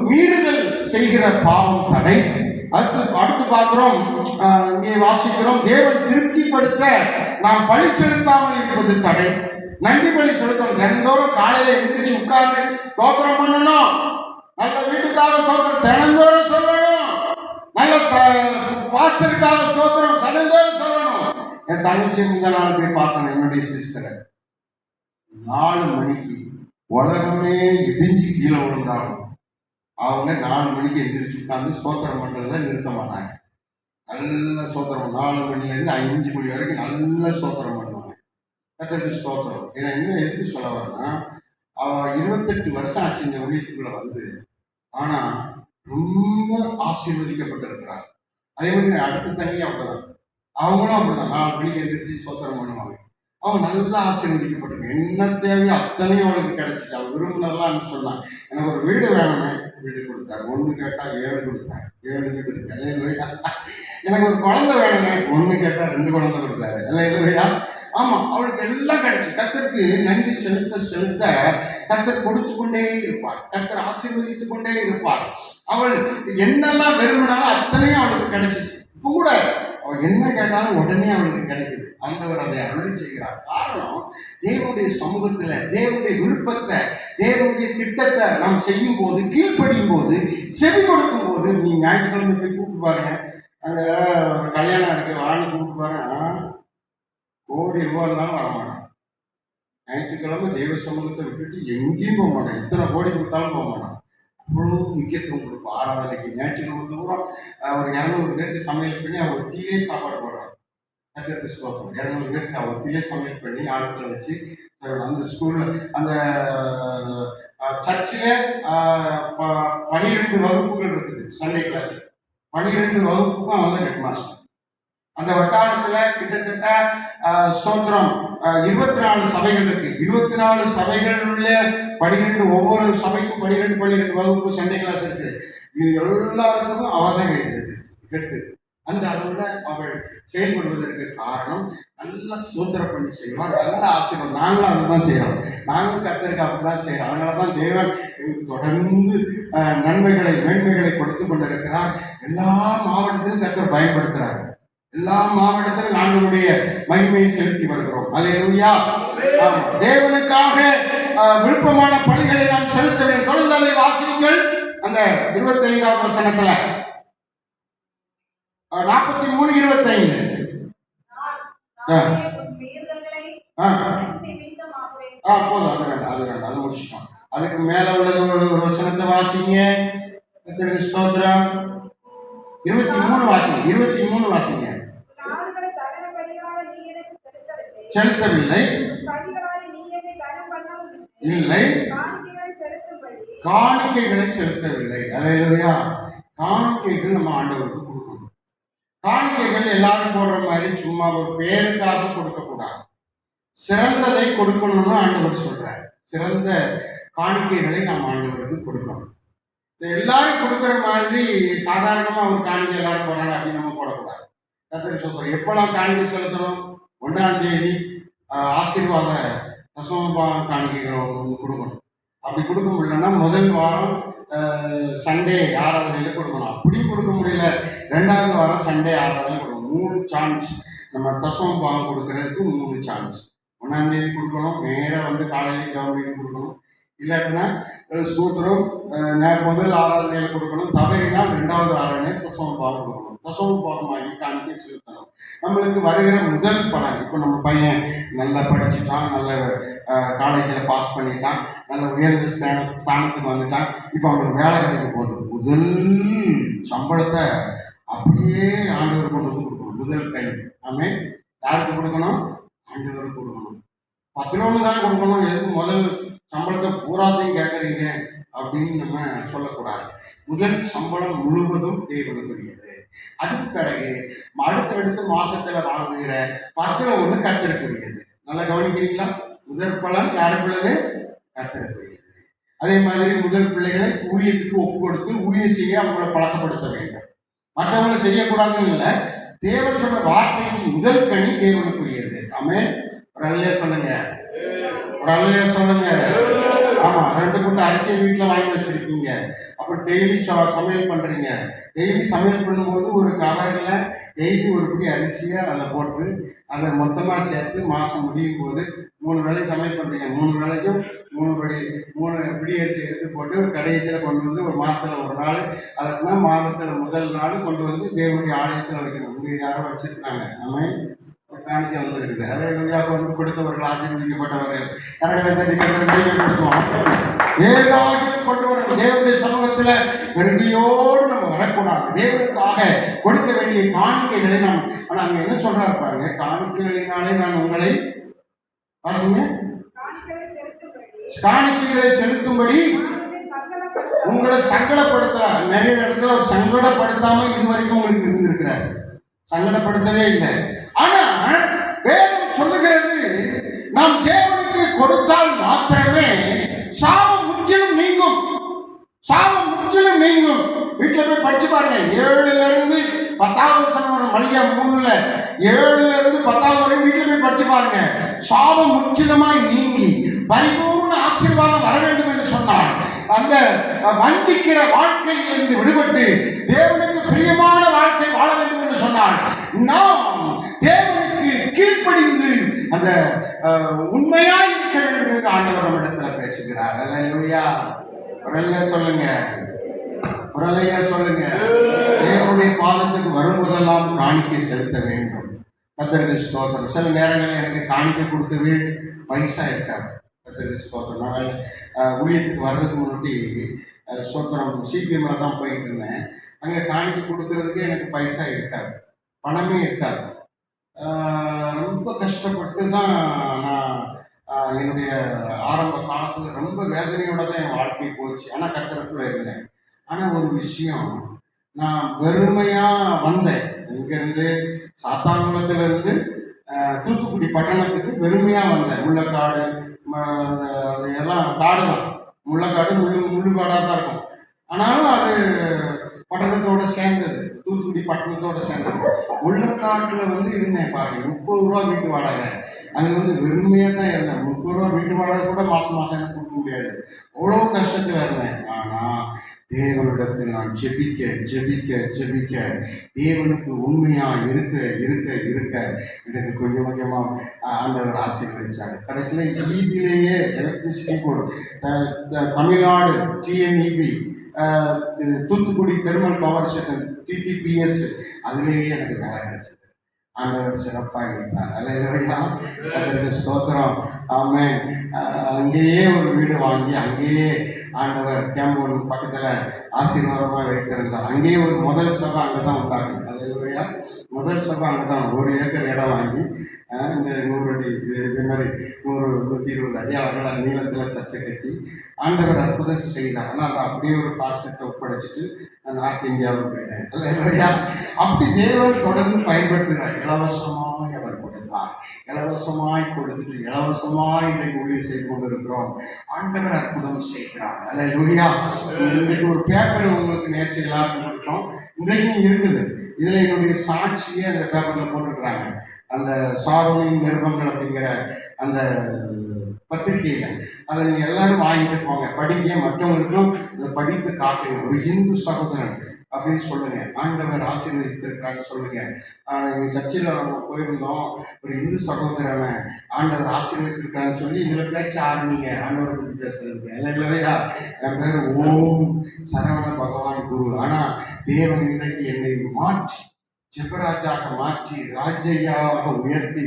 மீறுதல் செய்கிற பாவம் தடை. அடுத்து பார்க்கிறோம், இங்கே வாசிக்கிறோம், தேவன் திருப்திப்படுத்த நாம் பலி செலுத்தாமல் இருப்பது தடை. நன்றி பலி செலுத்தணும். தினந்தோறும் காலையில எழுந்திரிச்சு உட்கார்ந்து தோத்திரம் பண்ணணும். நல்ல வீட்டுக்காக தோத்திரம் தினந்தோறும் சொல்லணும். நல்ல பாஸ்டருக்காக தோத்திரம் தினந்தோறும் சொல்லணும். என் தங்கச்சி முந்த நாள் போய் பார்த்தேன், என்னுடைய சிஸ்டரை. 4 மணிக்கு உலகமே இடிஞ்சு கீழே விழுந்தாலும் அவங்க 4 மணிக்கு எந்திரிச்சு உட்காந்து ஸ்தோத்திரம் பண்றதை நிறுத்த மாட்டாங்க. நல்ல ஸ்தோத்திரம் 4 மணிலேருந்து 5 மணி வரைக்கும் நல்ல ஸ்தோத்திரம் பண்ணுவாங்க. கர்த்தருக்கு ஸ்தோத்திரம். ஏன்னா என்ன எதுக்கு சொல்ல வரேன்னா, அவ 28 வருஷம் ஆச்சு இந்த ஊழியத்துக்குள்ள வந்து. ஆனா ரொம்ப ஆசீர்வதிக்கப்பட்டிருக்கிறார். அதே மாதிரி அடுத்த தனியாக அப்படிதான், அவங்களும் அப்படிதான் 4 மணிக்கு எந்திரிச்சு ஸ்தோத்திரம் பண்ணுவாங்க. அவன் நல்லா ஆசீர்வதிக்கப்பட்டிருக்க, என்ன தேவையோ அத்தனையும் அவளுக்கு கிடைச்சிச்சு. அவள் விரும்பினதெல்லாம் சொன்னான். எனக்கு ஒரு வீடு வேணுமே, வீடு கொடுத்தாரு. 1 கேட்டா 7 கொடுத்தாரு. 7 வீடு இருக்கு. அல்லேலூயா. எனக்கு ஒரு குழந்தை வேணுமே, 1 கேட்டா 2 குழந்தை கொடுத்தாரு. அல்லேலூயா. ஆமா, அவளுக்கு எல்லாம் கிடைச்சு. கர்த்தருக்கு நன்றி செலுத்த செலுத்த கர்த்தர் கொடுத்து கொண்டே இருப்பார். கர்த்தர் ஆசீர்வதித்துக் கொண்டே இருப்பார். அவள் என்னெல்லாம் விரும்பினாலும் அத்தனையும் அவளுக்கு கிடைச்சிச்சு. இப்ப கூட அவள் என்ன கேட்டாலும் உடனே அவளுக்கு கிடைக்குது. ஆண்டவர் அதை அருளி செய்கிறார். காரணம், தேவனுடைய சமூகத்துல தேவனுடைய விருப்பத்தை, தேவனுடைய திட்டத்தை நாம் செய்யும் போது, கீழ்ப்படியும் போது, செவி கொடுக்கும் போது. நீ ஞாயிற்றுக்கிழமை போய் கூப்பிட்டு பாருங்க, அங்க ஒரு கல்யாணம் இருக்கு, வாழை கூப்பிட்டு பாருங்க, கோடி ரூபாய் இருந்தாலும் வரமாட்டான். ஞாயிற்றுக்கிழமை தெய்வ சமூகத்தை விட்டுட்டு எங்கேயும் போக மாட்டான். எத்தனை கோடி கொடுத்தாலும் போக மாட்டான். அவ்வளோ முக்கியத்துவம் கொடுப்போம் ஆராதனைக்கு. ஞாயிற்றுக்கிழமை தூரம் ஒரு 200 பேருக்கு சமையல் பண்ணி அவர் தீலே சாப்பாடு போடுறாரு. கர்த்தருக்கு ஸ்தோத்திரம். 200 பேருக்கு அவர் தீலே சமையல் பண்ணி ஆட்களை வச்சு அந்த ஸ்கூலில், அந்த சர்ச்சில் 12 வகுப்புகள் இருக்குது. சண்டே கிளாஸ் 12 வகுப்புக்கும் அவன் தான் ஹெட் மாஸ்டர். அந்த வட்டாரத்தில் கிட்டத்தட்ட ஸ்தோத்திரம் 24 சபைகள் இருக்கு. 24 சபைகள் உள்ள 12, ஒவ்வொரு சபைக்கும் 12 வகுப்பு சண்டே கிளாஸ் இருக்கு. இது எல்லாருக்கும் அவள் தான் கேட்டு அந்த அளவுல அவள் செயல்படுவதற்கு காரணம், நல்லா ஸ்தோத்திரம் பண்ணி செய்வார், நல்ல ஆசீர்வாதம். நாங்களும் அதுதான் செய்யறோம். நாங்களும் கர்த்தருக்கு அப்படிதான் செய்யறோம். அதனாலதான் தேவன் எங்களுக்கு தொடர்ந்து நன்மைகளை மேன்மைகளை கொடுத்து கொண்டிருக்கிறார். எல்லா மாவட்டத்திலும் கர்த்தர் பயன்படுத்துறாரு. எல்லா மாவட்டத்திலும் ஆண்டவருடைய மகிமையை செலுத்தி வருகிறோம். அல்லேலூயா. தேவனுக்காக விருப்பமான பணிகளை நாம் செலுத்த வேண்டும். தொடர்ந்து அதை வாசியுங்கள். அந்த 25வது வசனத்துல 43:25. போதும், அது வேண்டாம், அது வேண்டாம், அது முடிச்சிட்டோம். அதுக்கு மேல உள்ளது ஒரு வசனத்தை வாசிங்க. ஸ்தோத்திரம். 23 வாசிங்க. 23 வாசிங்க. செலுத்தவில்லை, இல்லை, காணிக்கைகளை செலுத்தவில்லை. அல்லேலூயா. காணிக்கைகள் நம்ம ஆண்டவருக்கு கொடுக்கணும். காணிக்கைகள் எல்லாரும் போடுற மாதிரி சும்மா ஒரு பேருக்காக கொடுக்க கூடாது. சிறந்ததை கொடுக்கணும்னு ஆண்டவர் சொல்றார். சிறந்த காணிக்கைகளை நாம் ஆண்டவருக்கு கொடுக்கணும். எல்லாரும் கொடுக்குற மாதிரி சாதாரணமா ஒரு காணிக்கை எல்லாரும் போறாங்க அப்படின்னு நம்ம போடக்கூடாது. கர்த்தர் சொல்றார், எப்பெல்லாம் காணிக்கை செலுத்தணும்? 1ஆம் தேதி ஆசீர்வாத தசமபாக காணிக்கைகள் ஒன்று கொடுக்கணும். அப்படி கொடுக்க முடியலன்னா முதல் வாரம் சண்டே ஆராதனையில கொடுக்கணும். அப்படியும் கொடுக்க முடியல, 2வது வாரம் சண்டே ஆராதனை கொடுக்கணும். 3 சான்ஸ். நம்ம தசமபாகம் கொடுக்கறதுக்கு 3 சான்ஸ். 1ஆம் தேதி கொடுக்கணும், நேராக வந்து காலையில ஜெபம் கொடுக்கணும். இல்லாட்டினா சூத்திரம் முதல் ஆராதனையில் கொடுக்கணும். தவறினால் 2வது ஆராதனையில் தசமபாகம் கொடுக்கணும். தசமபாகமாகி காணிக்கை செலுத்தணும். நம்மளுக்கு வருகிற முதல் பலன், இப்போ நம்ம பையன் நல்லா படிச்சுட்டான், நல்ல காலேஜில் பாஸ் பண்ணிட்டான், நல்ல உயர்ந்த ஸ்தானத்துக்கு வந்துட்டான், இப்போ அவனுக்கு வேலை கிடைக்க போகுது. முதல் சம்பளத்தை அப்படியே ஆண்டவர் கொண்டு வந்து கொடுக்கணும். முதல் கை. ஆமே. யாருக்கு கொடுக்கணும்? ஆண்டவருக்கு கொடுக்கணும். 11 தான் கொடுக்கணும். எதுக்கு முதல் சம்பளத்தை பூராத்தையும் கேட்குறீங்க அப்படின்னு நம்ம சொல்லக்கூடாது. முதல் சம்பளம் முழுவதும் தேவனுக்குரியது. அதுக்கு பிறகு அடுத்தடுத்து மாசத்துல வாங்குகிற 10ல் 1 கர்த்தருக்குரியது. நல்லா கவனிக்கிறீங்களா? முதல் பலன் யாருக்குள்ளது? கர்த்தருக்குரியது. அதே மாதிரி முதல் பிள்ளைகளை ஊழியத்துக்கு ஒப்பு கொடுத்து ஊழியம் செய்ய அவங்களை பழக்கப்படுத்த வேண்டும். மற்றவங்களை செய்யக்கூடாதுன்னு இல்லை. தேவன் சொன்ன வார்த்தைக்கு முதல் கனி தேவனுக்குரியது. ஆமென். ஒரு அல்லேலூயா சொல்லுங்க. ஒரு அல்லேலூயா சொல்லுங்க. ஆமா, 2 குண்டு அரிசியை வீட்டில் வாங்கி வச்சிருக்கீங்க. அப்புறம் டெய்லி சமையல் பண்றீங்க. டெய்லி சமையல் பண்ணும்போது ஒரு கவர்ல டெய்லி ஒரு பிடி அரிசியை அதில் போட்டு அதை மொத்தமாக சேர்த்து மாதம் முடியும் போது 3 வேளையும் சமையல் பண்ணுறீங்க. 3 வேளைக்கும் 3 பிடி அரிசி எடுத்து போட்டு கடைசியில் கொண்டு வந்து ஒரு மாதத்தில் ஒரு நாள், அதுக்குன்னா மாதத்தில் முதல் நாள் கொண்டு வந்து தேவனுடைய ஆலயத்தில் வைக்கணும். இங்கே யாரோ வச்சிருக்காங்க. ஆமாம், காணிக்கை வந்துருக்குது. அல்லேலூயா. வந்து கொடுத்தவர்கள் ஆசீர்வதிக்கப்பட்டவர்கள். ஏதாவது கொண்டு வரணும். தேவனுடைய சமூகத்துல பெருமையோடு நம்ம வரக்கூடாது. தேவனுக்காக கொடுக்க வேண்டிய காணிக்கைகளை நாம், ஆனா அங்க என்ன சொல்றாரு பாருங்க, காணிக்கைகளினாலே நான் உங்களை பாருங்க, காணிக்கைகளை செலுத்தும்படி உங்களை சங்கடப்படுத்தலாம். நிறைய இடத்துல சங்கடப்படுத்தாம இதுவரைக்கும் உங்களுக்கு இருந்திருக்கிறார். சங்கடப்படுத்தவே இல்லை. ஆனா வேதம் சொல்லுகிறது நாம் தேவனுக்கு கொடுத்தால் மாத்திரமே சாபம் முற்றிலும் நீங்கும். சாபம் முற்றிலும் நீங்கும். வீட்டுல போய் படிச்சு பாருங்க. 7ல இருந்து 10வது வசனம் வரும். மல்லியா 3ல 7ல இருந்து 10வது வரை வீட்டுல போய் படிச்சு பாருங்க. சாபம் முற்றிலுமாய் நீங்கி பரிபூர்ண ஆசீர்வாதம் வர வேண்டும் என்று சொன்னார். அந்த வஞ்சிக்கிற வாழ்க்கையிலிருந்து விடுபட்டு தேவனுக்கு பிரியமான வாழ்க்கை வாழ வேண்டும் என்று சொன்னார். நாம் தேவனுக்கு கீழ்ப்படிந்து அந்த உண்மையாய் இருக்க வேண்டும் என்று ஆண்டவர் நம்மிடத்துல பேசுகிறார். அல்லேலூயா. குரல்ல சொல்லுங்க, குரலையா சொல்லுங்க. தேவனுடைய பாதத்துக்கு வரும்போதெல்லாம் காணிக்கை செலுத்த வேண்டும். கர்த்தருக்கு ஸ்தோத்திரம். சில நேரங்களில் எனக்கு காணிக்கை கொடுக்கவே பைசா இருக்காது. கர்த்தருக்கு ஸ்தோத்திரம். நான் ஊழியத்துக்கு வர்றதுக்கு முன்னாடி ஸ்தோத்திரம் சிபிஎம்ல தான் போயிட்டு இருந்தேன். அங்கே காணிக்கை கொடுக்கறதுக்கு எனக்கு பைசா இருக்காது, பணமே இருக்காது. ரொம்ப கஷ்டப்பட்டு தான் நான் என்னுடைய ஆரம்ப காலத்தில் ரொம்ப வேதனையோட தான் என் வாழ்க்கை போச்சு. ஆனால் கர்த்தருக்குள்ள இருந்தேன். ஆனால் ஒரு விஷயம், நான் வெறுமையாக வந்தேன். இங்கேருந்து சாத்தாங்குளத்திலிருந்து தூத்துக்குடி பட்டணத்துக்கு வெறுமையாக வந்தேன். முள்ளக்காடு அது எல்லாம் காடு தான், முள்ளக்காடு முள்ளுக்காடாக தான் இருக்கும். ஆனாலும் அது பட்டணத்தோடு சேர்ந்தது, தூத்துக்குடி பட்டணத்தோடு சேர்ந்தது. முள்ளக்காட்டில் இருந்தேன் பாருங்க. 30 ரூபா வீட்டு வாடகை. அங்கே வெறுமையாக தான் இருந்தேன். 30 ரூபா வீட்டு வாடகை கூட மாதம் எனக்கு கொடுக்க முடியாது. அவ்வளோ கஷ்டத்தில் இருந்தேன். ஆனால் தேவனிடத்தில் நான் ஜெபிக்க ஜெபிக்க ஜெபிக்க தேவனுக்கு உண்மையாக இருக்க இருக்க இருக்க எனக்கு கொஞ்சம் கொஞ்சமாக ஆண்டவர் ஆசீர்வதிச்சார். கடைசியில் ஈபிலேயே electricity board, Tamil Nadu TNEB, Thoothukudi thermal power station TTPS, அதுலேயே எனக்கு வேலை கிடைச்சது. ஆண்டவர் சிறப்பாக இருந்தார். அல்லேலூயா. அதற்கு ஸ்தோத்திரம். ஆமென். அங்கேயே ஒரு வீடு வாங்கி அங்கேயே ஆண்டவர் கேம்பூன் பக்கத்தில் ஆசீர்வாதமாக வைத்திருந்தார். அங்கேயே ஒரு முதல் சபை அங்கே தான் உண்டாகும். அல்லேலூயா. முதல் சபை அங்கே தான் 1 ஏக்கர் இடம் வாங்கி இந்த 100 அடி இதே மாதிரி 100-120 அடி அளவில் நீளத்தில் சர்ச்சை கட்டி ஆண்டவர் அற்புதம் செய்தார். ஆனால் அதை அப்படியே ஒரு பாஸ்டர்கிட்ட ஒப்படைச்சிட்டு நான் நார்த் இந்தியாவுக்கு போயிட்டேன். அல்லேலூயா. அப்படி தேவன் தொடர்ந்து பயன்படுத்துகிறார். இலவசமாய் அவர் கொடுத்தார். இலவசமாய் கொடுத்துட்டு இலவசமாய் இன்றைக்கு ஊழியர் செய்து கொண்டிருக்கிறோம். ஆண்டவர் அற்புதம் செய்கிறார். அல்லேலூயா. இன்றைக்கு ஒரு பேப்பர் உங்களுக்கு நேற்று எல்லாருக்கும் கொடுத்தோம், இன்றைக்கும் இருக்குது. இதில் என்னுடைய சாட்சியே அந்த பேப்பரில் போட்டிருக்கிறாங்க. அந்த சாரோனின் நிருபங்கள் அப்படிங்கிற அந்த பத்திரிகையில் அதை நீங்கள் எல்லாரும் வாங்கிட்டு போங்க, படிங்க, மற்றவங்களுக்கும் இதை படித்து காட்டுங்க. ஒரு இந்து சகோதரன் அப்படின்னு சொல்லுங்க, ஆண்டவர் ஆசீர்வதித்திருக்கிறாங்க சொல்லுங்க. எங்கள் சர்ச்சில் நம்ம போயிருந்தோம், ஒரு இந்து சகோதரனை ஆண்டவர் ஆசீர்வதித்திருக்கிறான்னு சொல்லி இதில் பேச்ச ஆரம்பிங்க. ஆண்டவரை பற்றி பேசுறதுக்கு இல்லையா? என் பேர் ஓம் சரவண பகவான் குரு. ஆனால் தேவன் இன்றைக்கு என்னை மாற்றி ஜெபராஜாக மாற்றி ராஜையாக உயர்த்தி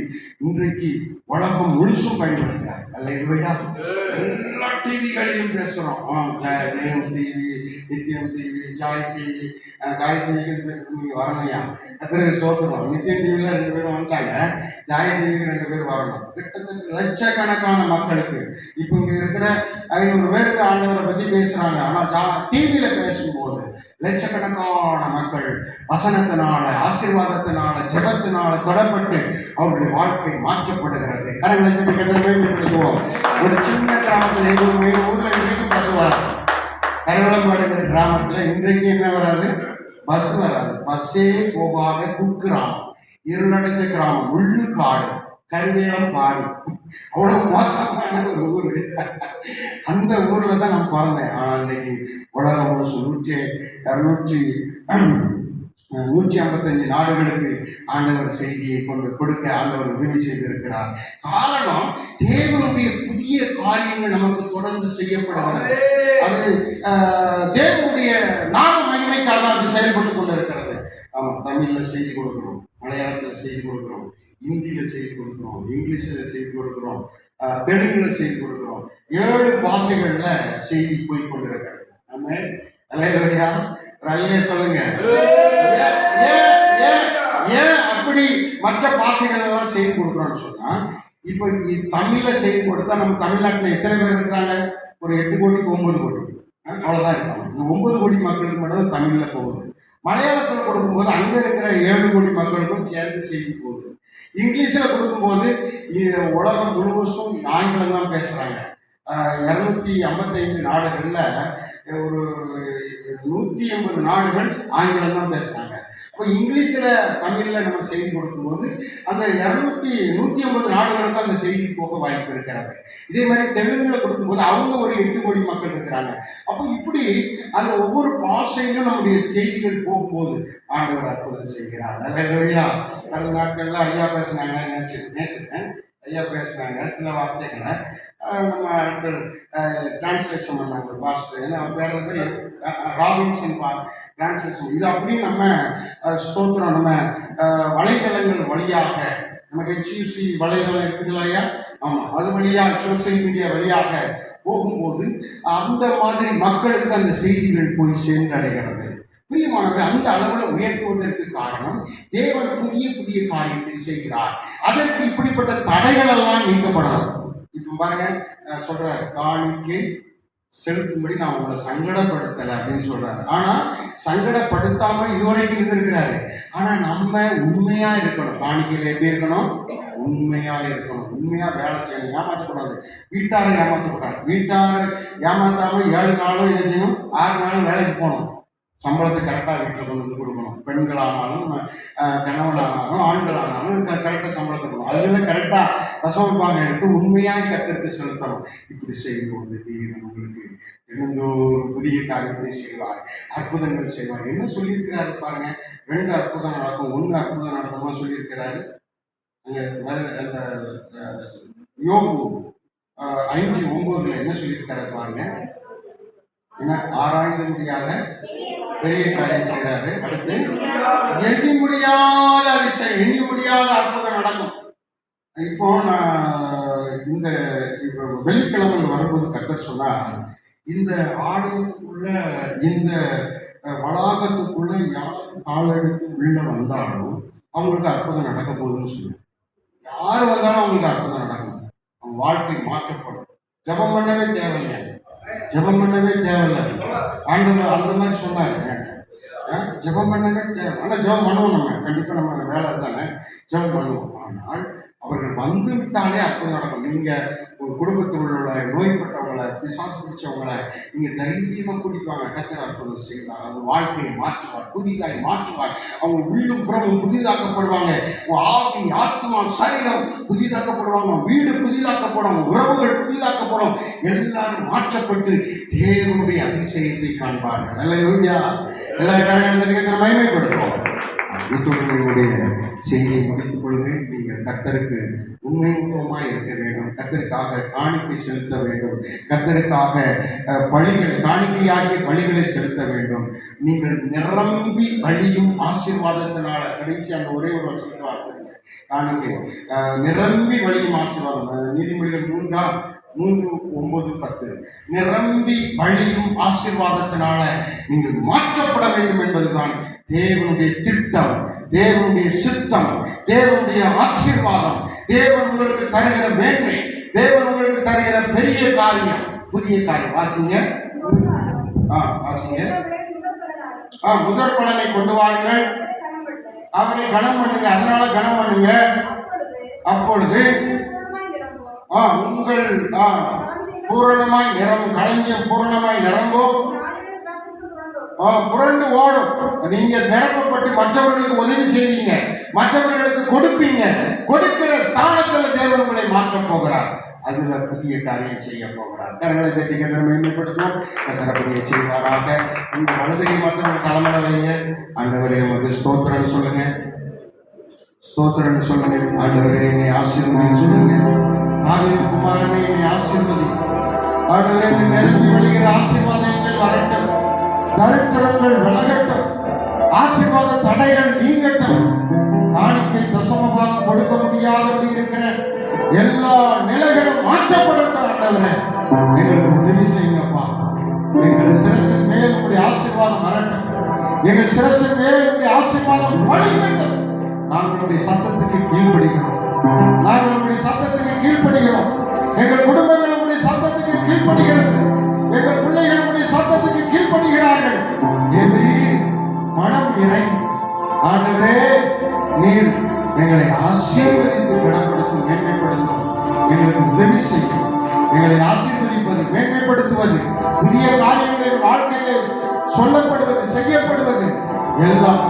இன்றைக்கு உலகம் முழுசும் பயன்படுத்துகிறார். அல்லேலூயா. எல்லா டிவிகளிலும் பேசுகிறோம். ஜெயம் டிவி, நித்தியம் டிவி, ஜாய் டிவி. ஜாய் டிவிக்கு நீங்கள் வரணையா? எத்தனை சோத்துறோம். நித்தியம் டிவியில் 2 பேரும் வந்துட்டாங்க, ஜாய் டிவிக்கு 2 பேர் வரணும். கிட்டத்தட்ட லட்சக்கணக்கான மக்களுக்கு இப்போ இங்கே இருக்கிற 500 பேருக்கு ஆண்டவரை பற்றி பேசுகிறாங்க. ஆனால் டிவியில் பேசும்போது லட்சக்கணக்கான மக்கள் வசனத்தினால, ஆசீர்வாதத்தினால, ஜெபத்தினால தொடப்பட்டு அவருடைய வாழ்க்கை மாற்றப்படுகிறது. கரவளம் ஒரு சின்ன கிராமத்தில் எங்கள் ஊரில் இன்றைக்கும் பஸ் வராது. கரவளம்பாடு கிராமத்தில் இன்றைக்கு என்ன வராது? பஸ் வராது. பஸ்ஸே போகாத குக்கிராமம், இருளடைந்த கிராமம், உள்ளு காடு, கருவேலம் காடு. அவ்வளவு மோசமான ஒரு ஊர். அந்த ஊர்ல தான் நான் பிறந்தேன். ஆனால் இன்னைக்கு உலகம் முழுசு 155 நாடுகளுக்கு ஆண்டவர் செய்தியை கொண்டு கொடுக்க ஆண்டவர் உதவி செய்திருக்கிறார். காரணம், தேவனுடைய புதிய காரியங்கள் நமக்கு தொடர்ந்து செய்யப்படுகிறது. அது தேவனுடைய நாம மகிமைக்காக அது செயல்பட்டு கொண்டு இருக்கிறது. தமிழ்ல செய்தி கொடுக்கிறோம், மலையாளத்தில் செய்தி கொடுக்கிறோம், இந்தியில் செய்தி கொடுக்கிறோம், இங்கிலீஷில் செய்தி கொடுக்கிறோம், தெலுங்குல செய்தி கொடுக்கிறோம். 7 பாஷைகளில் செய்தி போய் கொண்டிருக்கிறது. அல்லேலூயா. ரல்லே சொல்லுங்க. ஏன் அப்படி மற்ற பாஷைகள் எல்லாம் செய்தி கொடுக்குறோம்னு சொன்னா, இப்போ தமிழ்ல செய்தி கொடுத்தா நம்ம தமிழ்நாட்டில் எத்தனை பேர் இருக்கிறாங்க? ஒரு 8 கோடிக்கு 9 கோடி அவ்வளோதான் இருக்காங்க. இந்த 9 கோடி மக்களுக்கு மட்டும் தமிழ்ல போகுது. மலையாளத்தில் கொடுக்கும்போது அங்கே இருக்கிற 7 கோடி மக்களுக்கும் சேர்ந்து செய்தி போகுது. இங்கிலீஷ்ல கொடுக்கும்போது உலகம் முழுவதும் ஆங்கிலம் தான் பேசுறாங்க. 255 நாடுகள்ல ஒரு 180 நாடுகள் ஆங்கிலம் தான் பேசுறாங்க. அப்போ இங்கிலீஷ்ல தமிழ்ல நம்ம செய்தி கொடுக்கும்போது அந்த 150 நாடுகளுக்கு அந்த செய்தி போக வாய்ப்பு இருக்கிறது. இதே மாதிரி தெலுங்குல கொடுக்கும்போது அவங்க ஒரு 8 கோடி மக்கள் இருக்கிறாங்க. அப்போ இப்படி அந்த ஒவ்வொரு பாஷையிலும் நம்முடைய செய்திகள் போகும்போது ஆண்டவர் அற்புதம் செய்கிறார். அல்லேலூயா. கடந்த நாட்கள்ல ஐயா பேசினாங்க, நேற்று ஐயா பேசினாங்க சில வார்த்தைகளை நம்ம ஆட்கள் டிரான்ஸ்லேஷன் பண்ணாங்க. பாஸ்டர் ஏன்னா வேற பேர் ராபின்சன் டிரான்ஸ்லேஷன். இது அப்படியே நம்ம ஸ்தோத்திரம் நம்ம வலைதளங்கள் வழியாக நம்ம HUC வலைதளம் இருக்குது ஐயா, ஆமாம், அது வழியாக சோசியல் மீடியா வழியாக போகும்போது அந்த மாதிரி மக்களுக்கு அந்த செய்திகள் போய் சேர்ந்தடைகிறது. பிரியமானவர்கள், அந்த அளவில் உயர்த்துவதற்கு காரணம் தேவன் புதிய புதிய காரியத்தை செய்கிறார். அதற்கு இப்படிப்பட்ட தடைகள் எல்லாம் நீக்கப்படணும். இப்போ பாருங்க, சொல்றாரு காணிக்கை செலுத்தும்படி நான் உங்களை சங்கடப்படுத்தலை அப்படின்னு சொல்றாரு. ஆனா சங்கடப்படுத்தாம இதுவரைக்கும் இருந்திருக்கிறாரு. ஆனா நம்ம உண்மையா இருக்கணும். காணிக்கையில் எப்படி இருக்கணும்? உண்மையா இருக்கணும். உண்மையா வேலை செய்யணும். ஏமாற்றக்கூடாது. வீட்டாரை ஏமாற்றக்கூடாது. வீட்டாரை ஏமாத்தாம 7 நாளும் என்ன செய்யணும்? 6 நாளும் வேலைக்கு போகணும். சம்பளத்தை கரெக்டாக வீட்டில் கொண்டு வந்து கொடுக்கணும். பெண்களானாலும் கணவனானாலும் ஆண்களானாலும் கரெக்டாக சம்பளத்தை கொடுக்கணும். அதுல கரெக்டாக தசமபாகம் எடுத்து உண்மையாக கர்த்தருக்கு செலுத்தணும். இப்படி செய்யும்போது தேவன் உங்களுக்கு தினந்தோறும் புதிய காரியத்தை செய்வார், அற்புதங்கள் செய்வார். என்ன சொல்லியிருக்கிறாரு பாருங்க, 2 அற்புதம் நடக்கும், 1 அற்புதம் நடக்குமா சொல்லியிருக்கிறாரு. அந்த யோபு 5:9 என்ன சொல்லியிருக்கிறாரு பாருங்க. என்ன ஆராய்ந்து முடியாத பெரிய காரியம் செய்யறாரு. அடுத்து எண்ணி முடியாத அதிசயம், எண்ணி முடியாத அற்புதம் நடக்கும். இப்போ நான் இந்த வெள்ளிக்கிழமை வரும்போது கர்த்தர் சொன்னார், இந்த ஆலயத்துக்குள்ள இந்த வளாகத்துக்குள்ள யார் காலெடுத்து உள்ள வந்தாலும் அவங்களுக்கு அற்புதம் நடக்க போகுதுன்னு சொல்லுவாங்க. யார் வந்தாலும் அவங்களுக்கு அற்புதம் நடக்கும். அவங்க வாழ்க்கை மாற்றப்படும். ஜபம் பண்ணவே தேவையில்லை, ஜபம் பண்ணவே தேவையில்லை. ஆண்டவர் அந்த மாதிரி சொன்னாங்க, ஜபம் பண்ணவே தேவை. ஆனால் ஜபம் பண்ணுவோம், நம்ம கண்டிப்பாக நம்ம வேலை தானே, ஜபம் பண்ணுவோம். ஆனால் அவர்கள் வந்து விட்டாலே அற்புதம் நடக்கும். நீங்கள் உங்கள் குடும்பத்தில் உள்ள நோய்பட்டவங்களை, பிசாசு பிடிச்சவங்களை நீங்கள் தைரியமாக குடிப்பாங்க. கர்த்தர் அற்புதம் செய்வார். அவங்க வாழ்க்கையை மாற்றுவார், புதிதாய் மாற்றுவார். அவங்க உள்ளும் புறமும் புதிதாக்கப்படுவாங்க. உங்கள் ஆவி, ஆத்மா, சரீரம் புதிதாக்கப்படுவாங்க. வீடு புதிதாக்கப்படும், உறவுகள் புதிதாக்கப்படும். எல்லாரும் மாற்றப்பட்டு தேவனுடைய அதிசயத்தை காண்பார்கள். அல்லேலூயா. எல்லா காரியங்களும் மகிமைப்படுத்துவோம். உங்களுடைய செய்தியை முடித்துக் கொள்கிறேன். நீங்கள் கர்த்தருக்கு உண்மையுமாக இருக்க வேண்டும். கர்த்தருக்காக காணிக்கை செலுத்த வேண்டும். கர்த்தருக்காக பலிகளை, காணிக்கையாகிய பலிகளை செலுத்த வேண்டும். நீங்கள் நிரம்பி வழியும் ஆசீர்வாதத்தினால, கடைசி அந்த ஒரே ஒரு வசனத்தை வார்த்தை காணிக்கை நிரம்பி வழியும் ஆசீர்வாதம். நீதிமொழிகள் 3:9-10 நிரம்பி வழியும் ஆசீர்வாதத்தினால நீங்கள் மாற்றப்பட வேண்டும் என்பதுதான் தேவனுடைய திட்டம், தேவனுடைய சித்தம், தேவனுடைய ஆசீர்வாதம், தேவன் உங்களுக்கு தருகிற மேன்மை, தேவன் உங்களுக்கு தருகிற பெரிய காரியம், புதிய காரியம். வாசிங்க, வாசிங்க. முதற் பலனை கொண்டு வாருங்கள், அவரை கனம் பண்ணுங்க. அதனால கனம் பண்ணுங்க. அப்பொழுது உங்கள் பூரணமாய் நிரம்பும், களஞ்சியம் பூரணமாய் நிரம்பும், புரண்டு ஓடும். நீங்க நிரப்பப்பட்டு மற்றவர்களுக்கு உதவி செய்வீங்க, மற்றவர்களுக்கு கொடுப்பீங்க. கொடுக்கிற ஸ்தானத்தில் தேவன் உங்களை மாற்றப் போகிறார். அதுல புதிய காரியம் செய்ய போகிறார். கரங்களை தட்டி மேம்படுத்தும். கர்த்தர் செய்வாராக. இந்த வலதுகை மாத்திரம் தலைமையில வைங்க. ஆண்டவரே உங்களுக்கு ஸ்தோத்திரம் சொல்லுங்க, ஸ்தோத்திரம் சொல்லுங்க. ஆண்டவரே என்னை ஆசீர்வதின்னு சொல்லுங்க. தாவீது குமாரனே என்னை ஆசீர்வதி. ஆண்டவரே நிரம்பி வழிகிற ஆசீர்வாதங்கள் வரட்டும், தரித்திரங்கள் விலகட்டும், ஆசீர்வாத தடைகள் நீங்கட்டும். காணிக்கை தசமபாகம் கொடுக்க முடியாதபடி இருக்கிற எல்லா நிலைகளும் மாற்றப்படட்டும். ஆண்டவரே எங்களுக்கு உதவி செய்யுங்கப்பா. எங்கள் சிரசின் மேல் உங்களுடைய ஆசீர்வாதம் வரட்டும். எங்கள் சிரசின் மேல் உங்களுடைய ஆசீர்வாதம் வழிகட்டும். நாங்களுடைய சத்தத்துக்கு கீழ்ப்படுகிறோம், நாங்கள் உங்களுடைய சத்தத்துக்கு கீழ்ப்படுகிறோம். எங்கள் குடும்பங்கள் உங்களுடைய சத்தத்துக்கு கீழ்ப்படுகிறது. எங்கள் பிள்ளைகள் உங்களுடைய சத்தத்துக்கு கீழ்ப்படுகிறார்கள். மனம் இறங்கி ஆண்டவரே நீ நீர் எங்களை ஆசீர்வதித்து கனப்படுத்தும், மேன்மைப்படுத்தும், எங்களுக்கு உதவி செய்யும். எங்களை ஆசீர்வதிப்பது, மேன்மைப்படுத்துவது, புதிய காரியங்களின் வாழ்க்கையிலே சொல்லப்படுவது, செய்யப்படுவது எல்லாம்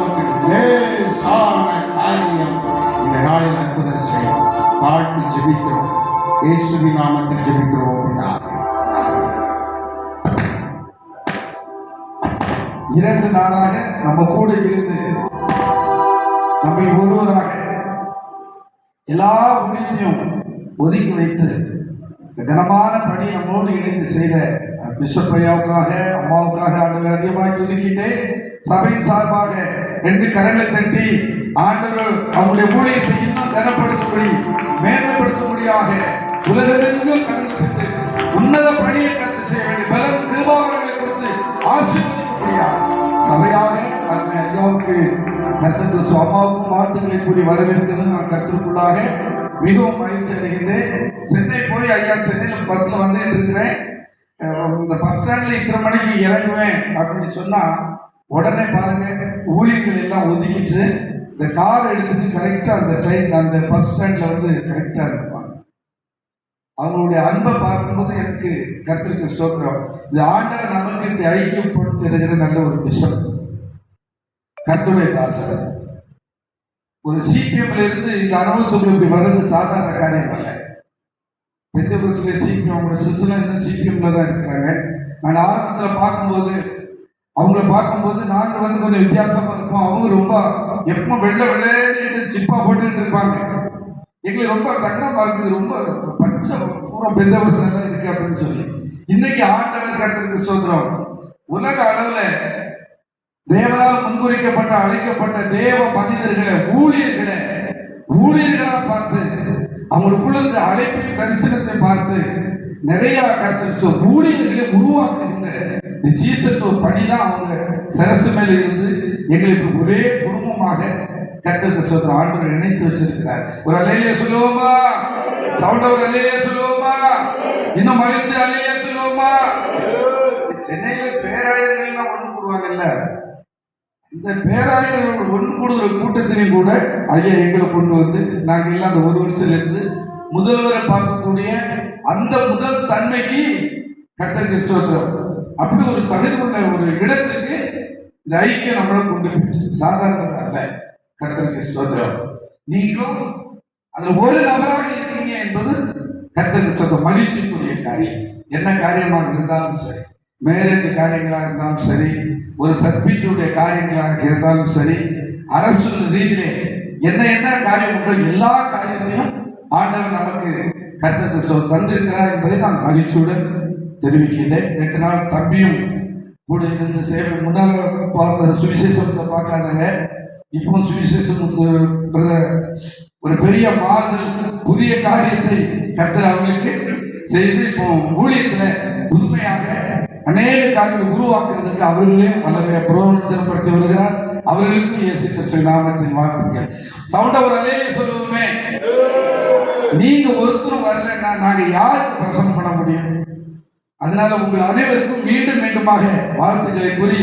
லேசான காரியம். இந்த நாளில் அற்புதம் செய்யும். வாழ்த்து ஜெபிக்கிறோம். இயேசுவின் நாமத்தில் ஜெபிக்கிறோம் பிதாவே. 2 நாளாக நம்ம கூட இருந்து நம்மை ஒருவராக எல்லா ஊழியத்தையும் ஒதுக்கி வைத்து கனமான பணி நம்மோடு இணைந்து செய்த பிஷப் ஐயாவுக்காக, அம்மாவுக்காக ஆண்டவர் அதிகமாக துதிக்கிட்டே சபையின் சார்பாக 2 கரங்களை தட்டி ஆண்டவர் அவருடைய ஊழியத்தை இன்னும் கனப்படுத்தும்படி, மேன்மைப்படுத்தும்படியாக உலகமெங்கும் கடந்து சென்று உன்னத பணியை கருத்து செய்ய வேண்டிய பலன் கிருபாவரங்களை கொடுத்து ஆசீர்வதிக்கும்படியாக சபையாக அருமை ஐயாவுக்கு கர்த்தருக்கு அம்மாவுக்கும் வாழ்த்துக்களை கூறி வரவேற்கிறது நான் கருத்திற்குள்ளாக மிகவும் மகிழ்ச்சி அடைகின்றேன். சென்னை போய் ஐயா சென்னையில் பஸ்ல வந்துட்டு இருக்கிறேன். இந்த பஸ் ஸ்டாண்ட்ல இத்தனை மணிக்கு இறங்குவேன் அப்படின்னு சொன்னா உடனே பாருங்க ஊழியர்கள் எல்லாம் ஒதுக்கிட்டு இந்த கார் எடுத்துட்டு கரெக்டா அந்த ட்ரெயின் அந்த பஸ் ஸ்டாண்ட்ல வந்து கரெக்டா இருப்பாங்க. அவங்களுடைய அன்பை பார்க்கும்போது எனக்கு கர்த்தருக்கு ஸ்தோத்திரம். இந்த ஆண்டவர் நமக்கு இப்படி ஐக்கியப்படுத்தி இருக்கிற நல்ல ஒரு விஷயம். கர்த்தருடைய தாசர் ஒரு சிபிஎம்ல இருந்து இந்த அனுபவத்துக்குள்ள இப்படி வர்றது சாதாரண காரியம் அல்ல. பெந்தகோஸ்தே சிபிஎம் அவங்க சிசுல இருந்து சிபிஎம்ல தான் இருக்கிறாங்க. நாங்கள் ஆரம்பத்தில் அவங்கள பார்க்கும்போது நாங்கள் வந்து கொஞ்சம் வித்தியாசமா இருப்போம். அவங்க ரொம்ப எப்போ வெள்ளை சிப்பா போட்டுக்கிட்டு இருப்பாங்க. எங்களுக்கு ரொம்ப தங்கமா இருக்குது, ரொம்ப பச்சை பூரா பெந்தகோஸ்தெல்லாம் இருக்கு அப்படின்னு சொல்லி. இன்னைக்கு ஆண்டவர் கர்த்தருக்கு ஸ்தோத்திரம். உலக அளவுல தேவனால் முன்குறிக்கப்பட்ட அழைக்கப்பட்ட தேவ மனிதர்களை ஊழியர்களா பார்த்து அவங்களுக்குள்ள இருந்த அழைப்பின் தரிசனத்தை பார்த்து நிறைய கர்த்தர் ஊழியர்களை உருவாக்குகின்ற இந்த சீசன் ஒரு பணிதான் அவங்க சரசு மேல இருந்து எங்களுக்கு ஒரே குடும்பமாக கர்த்தருக்கு சொல்ற ஆண்டவர் இணைத்து வச்சிருக்கிறார். ஒரு அல்லேலூயா சொல்லுவோமா? சவுண்டா ஒரு அல்லேலூயா சொல்லுவோமா? இன்னும் மகிழ்ச்சி அல்லேலூயா சொல்லுவோமா? சென்னையில பேராயர்கள்லாம் ஒண்ணு கூடுவாங்கல்ல, இந்த பேராயர்கள் ஒன்று கூடுதல கூட்டத்திலையும் கூட ஐயா எங்களை கொண்டு வந்து நாங்கள் எல்லாம் அந்த 1 வருஷத்துல இருந்து முதல்வரை பார்க்கக்கூடிய அந்த முதல் தன்மைக்கு கர்த்தருக்கு ஸ்தோத்திரம். அப்படி ஒரு தகுதி உள்ள ஒரு இடத்துக்கு இந்த ஐக்கியம் நம்மளை கொண்டு போயிட்டு சாதாரண அல்ல. கர்த்தருக்கு ஸ்தோத்திரம். நீங்களும் அதுல ஒரு நபராக இருக்கீங்க என்பது கர்த்தருக்கு ஸ்தோத்திரம். மகிழ்ச்சிக்குரிய காரியம். என்ன காரியமாக இருந்தாலும் சரி, மேரேஜ் காரியங்களாக இருந்தாலும் சரி, ஒரு சர்டிபிகேட்டுடைய காரியங்களாக இருந்தாலும் சரி, அரசு ரீதியிலே என்ன காரியம் உண்டோ எல்லா காரியத்தையும் ஆண்டவர் நமக்கு கர்த்தருக்கு தந்திருக்கிறார் என்பதை நான் மகிழ்ச்சியுடன் தெரிவிக்கின்றேன். 2 நாள் தம்பியும் கூட இருந்து சேவை முன்னால பார்த்த சுவிசேஷத்தை பார்க்காதங்க. இப்போ சுவிசேஷம் ஒரு பெரிய மாறுதல், புதிய காரியத்தை கர்த்தர் அவங்களுக்கு செய்து இப்போ ஊழியத்துல புதுமையாக அநேக காரியங்களை உருவாக்குறதுக்கு அவர்களையும் வல்லமையை புரோகப்படுத்தி வருகிறார். அவர்களுக்கும் இயேசு கிறிஸ்து நாமத்தின் வாழ்த்துக்கள். சவுண்டா ஒரு அல்லேலூயா சொல்லுவோமே. நீங்க ஒருத்தரும் வரலன்னா நாங்க யாருக்கு பிரசன்னம் பண்ண முடியும்? அதனால உங்கள் அனைவருக்கும் மீண்டுமாக வாழ்த்துக்களை கூறி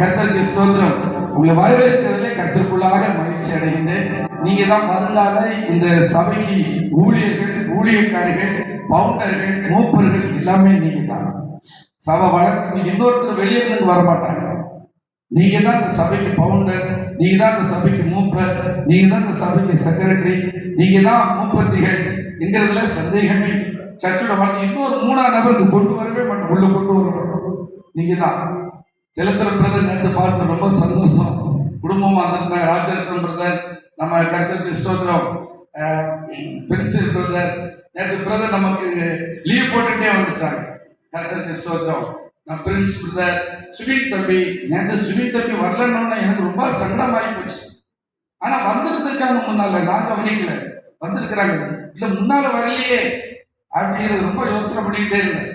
கர்த்தருக்கு ஸ்தோத்திரம். உங்களை வரவேற்கிறதிலே கர்த்தருக்குள்ளாக மகிழ்ச்சி அடைகின்றேன். நீங்க தான் வருங்கால இந்த சபைக்கு ஊழியக்காரர்கள், பவுண்டர்கள், மூப்பர்கள் எல்லாமே நீங்க தான். சபை வளர்த்து இன்னொருத்தர் வெளியே இருந்து வரமாட்டாங்க. நீங்க தான் இந்த சபைக்கு பவுண்டர், நீங்க தான் இந்த சபைக்கு மூப்பர், நீங்க தான் இந்த சபைக்கு செக்ரட்டரி, நீங்க தான் மூப்பத்திகள் என்கிறதுல சந்தேகமே. சர்ச்சோட வாழ்க்கை இன்னொரு 3ஆம் நபருக்கு கொண்டு வரவே மாட்டோம், உள்ள கொண்டு வரணும். நீங்க தான் செலுத்துற பிரதர் நேற்று பார்த்து ரொம்ப சந்தோஷம். குடும்பமா வந்திருந்தாங்க. ராஜரத்னம் பிரதர், நம்ம கர்த்தருக்கு ஸ்தோத்திரம், பென்சில் பிரதர். நேற்று பிரதர் நமக்கு லீவ் போட்டுட்டே வந்துட்டாங்க. கர்த்தருக்கு ஸ்தோத்திரம். நான் பிரின்ஸ் பிரதர், சுவீட் தம்பி. நேற்று சுவீட் தம்பி வரலன்னு எனக்கு ரொம்ப சங்கடமாகி போச்சு. ஆனா வந்திருந்திருக்காங்க முன்னால, நான் கவனிக்கல. வந்திருக்கிறாங்க, இல்ல முன்னால வரலையே அப்படிங்கிறது ரொம்ப யோசனை பண்ணிக்கிட்டே இருந்தேன்.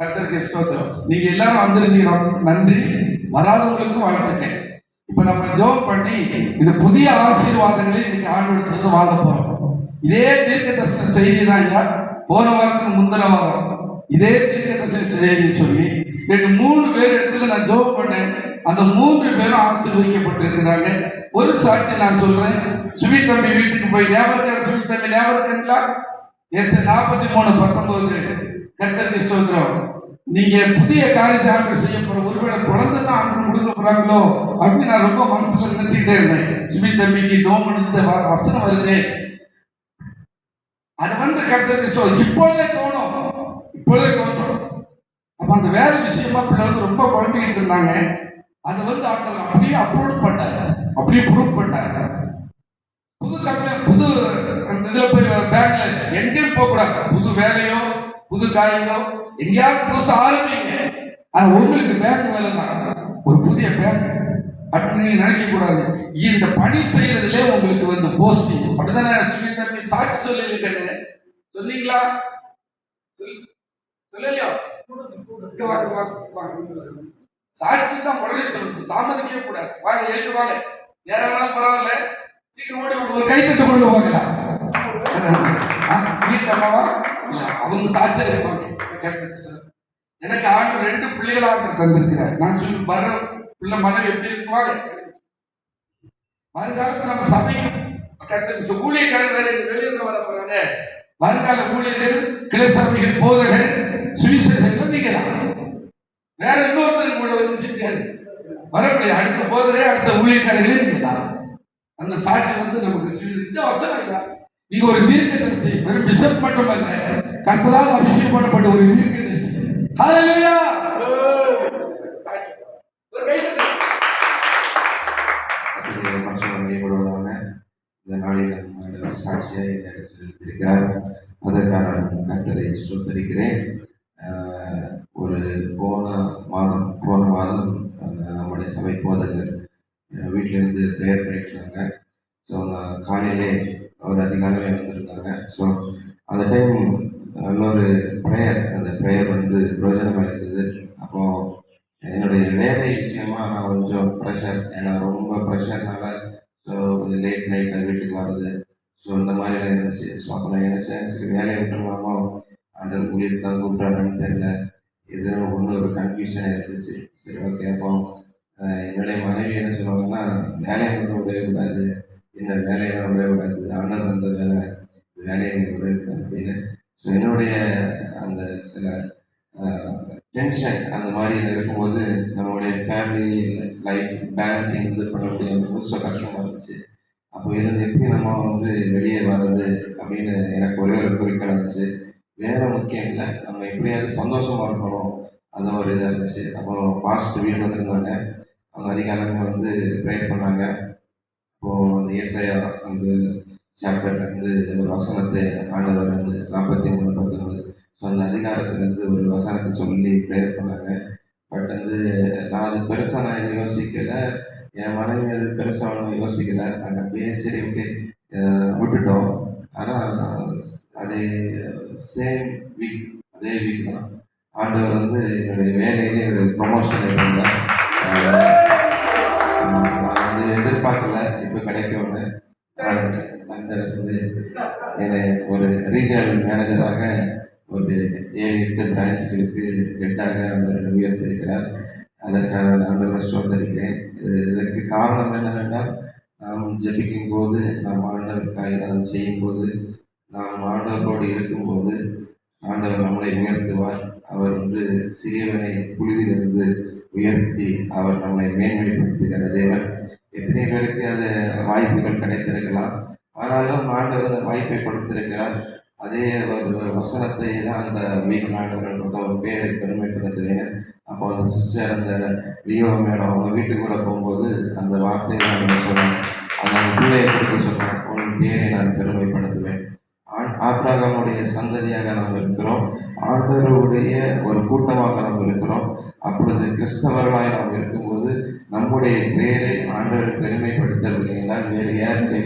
கர்த்தருக்கு ஸ்தோத்திரம். நீங்க எல்லாரும் வந்திருந்தீங்க, நன்றி. வராதவங்களுக்கும் வாழ்த்துக்கள். இப்ப நம்ம ஜெபம் பண்ணி இந்த புதிய ஆசீர்வாதங்களை இன்னைக்கு ஆண்டவரிடத்திலிருந்து வாங்க போறோம். இதே தீர்க்கதரிசன செய்தி தான் ஐயா போன வாரத்துக்கு முந்தின வாரம் இதே தீர்க்கதரிசன செய்தி சொல்லி ரெண்டு 3 பேர் இடத்துல நான் ஜோப் பண்ணேன். அந்த 3 பேரும் ஆசீர்வதிக்கப்பட்டிருக்கிறாங்க. ஒரு சாட்சி நான் சொல்றேன். சுமி தம்பி வீட்டுக்கு போய் ஞாபகம், சுமி தம்பி ஞாபகங்களா? எஸ் 43:19. கர்த்தருக்கு ஸ்தோத்திரம். நீங்க புதிய காரியத்தை ஆண்டு செய்ய போற, ஒருவேளை குழந்தை தான் ஆண்டு கொடுக்க போறாங்களோ அப்படின்னு நான் ரொம்ப மனசுல நினைச்சுட்டே இருந்தேன். சுமி தம்பிக்கு தோமனித்த வசனம் வருது, அது வந்து கர்த்தருக்கு இப்பொழுதே தோணும். அப்ப அந்த வேலை விஷயமா பிள்ளை ரொம்ப குழம்பிக்கிட்டு இருந்தாங்க. அதை வந்து ஆண்டவர் அப்படியே அப்லோட் பண்ணாரு, அப்படியே ப்ரூவ் பண்ணாரு. புது கம்பெனி, புது இதுல போய் பேங்க்ல எங்கேயும் போக கூடாது. புது வேலையோ புது காரியங்களோ எங்கேயாவது புதுசா ஆரம்பிங்க. அது உங்களுக்கு பேங்க் வேலை தான், ஒரு புதிய பேங்க் அப்படின்னு நீங்க நினைக்க கூடாது. இந்த பணி செய்யறதுல உங்களுக்கு வந்து போஸ்டிங். அப்படித்தானே சுமி தம்பி சாட்சி சொல்லியிருக்கேன்னு சொன்னீங்களா? சொல்லலையோ? சாட்சி தான் உடனே சொல்லணும், தாமதிக்கவே கூடாது. வாங்க, எழுந்து வாங்க, யாராவது பரவாயில்ல, சீக்கிரம் ஓடி வாங்க, ஒரு கைத்தட்டு கொண்டு வாங்கடா. வீட்டம்மாவா அவங்க சாட்சியா இருப்பாங்க. எனக்கு ஆண்டு 2 பிள்ளைகள் ஆண்டு தந்திருக்கிறார். நான் சொல்லி வர பிள்ளை மனைவி எப்படி இருக்குவாங்க. வருங்காலத்தில் நம்ம சபையும் ஊழியர்கள் வேற வெளியிருந்து வர போறாங்க. வருங்கால ஊழியர்கள், கிளை சபைகள், போதகர், சுவிசேஷங்கள் நீங்க தான். வேற இன்னொருத்தருக்கு கூட வந்து செஞ்சாரு வர முடியாது. அடுத்த போதரே, அடுத்த ஊழியக்காரர்களே நீங்க தான். அந்த சாட்சி வந்து நமக்கு இந்த வசனம். நீங்க ஒரு தீர்க்கதரிசி, வெறும் பிஷப் மட்டும் அல்ல, கர்த்தரால் அபிஷேகம் பண்ணப்பட்ட ஒரு தீர்க்கதரிசி. ஹல்லேலூயா! சாட்சி ஒரு கைதட்டல். இந்த நாளில் சாட்சியாக இந்த இடத்தில் இருக்கிறார். அதற்கான கர்த்தரை ஸ்தோத்திரிக்கிறேன். ஒரு போன மாதம் நம்முடைய சபை போதகர் வீட்டிலேருந்து ப்ரேயர் பண்ணிட்டுருந்தாங்க. ஸோ காலையிலே ஒரு அதிகாரமே வந்திருந்தாங்க. ஸோ அந்த டைம் இன்னொரு ப்ரேயர், அந்த ப்ரேயர் வந்து பிரயோஜனமாக இருந்தது. அப்போது என்னுடைய வேலை விஷயமா நான் கொஞ்சம் ப்ரெஷர், ஏன்னா ரொம்ப ப்ரெஷர்னால ஸோ கொஞ்சம் லேட் நைட்டில் வீட்டுக்கு வர்றது, ஸோ இந்த மாதிரிலாம் இருந்துச்சு. ஸோ அப்போ நான் நினச்சேன், சரி வேலையை விட்டுருமாமோ, அந்த ஊழியத்தை தான் கூப்பிட்றாருன்னு தெரியல, இது ஒன்று ஒரு கன்ஃபியூஷனாக இருந்துச்சு. சரி, ஓகே. அப்போ என்னுடைய மனைவி என்ன சொல்லுவாங்கன்னா, வேலையை மட்டும் விடக்கூடாது, இந்த வேலையெல்லாம் விடக்கூடாது, ஆண்டவர் அந்த வேலையை விடக்கூடாது அப்படின்னு. ஸோ என்னுடைய அந்த சில டென்ஷன் அந்த மாதிரி இருக்கும்போது நம்மளுடைய ஃபேமிலி லைஃப் பேலன்ஸிங் வந்து பண்ண முடியாமல் கொஞ்சம் கஷ்டமாக இருந்துச்சு. அப்போ இருந்து எப்படி நம்ம வந்து வெளியே வர்றது அப்படின்னு எனக்கு ஒரே ஒரு குறிக்கோள் இருந்துச்சு. வேலை முக்கியம் இல்லை, நம்ம எப்படியாவது சந்தோஷமாக இருக்கணும், அது ஒரு இதாக இருந்துச்சு. அப்புறம் பாஸ்ட் வீடு வந்திருந்தாங்க, அவங்க அதிகாரமே வந்து ப்ரேயர் பண்ணாங்க. இப்போது அந்த ஏசாயா அந்த சாப்டர்லேருந்து ஒரு வசனத்தை ஆண்டவர் வந்து 43:19, ஸோ அந்த அதிகாரத்துலேருந்து ஒரு வசனத்தை சொல்லி ப்ரேயர் பண்ணாங்க. பட் வந்து நான் அது பெருசாக நான் யோசிக்கலை, என் மனைவி அது பெருசாக ஒன்றும் யோசிக்கலை. நாங்கள் அப்படியே சரி ஓகே விட்டுட்டோம். ஆனால் அதே சேம் வீக், அதே வீக் தான் ஆண்டவர் வந்து என்னுடைய வேலையிலே ஒரு ப்ரொமோஷன் இருந்தார். நான் வந்து எதிர்பார்க்கல, இப்போ கிடைக்கும்னு. அந்த வந்து என்னை ஒரு ரீஜனல் மேனேஜராக ஒரு 7-8 பிரான்ச்சுகளுக்கு ஹெட்டாக அவர் உயர்த்திருக்கிறார். அதற்காக நான் ஸ்தோத்திரிக்கிறேன். இதற்கு காரணம் என்னவென்றால், நாம் ஜெபிக்கும் போது, நாம் ஆண்டவருக்காக அதை செய்யும்போது, நாம் ஆண்டவரோடு இருக்கும்போது ஆண்டவர் நம்மளை உயர்த்துவார். அவர் வந்து சிறியவனை புழுதிலிருந்து உயர்த்தி அவர் நம்மை மேன்மைப்படுத்துகிற தேவன். எத்தனை பேருக்கு அது வாய்ப்புகள் கிடைத்திருக்கலாம், ஆனாலும் ஆண்டவர் வாய்ப்பை கொடுத்திருக்கிறார். அதே ஒரு வசனத்தை தான் அந்த வீக் ஆண்டவர் ஒரு பேரை பெருமைப்படுத்துவேன். அப்போ அந்த சிஸ்டர், அந்த லியோ மேடம், அவங்க வீட்டுக்கு கூட போகும்போது அந்த வார்த்தையை நான் சொன்னேன், அந்த பிள்ளையை கொடுத்து சொன்னேன், உன் பேரை நான் பெருமைப்படுத்துவேன். ஆபிரகாமுடைய சந்ததியாக நாம் இருக்கிறோம், ஆண்டவருடைய ஒரு கூட்டமாக நாம் இருக்கிறோம். அப்பொழுது கிறிஸ்தவர்களாய் நாம் இருக்கும்போது நம்முடைய பெயரை ஆண்டவர் பெருமைப்படுத்தவில்லை என்றால் வேறு யாருடைய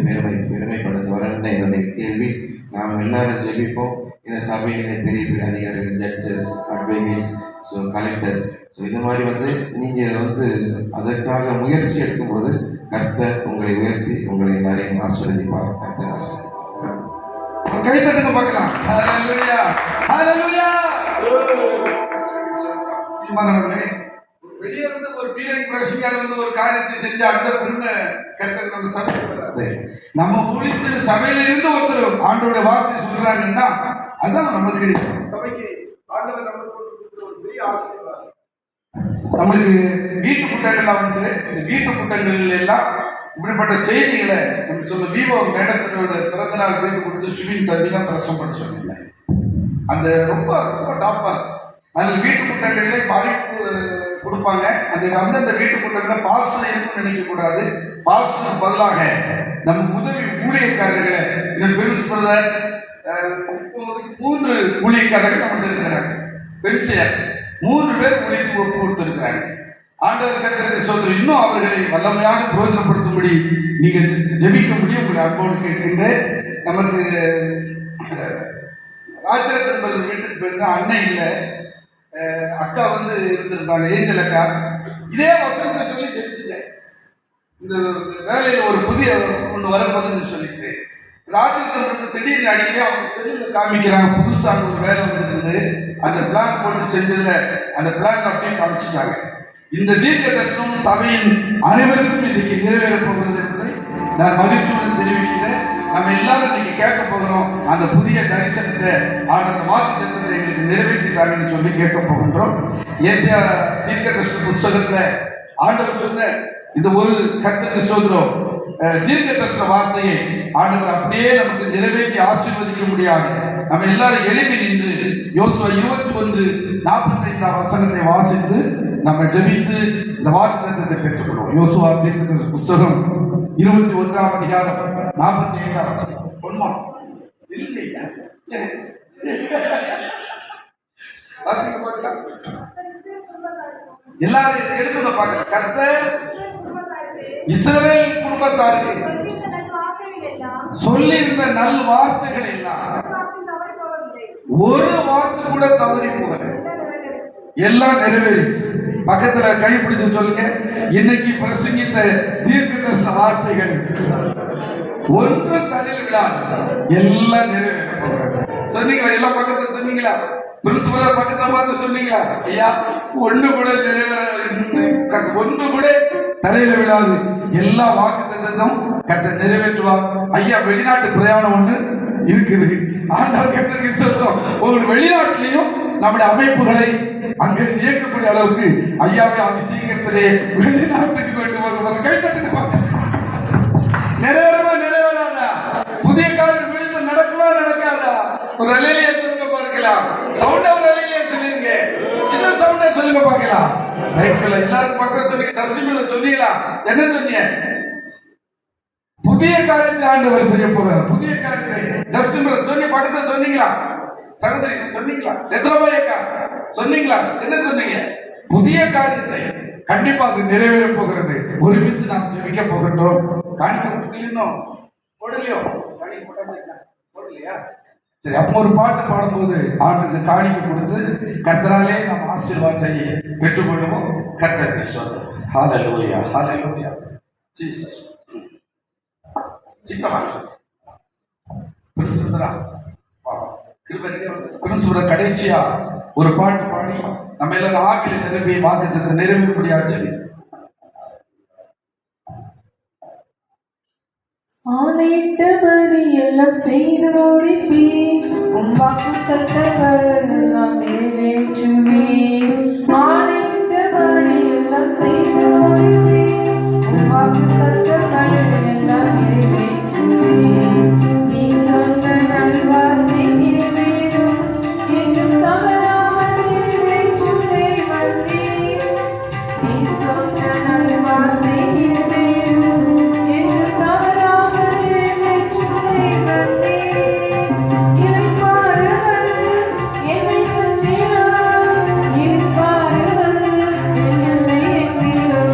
பெருமைப்படுத்துவார் என்ற என்னுடைய கேள்வி. நாம் எல்லாரும் ஜெபிப்போம். இந்த சபையிலே பெரிய பெரிய அதிகாரிகள், judges, advocates, so collectors, so இந்த மாதிரி வந்து நீங்கள் வந்து அதற்காக முயற்சி எடுக்கும்போது கர்த்தர் உங்களை உயர்த்தி உங்களை எல்லாரையும் ஆசீர்வதிப்பார். கர்த்தர் ஆசீர்வதிப்பார். கை தட்டுங்க பார்க்கலாம். ஹல்லேலூயா, ஹல்லேலூயா. பிரியமானவர்களே, வெளியே இருந்து ஒரு பீரங்கி பிரசிக்காரர் வந்து ஒரு காரியத்தை செஞ்சு அந்த பெருமை கர்த்தர் நம்ம சபைக்கு வராது. நம்ம ஊழியத்தில் சபையில இருந்து ஒருத்தர் ஆண்டோட வார்த்தை சொல்றாங்கன்னா அதான் நமக்கு சபைக்கு ஆண்டவர் நம்மளுக்கு கொடுத்த ஒரு பெரிய ஆசீர்வாதம். நம்மளுக்கு வீட்டு கூட்டங்கள்லாம் உண்டு. இந்த வீட்டு கூட்டங்கள் எல்லாம் இப்படிப்பட்ட செய்திகளை நம்ம சொல்ல விவோ மேடத்தினோட பிறந்த நாள் வீட்டு கொடுத்து சுவின் தம்பி தான் பிரசம் பண்ண சொன்னீங்க. அந்த ரொம்ப ரொம்ப டாப்பா அதில் வீட்டு கூட்டங்களிலே பாதிப்பு கொடுப்பாங்க. அது அந்தந்த வீட்டு கூட்டங்களில் பாஸ்டர் இருக்குன்னு நினைக்கக்கூடாது. பாஸ்டருக்கு பதிலாக நம்ம உதவி ஊழியக்காரர்களை பெருசு பிரதர் 3 ஊழியக்காரர்கள் நம்ம இருக்கிறாங்க. பெருசியர் 3 பேர் ஊழியத்துக்கு ஒப்பு கொடுத்திருக்கிறாங்க. ஆண்டவர் கர்த்தருக்கு சோதரி இன்னும் அவர்களை வல்லமையாக பிரயோஜனப்படுத்தும்படி நீங்கள் ஜெபிக்க முடியும். உங்களை அன்போடு கேட்கின்றேன். நமக்கு ராஜரத்தன் வீட்டுக்கு போயிருந்தா அண்ணன் இல்லை, அக்கா வந்து இருந்திருந்தாங்க, ஏஞ்சல் அக்கா. இதே வசனத்தை சொல்லி ஜெபிச்சுட்டேன். இந்த வேலையில் ஒரு புதிய ஒன்று வரப்போதுன்னு சொல்லிட்டு ராஜரத்தன் திடீர்னு அடிக்கடி அவங்க செல்லில் காமிக்கிறாங்க. புதுசாக ஒரு வேலை வந்துருந்து அந்த பிளான் போட்டு செஞ்சதுல அந்த பிளான் அப்படியே காமிச்சிட்டாங்க. இந்த தீர்க்க தரிசனம் சபையின் அனைவருக்கும் இன்னைக்கு நிறைவேற போகிறது என்பதை நான் மகிழ்ச்சியுடன் தெரிவிக்கிறேன். நம்ம எல்லாரும் இன்னைக்கு கேட்க போகிறோம். அந்த புதிய தரிசனத்தை அந்த வாக்கு தத்துவத்தை எங்களுக்கு நிறைவேற்றிட்டாங்கன்னு சொல்லி கேட்க போகின்றோம். ஏசியா தீர்க்க தரிசன புஸ்தகத்துல ஆண்டவர் சொன்ன இந்த ஒரு கர்த்தருக்கு சோதரம் தீர்க்க தரிசன வார்த்தையை ஆண்டவர் அப்படியே நமக்கு நிறைவேற்றி ஆசீர்வதிக்க முடியாது. நம்ம எல்லாரும் எழுப்பி நின்று யோசுவா 21:45 வசனத்தை வாசித்து நம்ம ஜெபித்து இந்த வாக்குத்தத்தத்தை பெற்றுக்கொள்வோம். யோசுவா தீர்க்க புஸ்தகம் 21ஆம் அதிகாரம் 45ஆம் வசனம். பொன்மா இல்லையா? வாசிக்க பார்க்கலாம். எல்லாரும் எடுத்து பார்க்கலாம். கர்த்தர் இஸ்ரவேல் குடும்பத்தாருக்கு சொல்லி இருந்த நல் வார்த்தைகள் எல்லாம் ஒரு வார்த்தை கூட தவறி போகல, எல்லாம் நிறைவேறிச்சு. பக்கத்துல கைப்பிடிச்சு சொல்லுங்க, இன்னைக்கு பிரசங்கித்த தீர்க்க தரிசன வார்த்தைகள் ஒன்று தலையில் விடாது, எல்லாம் நிறைவேற போகிறாங்க. சொன்னீங்களா? எல்லாம் பக்கத்துல சொன்னீங்களா? பிரின்சிபல் பக்கத்துல பார்த்து சொன்னீங்களா? ஐயா ஒண்ணு கூட ஒண்ணு கூட தலையில விடாது, எல்லா வாக்கு தத்தம் கட்ட நிறைவேற்றுவார். ஐயா வெளிநாட்டு பிரயாணம் ஒண்ணு இருக்குது. ஆண்டவர் கர்த்தருக்கு சொல்றோம், ஒரு வெளிநாட்டிலையும் நம்முடைய அமைப்புகளை அங்கே இயக்கக்கூடிய அளவுக்கு ஐயாவை அதிசீகத்திலே வெளிநாட்டுக்கு கொண்டு போக கைத்தட்டு நிறைவேறமா நிறைவேறாதா? புதிய காலம் விழுந்து நடக்குமா நடக்காதா? ஒரு அலையிலேயே சொல்லுங்க பார்க்கலாம். சவுண்டா ஒரு அலையிலேயே சொல்லிருங்க. என்ன சவுண்டா சொல்லுங்க பார்க்கலாம். எல்லாரும் பக்கம் சொன்னீங்க, தஸ்மில சொன்னீங்களா? என்ன சொன்னீங்க? புதிய காரியத்தை ஆண்டவர் செய்ய போறார். புதிய காரியத்தை ஜஸ்டின் சொல்லி பக்கத்துல சொன்னீங்களா? சகோதரி சொன்னீங்களா? எத்ரபாயக்கா சொன்னீங்களா? என்ன சொன்னீங்க? புதிய காரியத்தை கண்டிப்பா அது நிறைவேற போகிறது. ஒருமித்து நாம் ஜெபிக்க போகின்றோம். காணிக்க போடலையோ? போடலையா? சரி, அப்போ ஒரு பாட்டு பாடும்போது ஆண்டுக்கு காணிக்க கொடுத்து கர்த்தராலே நாம் ஆசீர்வாதத்தை பெற்றுக்கொள்வோம். கர்த்தருக்கு ஸ்தோத்திரம். ஹல்லேலூயா, ஹல்லேலூயா. ஜீசஸ். சிக்கமா பிரிசுந்தரா கிறிஸ்துவ கடைசியா ஒரு பாட்டு பாடி நம்ம எல்லாரும் ஆக்கில நிரம்பி வாக்குத்தத்தை நிறைவேறும்படியாச்சு. ஆணையிட்டபடி எல்லாம் செய்து முடிப்பேன், உம் வாக்குத்தத்தங்கள் எல்லாம் நிறைவேற்றுவேன். ஆணையிட்டபடி எல்லாம் செய்து முடிப்பேன், உம் வாக்குத்தத்தங்கள் எல்லாம் நிறைவேற்றுவேன். நீ சொன்ன நல்வார்த்தை நிறைவேறும் என்றும் தவறாமல் நிறைவேற்றும் தேவனே. நீ சொன்ன நல்வார்த்தை நிறைவேறும் என்றும் தவறாமல் நிறைவேற்றும் தேவனே. இருப்பார்கள் என்னை சுற்றினார், இருப்பார்கள் என்னை எங்கிலும்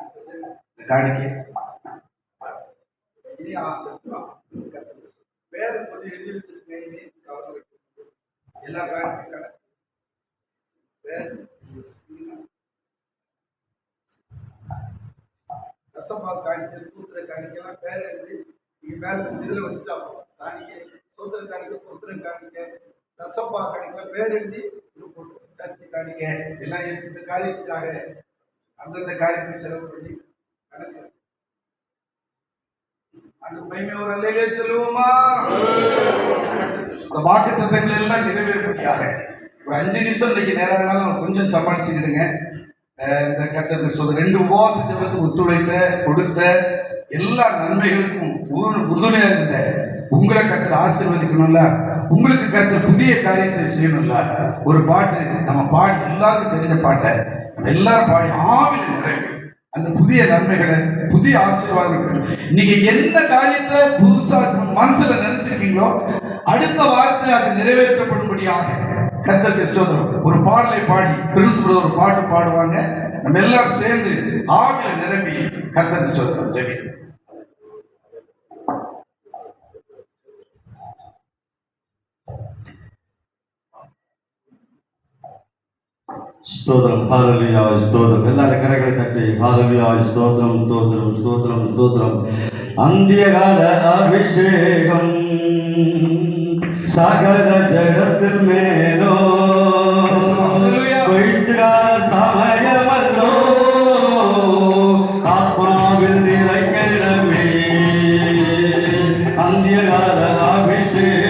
இந்த காணிக்கை இனி பேர் கொஞ்சம் எழுதி வச்சிருக்கேன். இனி கவர்மெண்ட் எல்லா காணிக்கைக்கான பேர் ரசபால் காணிக்கை, சூத்திர காணிக்கைலாம் பேர் எழுதி நீங்க மேல இதுல வச்சுட்டா காணிக்கை, சூத்திர காணிக்கை, புத்திர காணிக்கை, ரசப்பா காணிக்கை பேர் எழுதி சர்ச்சை காணிக்கை எல்லாம் இந்த காரியத்துக்காக அந்தந்த காரியத்தை செலவு பண்ணி கணக்கு அந்த மகிமையோர் அல்லையிலே சொல்லுவோமா. இந்த வாக்கு தத்தங்கள் எல்லாம் நிறைவேறும்படியாக ஒரு 5 நிமிஷம் இன்னைக்கு நேரம் கொஞ்சம் சமாளிச்சுக்கிடுங்க. இந்த கர்த்தர் சொல்ற 2 உபவாச ஜெபத்துக்கு ஒத்துழைத்த கொடுத்த எல்லா நன்மைகளுக்கும் உறுதுணையாக இருந்த உங்களை கர்த்தர் ஆசீர்வதிக்கணும்ல, உங்களுக்கு கர்த்தர் புதிய காரியத்தை செய்யணும்ல. ஒரு பாட்டு நம்ம பாடி எல்லாருக்கும் தெரிஞ்ச பாட்டை நம்ம எல்லாரும் பாடி ஆவில நிறைவு அந்த புதிய நன்மைகளை புதிய ஆசீர்வாதங்கள் நீங்க எந்த காரியத்தை புதுசா மனசுல நினைச்சிருக்கீங்களோ அடுத்த வாரத்தில் அது நிறைவேற்றப்படும்படியாக கர்த்தருக்கு ஸ்தோத்திரம். ஒரு பாடலை பாடி பிரின்சிபல் ஒரு பாட்டு பாடுவாங்க, நம்ம எல்லாரும் சேர்ந்து ஆவில நிரம்பி கர்த்தருக்கு ஸ்தோத்திரம் ஜெபி. ஸ்தோத்திரம், ஹalleluya, ஸ்தோத்திரம். எல்லாரும் கரங்களை தட்டி ஹalleluya, ஸ்தோத்திரம், ஸ்தோத்திரம், ஸ்தோத்திரம், ஸ்தோத்திரம். அந்தியகால அபிஷேகம் சகல ஜகத்தில் மேலோ சமயமல்லோ ஆத்மாவில் நிறைக்கிறமே. அந்தியகால அபிஷேகம்